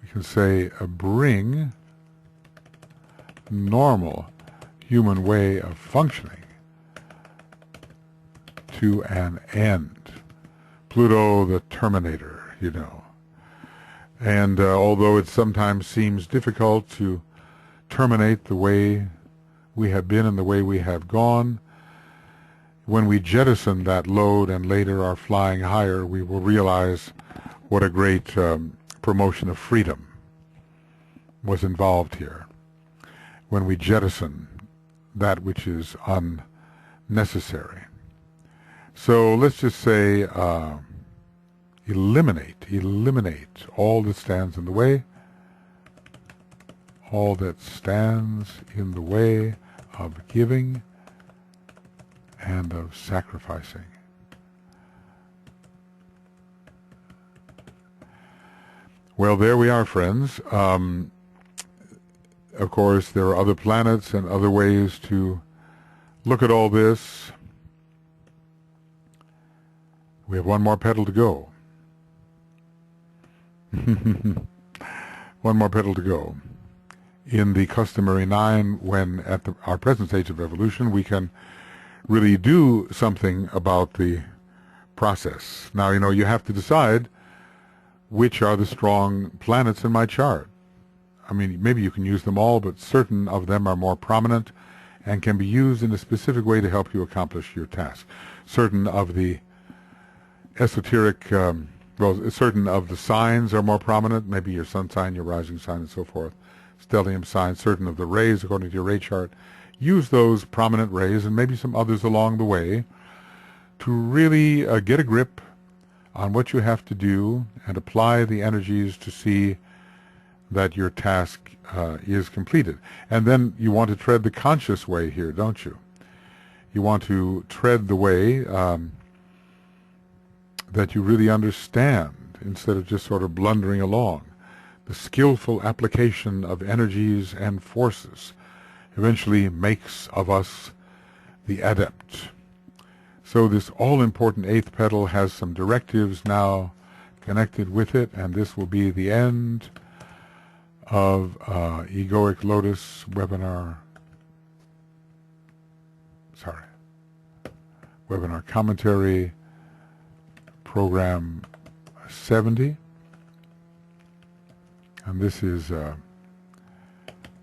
A: We can say bring normal human way of functioning to an end. Pluto, the Terminator, And although it sometimes seems difficult to terminate the way we have been and the way we have gone, when we jettison that load and later are flying higher, we will realize what a great promotion of freedom was involved here. When we jettison that which is unnecessary. So let's just say eliminate all that stands in the way, all that stands in the way of giving and of sacrificing. Well, there we are, friends. Of course, there are other planets and other ways to look at all this. We have one more petal to go. One more petal to go. In the customary 9, when at our present stage of evolution, we can really do something about the process. Now, you have to decide which are the strong planets in my chart. I mean, maybe you can use them all, but certain of them are more prominent and can be used in a specific way to help you accomplish your task. Certain of the esoteric, certain of the signs are more prominent, maybe your sun sign, your rising sign, and so forth. Stellium signs, certain of the rays, according to your ray chart. Use those prominent rays and maybe some others along the way to really get a grip on what you have to do and apply the energies to see that your task is completed. And then you want to tread the conscious way here, don't you? You want to tread the way that you really understand instead of just sort of blundering along. The skillful application of energies and forces eventually makes of us the adept. So this all-important 8th petal has some directives now connected with it, and this will be the end of Egoic Lotus Webinar Commentary Program 70. And this is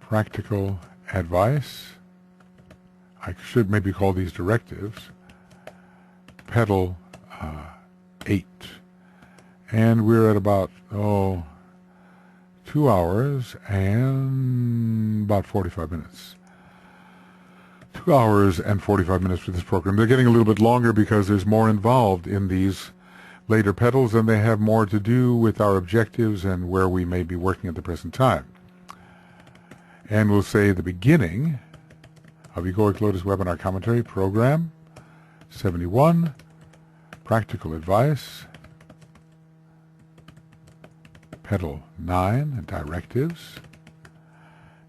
A: practical advice. I should maybe call these directives. Petal 8. And we're at about, 2 hours and about 45 minutes. 2 hours and 45 minutes for this program. They're getting a little bit longer because there's more involved in these later petals, and they have more to do with our objectives and where we may be working at the present time. And we'll say the beginning of Egoic Lotus Webinar Commentary Program 71, Practical Advice, Petal 9, directives,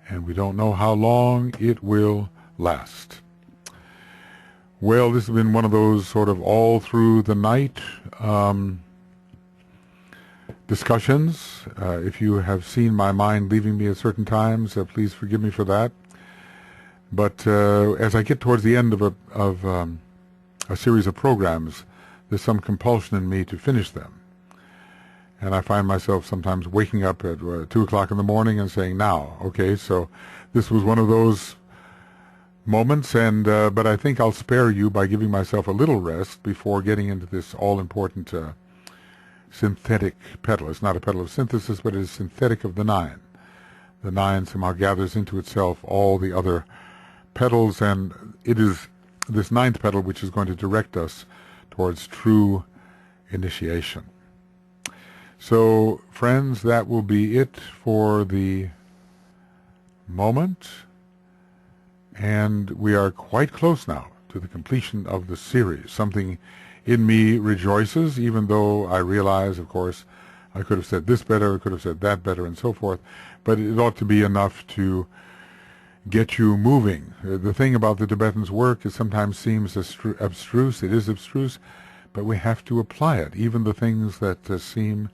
A: and we don't know how long it will last. Well, this has been one of those sort of all through the night discussions. If you have seen my mind leaving me at certain times, please forgive me for that. But as I get towards the end of a series of programs, there's some compulsion in me to finish them. And I find myself sometimes waking up at 2 o'clock in the morning and saying, now, okay, so this was one of those moments, and but I think I'll spare you by giving myself a little rest before getting into this all-important synthetic petal. It's not a petal of synthesis, but it is synthetic of the 9. The 9 somehow gathers into itself all the other petals, and it is this 9th petal which is going to direct us towards true initiation. So, friends, that will be it for the moment, and we are quite close now to the completion of the series. Something in me rejoices, even though I realize, of course, I could have said this better, I could have said that better, and so forth, but it ought to be enough to get you moving. The thing about the Tibetan's work is sometimes seems abstruse. It is abstruse, but we have to apply it. Even the things that seem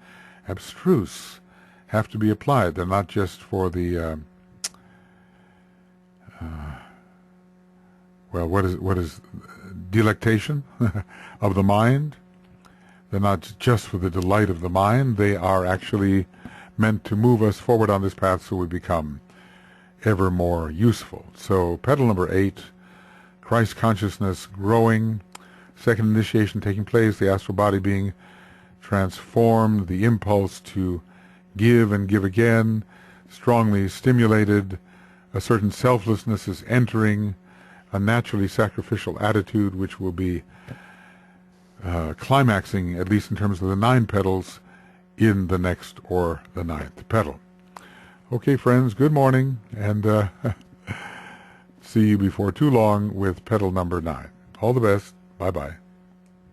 A: abstruse have to be applied. They're not just for the well, what is delectation of the mind? They're not just for the delight of the mind. They are actually meant to move us forward on this path so we become ever more useful. So petal number 8, Christ consciousness growing, second initiation taking place, the astral body being transformed, the impulse to give and give again, strongly stimulated, a certain selflessness is entering, a naturally sacrificial attitude which will be climaxing, at least in terms of the 9 petals, in the next or the 9th petal. Okay, friends, good morning, and see you before too long with petal number 9. All the best. Bye-bye.